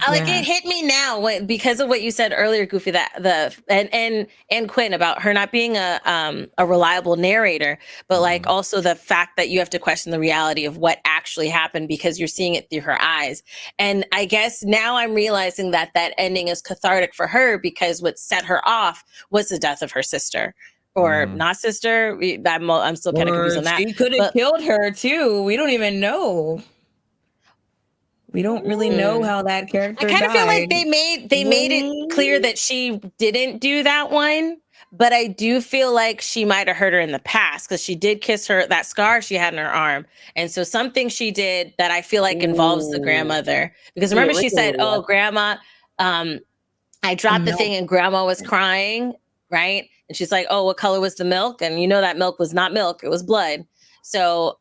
Like it hit me now because of what you said earlier, Goofy. And Quinn about her not being a reliable narrator, but like also the fact that you have to question the reality of what actually happened because you're seeing it through her eyes. And I guess now I'm realizing that ending is cathartic for her because what set her off was the death of her sister. Or not sister. I'm still kind of confused on that. She could have killed her too. We don't even know. We don't really know how that character died. I kind of feel like they made it clear that she didn't do that one, but I do feel like she might have hurt her in the past because she did kiss her, that scar she had in her arm. And so something she did that I feel like involves the grandmother. Because remember she said, oh, grandma, I dropped the thing and grandma was crying, right? And she's like, oh, what color was the milk? And you know that milk was not milk, it was blood. So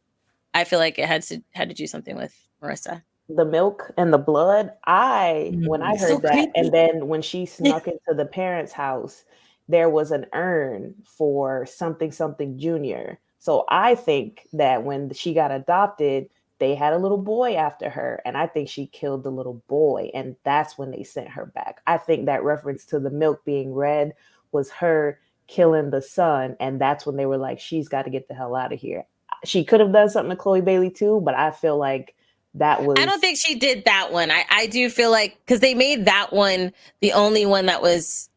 I feel like it had to do something with Marissa. The milk and the blood. When I heard that, creepy. And then when she snuck into the parents' house, there was an urn for something junior. So I think that when she got adopted, they had a little boy after her, and I think she killed the little boy, and that's when they sent her back. I think that reference to the milk being red was her killing the son, and that's when they were like, she's got to get the hell out of here. She could have done something to Chloe Bailey too, but I feel like that was... I don't think she did that one. I do feel like, because they made that one the only one that was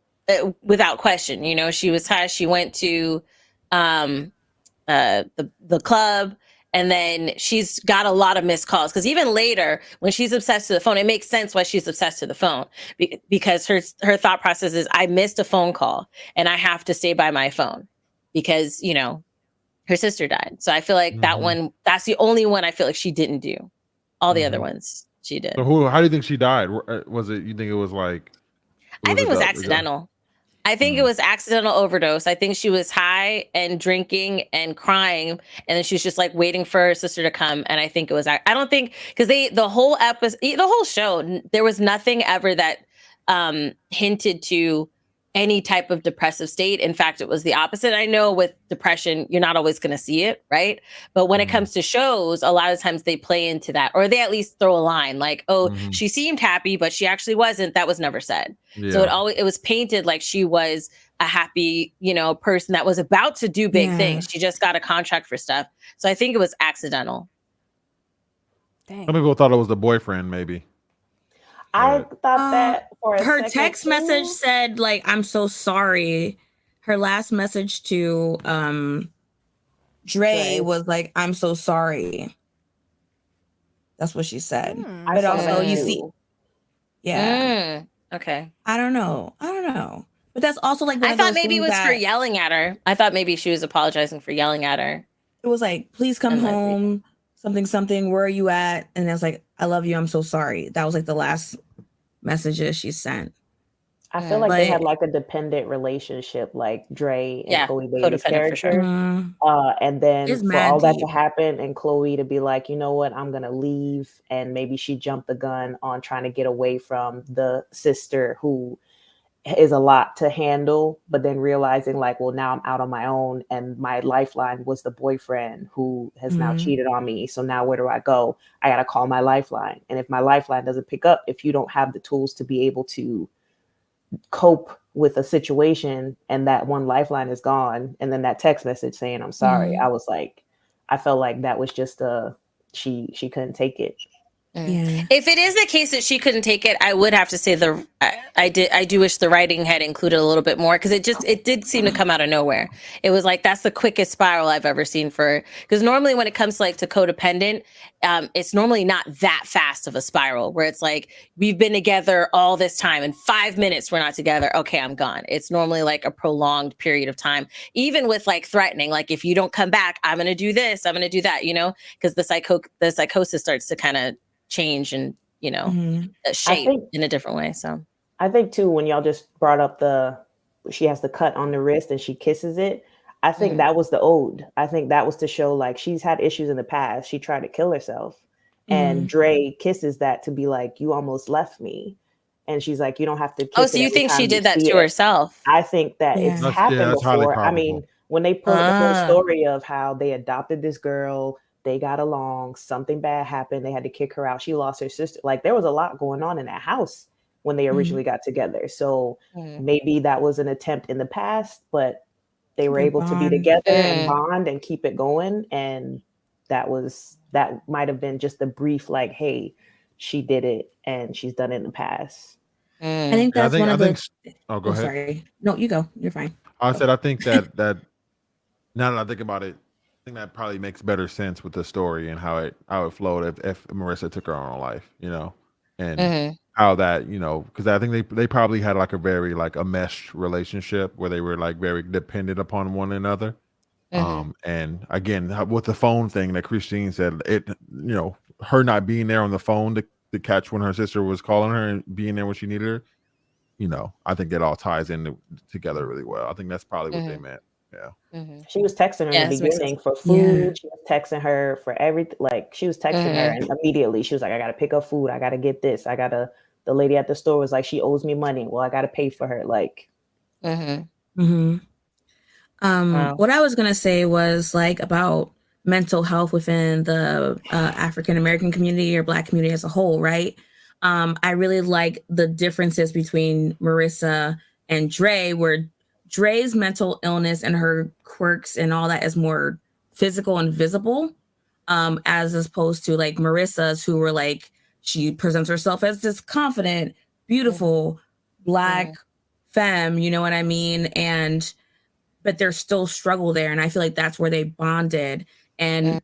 without question. You know, she was high. She went to the club, and then she's got a lot of missed calls. Because even later, when she's obsessed to the phone, it makes sense why she's obsessed to the phone. Because her thought process is, I missed a phone call, and I have to stay by my phone. Because, you know, her sister died. So I feel like that one, that's the only one I feel like she didn't do. All the other ones she did. So how do you think she died? Was it, you think it was like... I think it was accidental. I think it was accidental overdose. I think she was high and drinking and crying, and then she was just like waiting for her sister to come. And I think it was, I don't think, because the whole episode, the whole show, there was nothing ever that hinted to any type of depressive state. In fact, it was the opposite. I know with depression, you're not always going to see it, right? But when it comes to shows, a lot of times they play into that, or they at least throw a line like, oh, she seemed happy, but she actually wasn't. That was never said. So it was painted like she was a happy, person that was about to do big things. She just got a contract for stuff. So I think it was accidental. Dang. Some people thought it was the boyfriend, maybe. I thought that for her second text too. message said like, I'm so sorry. Her last message to Dre was like, I'm so sorry. That's what she said. But also you see, Okay. I don't know. But that's also like, I thought maybe it was for yelling at her. I thought maybe she was apologizing for yelling at her. It was like, please come home, something, where are you at? And I was like, I love you, I'm so sorry. That was like the last messages she sent. I feel like they had like a dependent relationship, like Dre and Chloe Bailey's character. For sure. And then It's for all that deep. to happen and Chloe to be like, you know what, I'm going to leave. And maybe she jumped the gun on trying to get away from the sister who is a lot to handle, but then realizing like, well, now I'm out on my own and my lifeline was the boyfriend who has now cheated on me. So now where do I go? I got to call my lifeline. And if my lifeline doesn't pick up, if you don't have the tools to be able to cope with a situation and that one lifeline is gone, and then that text message saying, I'm sorry. I was like, I felt like that was just she couldn't take it. Yeah. If it is the case that she couldn't take it, I would have to say I do wish the writing had included a little bit more, because it did seem to come out of nowhere. It was like, that's the quickest spiral I've ever seen because normally when it comes to codependent, it's normally not that fast of a spiral where it's like, we've been together all this time and 5 minutes we're not together. Okay, I'm gone. It's normally like a prolonged period of time, even with like threatening, like if you don't come back, I'm going to do this, I'm going to do that, because the psychosis starts to kind of change and shape in a different way. So I think too, when y'all just brought up she has the cut on the wrist and she kisses it, I think that was the ode. I think that was to show like she's had issues in the past. She tried to kill herself, and Dre kisses that to be like, you almost left me, and she's like, you don't have to kiss so you think she did that to herself? I think that it's happened before. I mean, when they put the whole story of how they adopted this girl, they got along, something bad happened, they had to kick her out, she lost her sister. Like there was a lot going on in that house when they originally got together. So maybe that was an attempt in the past, but they were able to be together and bond and keep it going. And that might have been just a brief like, hey, she did it and she's done it in the past. I think that's go ahead. Sorry. No, you go. You're fine. I think that now that I think about it, I think that probably makes better sense with the story and how it flowed if Marissa took her own life, and how that, because I think they probably had like a very like a meshed relationship where they were like very dependent upon one another. And again, with the phone thing that Christine said, her not being there on the phone to catch when her sister was calling her and being there when she needed her, I think it all ties in together really well. I think that's probably what they meant. Yeah. She was texting her in the beginning for food. She was texting her for everything. Like she was texting her, and immediately she was like, I got to pick up food. I got to get this. The lady at the store was like, she owes me money. Well, I got to pay for her. Like, what I was going to say was like about mental health within the African-American community or Black community as a whole. Right. I really like the differences between Marissa and Dre, where Dre's mental illness and her quirks and all that is more physical and visible, as opposed to like Marissa's, who were like, she presents herself as this confident, beautiful Black femme, you know what I mean? But there's still struggle there. And I feel like that's where they bonded. And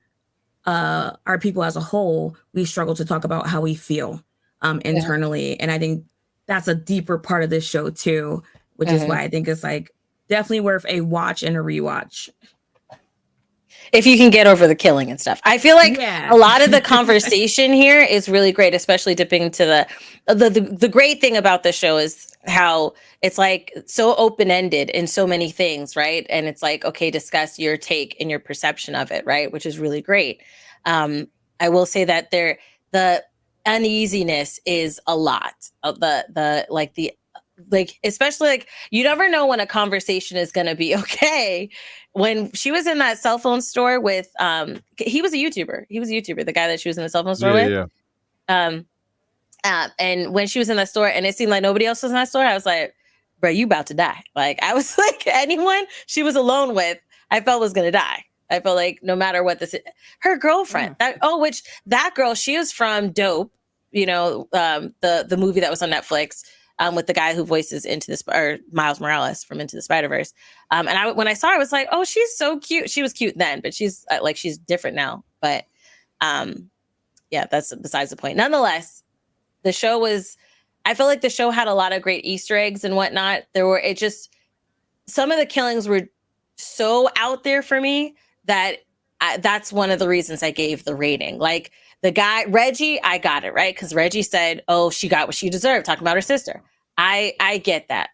our people as a whole, we struggle to talk about how we feel internally. And I think that's a deeper part of this show too, which is why I think it's like definitely worth a watch and a rewatch. If you can get over the killing and stuff. I feel like a lot of the conversation here is really great, especially dipping into the great thing about the show is how it's like so open-ended in so many things, right? And it's like, okay, discuss your take and your perception of it, right? Which is really great. I will say that the uneasiness is a lot of the like, especially like, you never know when a conversation is going to be okay. When she was in that cell phone store with, he was a YouTuber. The guy that she was in the cell phone store with. Yeah. And when she was in that store and it seemed like nobody else was in that store, I was like, bro, you about to die. Like, I was like, anyone she was alone with, I felt was going to die. I felt like no matter what this is, her girlfriend, that girl, she is from Dope, you know, the movie that was on Netflix, with the guy who voices or Miles Morales from Into the Spider-Verse. And when I saw her, I was like, oh, she's so cute. She was cute then, but she's she's different now. But yeah, that's besides the point. Nonetheless, the show I feel like the show had a lot of great Easter eggs and whatnot. Some of the killings were so out there for me that that's one of the reasons I gave the rating. Like the guy, Reggie, I got it, right? Because Reggie said, oh, she got what she deserved, talking about her sister. I get that.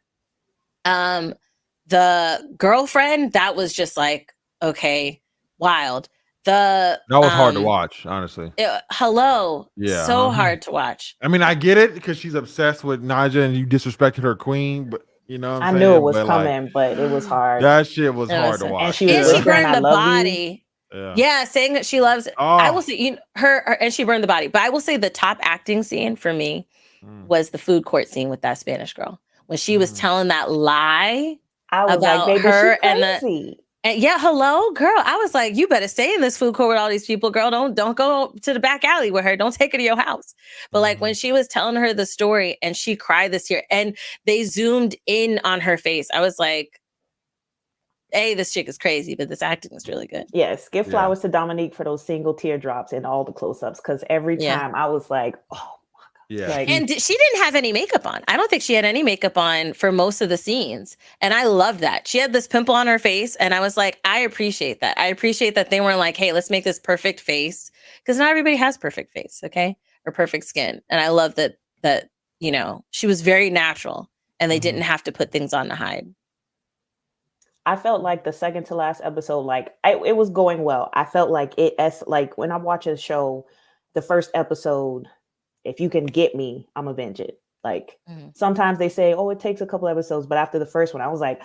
The girlfriend, that was just like, okay, wild. That was hard to watch, honestly. Hard to watch. I mean, I get it because she's obsessed with Naja and you disrespected her queen, but you know what I'm saying? Knew it was coming, but it was hard. That shit was hard to watch. And she was she burned the body. Yeah, saying that she loves. I will say her, and she burned the body. But I will say the top acting scene for me was the food court scene with that Spanish girl when she was telling that lie about her and yeah, hello, girl. I was like, you better stay in this food court with all these people, girl. Don't go to the back alley with her. Don't take her to your house. But like when she was telling her the story and she cried this year and they zoomed in on her face, I was like, hey, this chick is crazy, but this acting is really good. Yes, give flowers to Dominique for those single teardrops and all the close-ups because every time I was like, oh. Yeah. And she didn't have any makeup on. I don't think she had any makeup on for most of the scenes. And I loved that. She had this pimple on her face. And I was like, I appreciate that. I appreciate that they weren't like, hey, let's make this perfect face. Because not everybody has perfect face, okay? Or perfect skin. And I love that, you know, she was very natural and they didn't have to put things on to hide. I felt like the second to last episode, like it was going well. I felt like like when I watch a show, the first episode, if you can get me, I'm gonna binge it. Like sometimes they say, oh, it takes a couple episodes, but after the first one, I was like,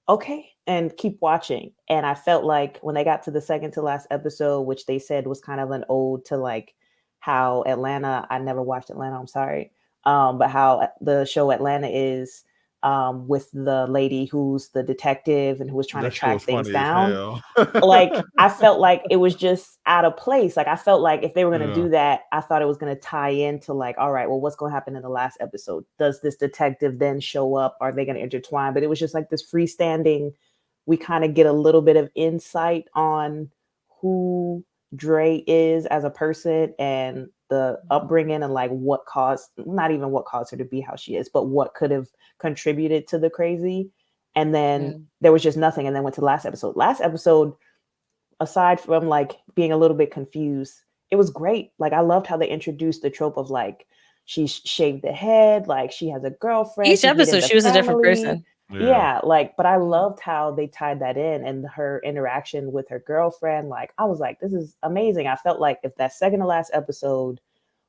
okay, and keep watching. And I felt like when they got to the second to last episode, which they said was kind of an ode to like how Atlanta, I never watched Atlanta, I'm sorry. But how the show Atlanta is with the lady who's the detective and who was trying to track things down. Like I felt like it was just out of place. Like I felt like if they were going to do that, I thought it was going to tie into like, all right, well, what's going to happen in the last episode? Does this detective then show up? Are they going to intertwine? But it was just like this freestanding. We kind of get a little bit of insight on who Dre is as a person and the upbringing and like not even what caused her to be how she is, but what could have contributed to the crazy. And then there was just nothing. And then went to the last episode. Last episode, aside from like being a little bit confused, it was great. Like I loved how they introduced the trope of like she shaved the head, like she has a girlfriend. Each episode she was a different person. Yeah, like, but I loved how they tied that in and her interaction with her girlfriend. Like, I was like, this is amazing. I felt like if that second to last episode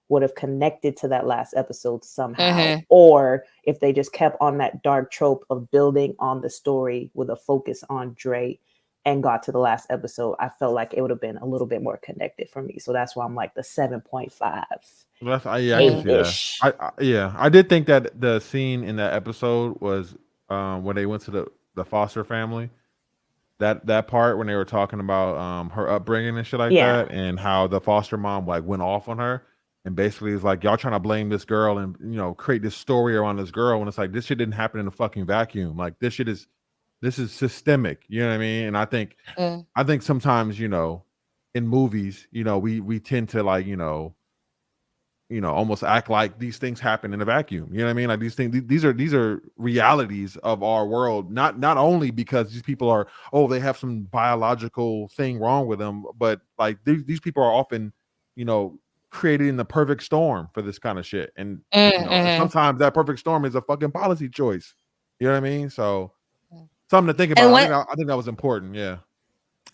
would have connected to that last episode somehow, or if they just kept on that dark trope of building on the story with a focus on Dre and got to the last episode, I felt like it would have been a little bit more connected for me. So that's why I'm like the 7.5. I did think that the scene in that episode was when they went to the foster family, that part when they were talking about her upbringing and shit like that, and how the foster mom like went off on her and basically is like, y'all trying to blame this girl and create this story around this girl when it's like this shit didn't happen in a fucking vacuum. Like this is systemic, you know what I mean? And I think sometimes in movies we tend to like almost act like these things happen in a vacuum. You know what I mean? Like these things, these are realities of our world. Not only because these people are, they have some biological thing wrong with them, but like these people are often, created in the perfect storm for this kind of shit. And sometimes that perfect storm is a fucking policy choice. You know what I mean? So something to think about. I think that was important. Yeah.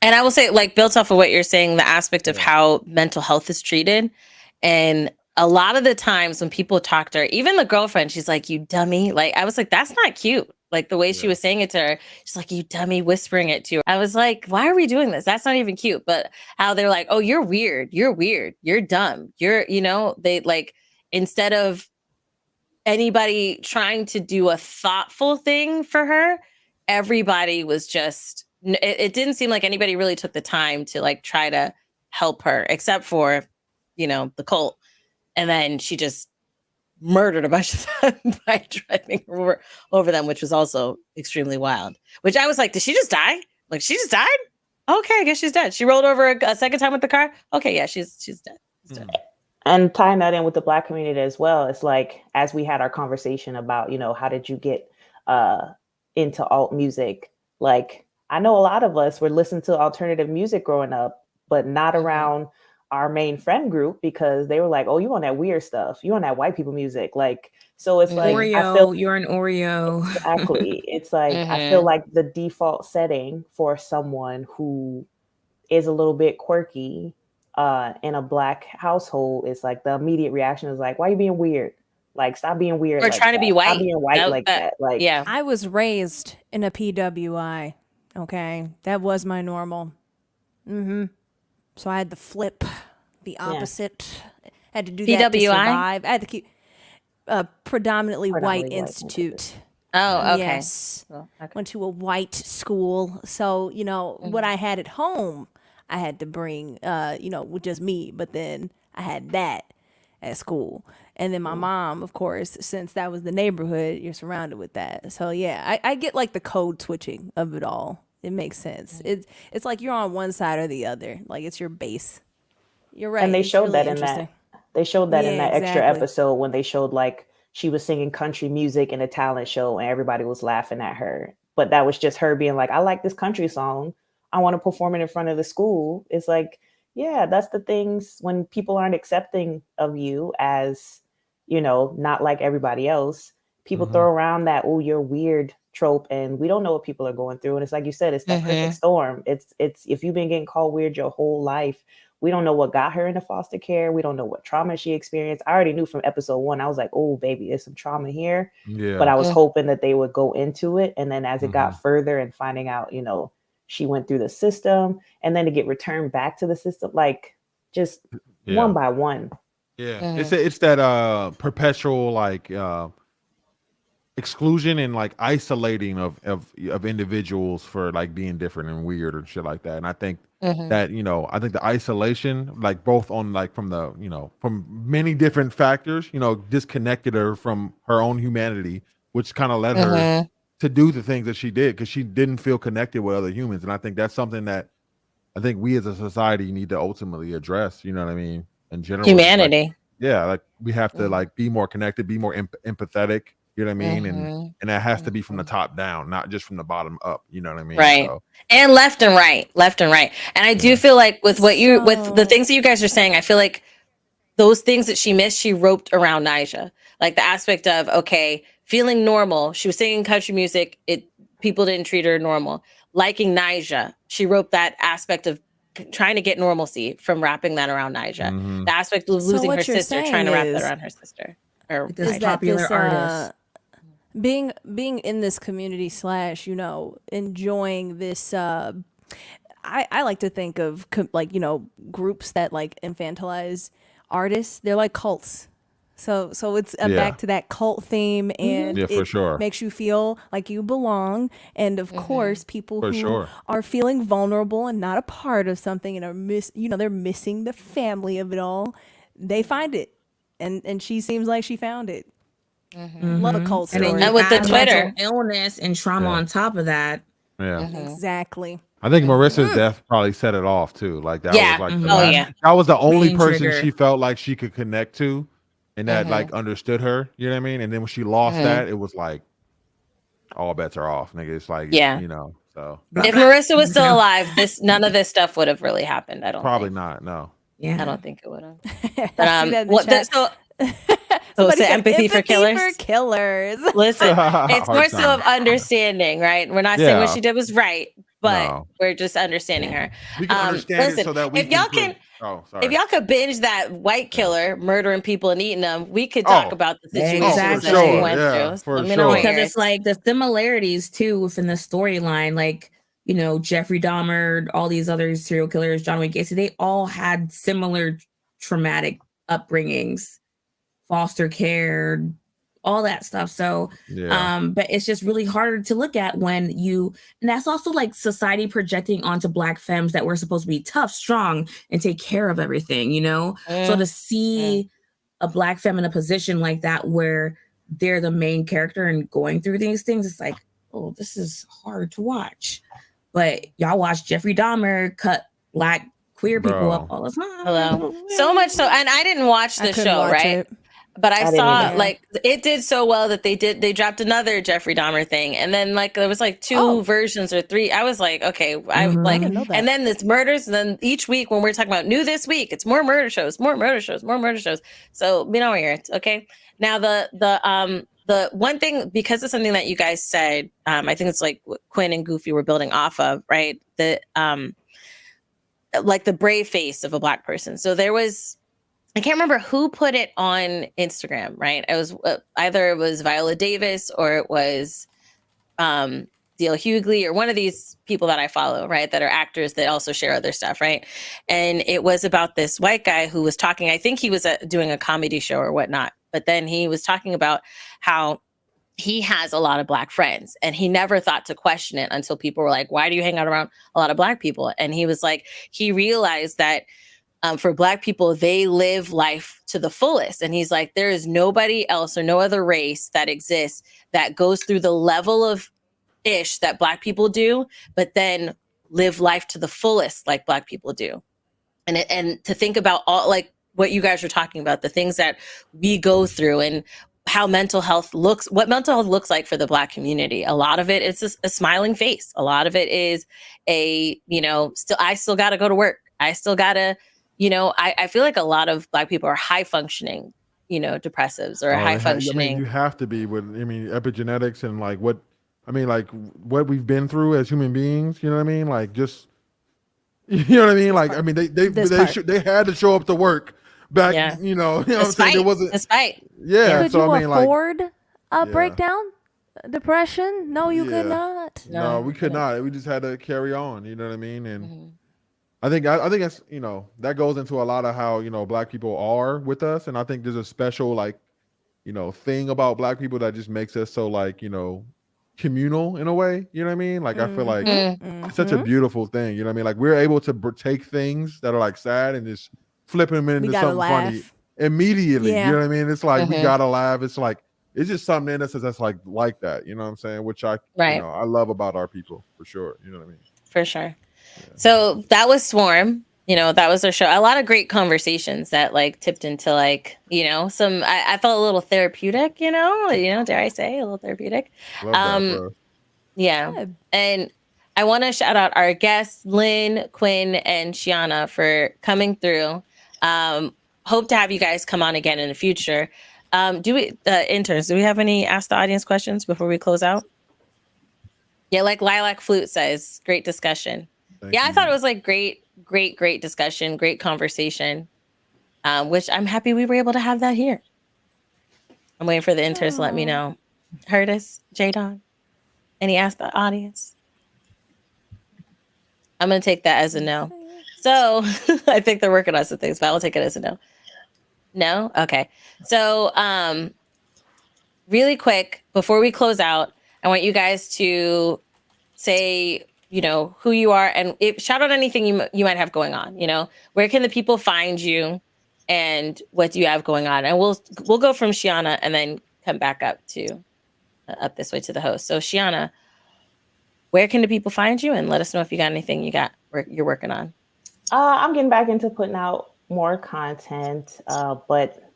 And I will say, like, built off of what you're saying, the aspect of how mental health is treated. And a lot of the times when people talk to her, even the girlfriend, she's like, "You dummy." Like, I was like, that's not cute. Like the way she was saying it to her, she's like, "You dummy," whispering it to her. I was like, why are we doing this? That's not even cute. But how they're like, "Oh, you're weird. You're weird. You're dumb. You're," they like, instead of anybody trying to do a thoughtful thing for her, everybody was just, it didn't seem like anybody really took the time to like try to help her, except for, the cult. And then she just murdered a bunch of them by driving over them, which was also extremely wild. Which I was like, did she just die? Like, she just died? Okay, I guess she's dead. She rolled over a second time with the car? Okay, yeah, she's dead. She's dead. And tying that in with the Black community as well, it's like, as we had our conversation about, how did you get into alt music? Like, I know a lot of us were listening to alternative music growing up, but not around our main friend group, because they were like, "Oh, you on that weird stuff? You on that white people music?" Like, so it's like, Oreo, I feel you're an Oreo. Exactly. It's like, I feel like the default setting for someone who is a little bit quirky in a Black household is like, the immediate reaction is like, "Why are you being weird? Like, stop being weird. Or like trying to be that. white. Stop being white like that." Like, yeah. I was raised in a PWI. Okay, that was my normal. So I had to flip the opposite. Had to do that to PWI? survive. I had to keep predominantly white institute. Oh, okay. Yes. Well, okay. Went to a white school. So, what I had at home, I had to bring, with just me. But then I had that at school. And then my mom, of course, since that was the neighborhood, you're surrounded with that. So, yeah, I get like the code switching of it all. It makes sense. It's like you're on one side or the other. Like, it's your base. You're right. and they It's showed really that in interesting. that. They showed that in Yeah, that extra exactly. episode when they showed like she was singing country music in a talent show and everybody was laughing at her. But that was just her being like, "I like this country song. I want to perform it in front of the school." It's like, yeah, that's the things when people aren't accepting of you as, not like everybody else. People throw around that, "Oh, you're weird" trope, and we don't know what people are going through. And it's like you said, it's that perfect storm. It's if you've been getting called weird your whole life, we don't know what got her into foster care. We don't know what trauma she experienced. I already knew from episode 1. I was like, "Oh, baby, there's some trauma here." Yeah. But I was hoping that they would go into it. And then as it got further and finding out, she went through the system, and then to get returned back to the system, like, just one by one. Yeah. It's that perpetual like exclusion and like isolating of individuals for like being different and weird or shit like that. And I think that, I think the isolation, like both on like from the, from many different factors, disconnected her from her own humanity, which kind of led her to do the things that she did, because she didn't feel connected with other humans. And I think that's something that I think we as a society need to ultimately address, you know what I mean? In general. Humanity. Like we have to like be more connected, be more empathetic, you know what I mean? And that has to be from the top down, not just from the bottom up, you know what I mean? Right. So, and left and right. And I do feel like with with the things that you guys are saying, I feel like those things that she missed, she roped around Nyjah. Like the aspect of, okay, feeling normal. She was singing country music. People didn't treat her normal. Liking Nyjah, she roped that aspect of trying to get normalcy from wrapping that around Nyjah. The aspect of losing her sister, trying to wrap that around her sister. Or This popular artist. Being in this community / enjoying this I like to think of groups that like infantilize artists. They're like cults. So it's back to that cult theme, and for it sure. makes you feel like you belong. And of course, people who are feeling vulnerable and not a part of something and are they're missing the family of it all, they find it. And she seems like she found it. Love a cult story. And then with the add Twitter mental illness and trauma on top of that. yeah. Exactly. I think Marissa's death probably set it off too. Like that was like the last, that was the only Main person trigger. she felt like she could connect to and that like understood her, you know what I mean? And then when she lost that, it was like all bets are off, nigga. It's like, so if Marissa was still alive, none of this stuff would have really happened. I don't probably think. not, no. Yeah. I don't think it would have. I see that in the chat. So it's Somebody said empathy for killers. Listen, it's more so of understanding, right? We're not saying what she did was right, but we're just understanding her. We can understand it so that we if y'all can Oh, sorry. if y'all could binge that white killer murdering people and eating them, we could talk about the situations Exactly. that you sure. went Yeah, through. for Let me know sure. Because it's like the similarities too within the storyline, like, you know, Jeffrey Dahmer, all these other serial killers, John Wayne Gacy, they all had similar traumatic upbringings, foster care, all that stuff. So, but it's just really harder to look at when you, and that's also like society projecting onto Black femmes that we're supposed to be tough, strong, and take care of everything, you know? So to see a Black femme in a position like that where they're the main character and going through these things, it's like, oh, this is hard to watch. But y'all watch Jeffrey Dahmer cut Black queer people up all the time. Hello. So much so, and I didn't watch the show, right? But I saw like it did so well that they dropped another Jeffrey Dahmer thing, and then like there was like 2 versions or 3. I was like, okay, I like, and then this murders, and then each week when we're talking about new this week, it's more murder shows, more murder shows, more murder shows. So be on here, okay. Now the one thing, because it's something that you guys said, I think it's like what Quinn and Goofy were building off of, right? The like the brave face of a Black person. So there was, I can't remember who put it on Instagram, right? It was either it was Viola Davis or it was D.L. Hughley or one of these people that I follow, right? That are actors that also share other stuff, right? And it was about this white guy who was talking, I think he was doing a comedy show or whatnot, but then he was talking about how he has a lot of Black friends and he never thought to question it until people were like, why do you hang out around a lot of Black people? And he was like, he realized that for Black people, they live life to the fullest. And he's like, there is nobody else or no other race that exists that goes through the level of ish that Black people do, but then live life to the fullest like Black people do. And to think about all, like what you guys were talking about, the things that we go through and how mental health looks, what mental health looks like for the Black community. A lot of it is a smiling face. A lot of it is I still got to go to work. I still got to, I feel like a lot of Black people are high functioning, depressives or high functioning. I mean, you have to be with, epigenetics and like what we've been through as human beings, you know what I mean? Like just, you know what I mean? Like, I mean, they had to show up to work back, you know what I'm saying? It wasn't, despite. Yeah. Could so you I mean, afford like, a breakdown? Depression? No, you could not. No, we could not. We just had to carry on, you know what I mean? And I think that's, that goes into a lot of how, Black people are with us. And I think there's a special, like, thing about Black people that just makes us so, like, communal in a way, you know what I mean? Like, I feel like it's such a beautiful thing, you know what I mean? Like, we're able to take things that are like sad and just flip them into something funny immediately. You know what I mean? It's like, we gotta laugh. It's like, it's just something in us that's like that, you know what I'm saying? Which I love about our people for sure. You know what I mean? For sure. Yeah. So that was Swarm. That was our show. A lot of great conversations that like tipped into like, some, I felt a little therapeutic, dare I say a little therapeutic. Love that, bro. Yeah. Good. And I want to shout out our guests, Lynn, Quinn, and Shiana for coming through. Hope to have you guys come on again in the future. Interns, do we have any Ask the Audience questions before we close out? Yeah, like Lilac Flute says, great discussion. Thank you. I thought it was like great discussion, great conversation, which I'm happy we were able to have that here. I'm waiting for the interns to let me know. Curtis, J-Don, any Ask the Audience? I'm going to take that as a no. So I think they're working on some things, but I'll take it as a no. No? Okay. So really quick, before we close out, I want you guys to say, who you are and shout out anything you might have going on. Where can the people find you and what do you have going on? And we'll go from Shiana and then come back up up this way to the host. So Shiana, where can the people find you? And let us know if you got anything you're working on. I'm getting back into putting out more content, but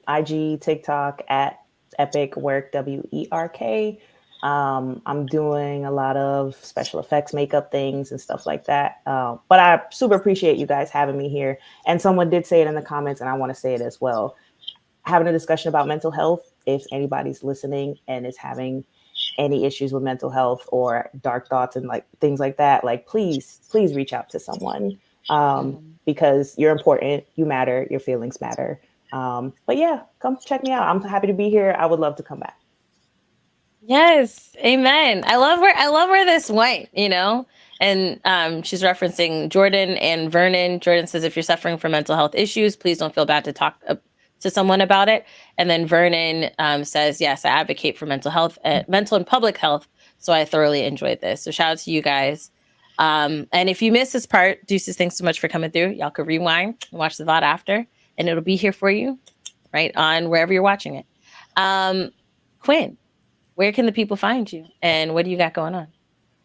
IG, TikTok at Epicwerk, WERK. I'm doing a lot of special effects, makeup things and stuff like that. But I super appreciate you guys having me here. And someone did say it in the comments, and I want to say it as well. Having a discussion about mental health, if anybody's listening and is having any issues with mental health or dark thoughts and like things like that, like please reach out to someone. because you're important, you matter, your feelings matter. But yeah, come check me out. I'm happy to be here. I would love to come back. Yes, amen. I love where this went, you know. And she's referencing Jordan and Vernon. Jordan says, if you're suffering from mental health issues, please don't feel bad to talk to someone about it. And then Vernon says, yes, I advocate for mental and public health. So I thoroughly enjoyed this. So shout out to you guys. And if you missed this part, Deuces, thanks so much for coming through. Y'all could rewind and watch the VOD after, and it'll be here for you right on wherever you're watching it. Quinn, where can the people find you, and what do you got going on?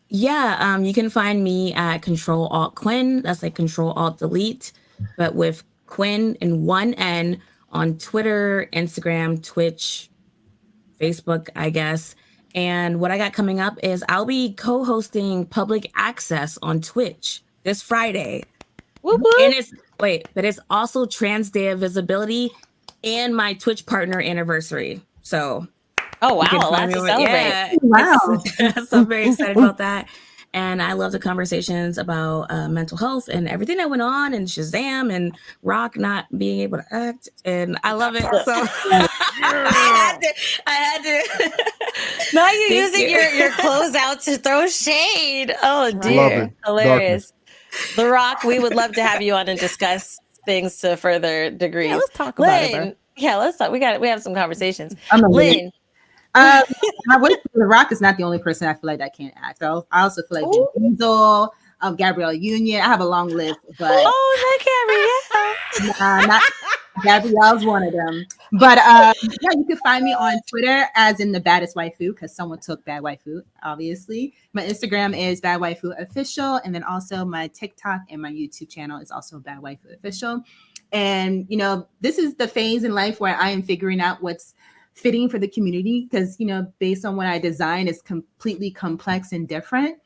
Yeah, you can find me at Ctrlaltquin. That's like Ctrl-Alt-Delete, but with Quinn and one N on Twitter, Instagram, Twitch, Facebook, I guess. And what I got coming up is I'll be co-hosting Public Access on Twitch this Friday. Whoop, whoop. And it's also Trans Day of Visibility and my Twitch partner anniversary. So oh wow, lots to celebrate. Yeah, wow. So I'm very excited about that. And I love the conversations about mental health and everything that went on, and Shazam and Rock not being able to act. And I love it. So I had to. Now you're using your closeout to throw shade. Oh dear. Hilarious. The Rock, we would love to have you on and discuss things to further degrees. Yeah, let's talk about it, bro. Yeah, let's talk. We have some conversations. Lynn. The Rock is not the only person I feel like that can't act. I also feel like Vin Diesel, Gabrielle Union. I have a long list, but not Gabrielle's one of them. But yeah, you can find me on Twitter as in the baddest waifu, because someone took Bad Waifu, obviously. My Instagram is Badwaifuofficial, and then also my TikTok and my YouTube channel is also Badwaifuofficial. And you know, this is the phase in life where I am figuring out what's fitting for the community, because you know, based on what I design is completely complex and different.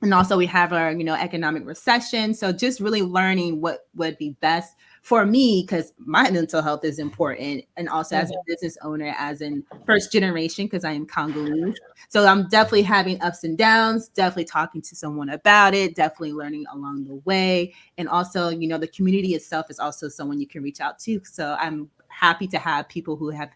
And also we have our, you know, economic recession. So just really learning what would be best for me, because my mental health is important. And also as a business owner, as in first generation, because I am Congolese. So I'm definitely having ups and downs, definitely talking to someone about it, definitely learning along the way. And also, you know, the community itself is also someone you can reach out to. So I'm happy to have people who have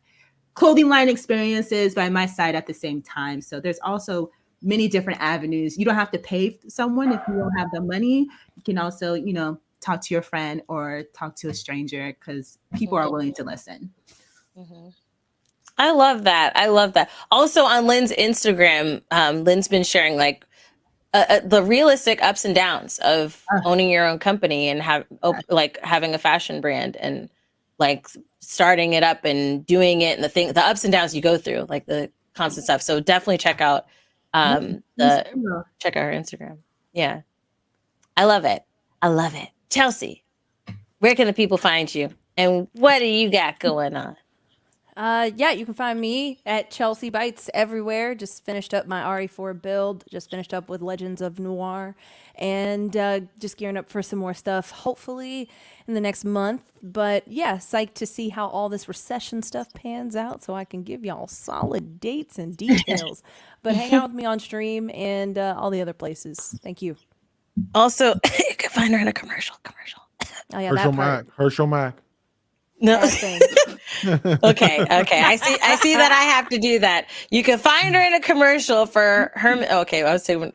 clothing line experiences by my side at the same time. So there's also many different avenues. You don't have to pay someone if you don't have the money. You can also, you know, talk to your friend or talk to a stranger, because people are willing to listen. I love that. Also on Lynn's Instagram, Lynn's been sharing like the realistic ups and downs of owning your own company and having a fashion brand and like starting it up and doing it, and the ups and downs you go through, like the constant stuff. So definitely check out check out her Instagram. Yeah. I love it. Chelsea, where can the people find you, and what do you got going on? Yeah, you can find me at Chelsea Bites everywhere. Just finished up my RE4 build. Just finished up with Legends of Noir, and just gearing up for some more stuff, hopefully in the next month. But yeah, psyched to see how all this recession stuff pans out, so I can give y'all solid dates and details. But hang out with me on stream and all the other places. Thank you. Also, you can find her in a commercial. Oh yeah, Herschel Mack. No. Okay. I see that I have to do that. You can find her in a commercial for Herman. Okay, I was saying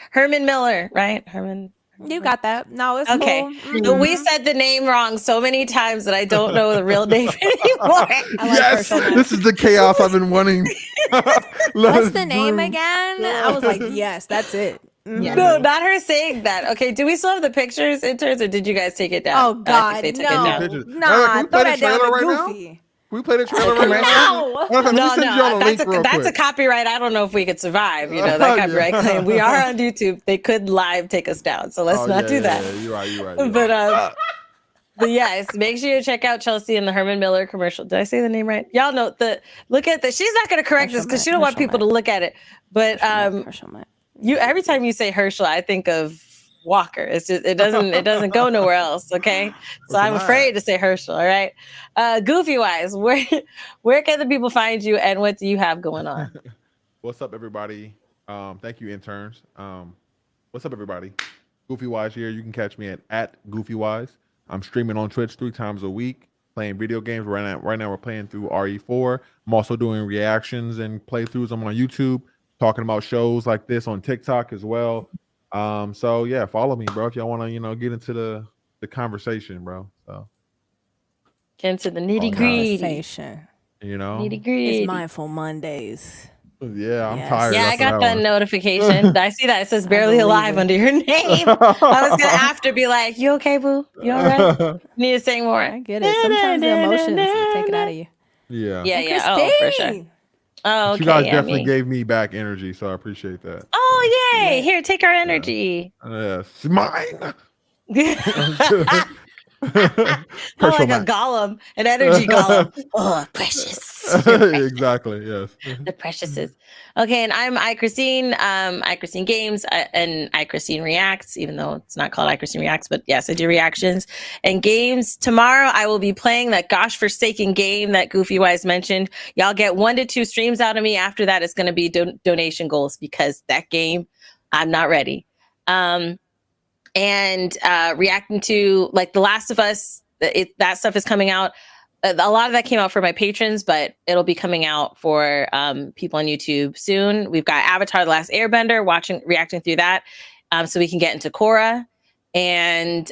Herman Miller, right? Herman. You got that. No, it's okay. cool. So we said the name wrong so many times that I don't know the real name anymore. Yes, this is the chaos I've been wanting. What's the name again? I was like, yes, that's it. Yeah. No, not her saying that. Okay, do we still have the pictures, interns, or did you guys take it down? Oh God, no, throw that down to Goofy. Can we play the trailer right now? No, that's a copyright. I don't know if we could survive. You know that copyright claim. We are on YouTube. They could live take us down, so let's not do that. Yeah, you're right. But yes, make sure you check out Chelsea in the Herman Miller commercial. Did I say the name right? Y'all know look at this. She's not going to correct us because she don't want people to look at it. But every time you say Herschel, I think of Walker. It's just it doesn't go nowhere else. Okay, so I'm afraid to say Herschel. All right, Goofy wise, where can the people find you, and what do you have going on? What's up, everybody? Thank you, interns. What's up, everybody? GoofyWise here. You can catch me at GoofyWise. I'm streaming on Twitch 3 times a week, playing video games. Right now we're playing through RE4. I'm also doing reactions and playthroughs. I'm on YouTube talking about shows like this on TikTok as well. So yeah, follow me, bro, if y'all want to, get into the conversation, bro. So Get into the nitty gritty. Conversation. Nitty gritty. It's Mindful Mondays. Yeah, I'm Yes. tired. Yeah, I after got that one. notification. I see that. It says barely believe alive it. under your name. I was gonna have to be like, you okay, boo? You all right? Need to sing more. I get it. Sometimes the emotions take it out of you. Yeah. Yeah, And yeah. Oh, for sure. Christine. Oh, okay. You guys yeah, definitely me. gave me back energy, so I appreciate that. Oh, yay. Yeah. Here, take our energy. Yes, mine. Oh, like a golem, an energy golem. Oh, precious. Exactly. Yes. The preciouses. Okay, and I'm iChristine, iChristine Games, and iChristine Reacts, even though it's not called iChristine Reacts, but yes, I do reactions and games. Tomorrow, I will be playing that gosh forsaken game that GoofyWise mentioned. Y'all get 1 to 2 streams out of me. After that, it's going to be donation goals because that game, I'm not ready. And reacting to like The Last of Us, that stuff is coming out. A lot of that came out for my patrons, but it'll be coming out for people on YouTube soon. We've got Avatar: The Last Airbender, reacting through that, so we can get into Korra and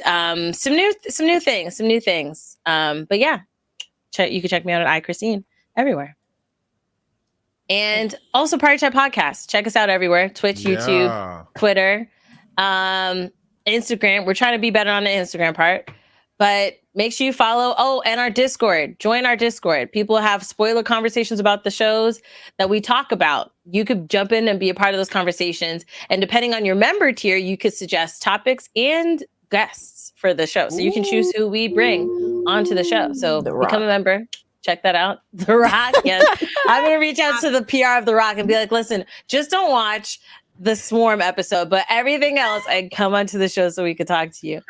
some new things. But yeah, you can check me out at iChristine everywhere. And also PartyChat podcast. Check us out everywhere: Twitch, YouTube, Twitter, Instagram. We're trying to be better on the Instagram part, but make sure you follow. Oh, and our Discord. Join our Discord. People have spoiler conversations about the shows that we talk about. You could jump in and be a part of those conversations. And depending on your member tier, you could suggest topics and guests for the show. So you can choose who we bring onto the show. So become a member. Check that out. The Rock. Yes. I'm going to reach out to the PR of The Rock and be like, listen, just don't watch the Swarm episode, but everything else, I come onto the show so we could talk to you.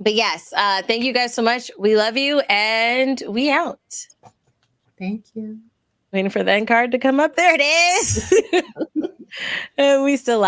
But yes, thank you guys so much. We love you, and we out. Thank you. Waiting for the end card to come up. There it is. And we still laugh.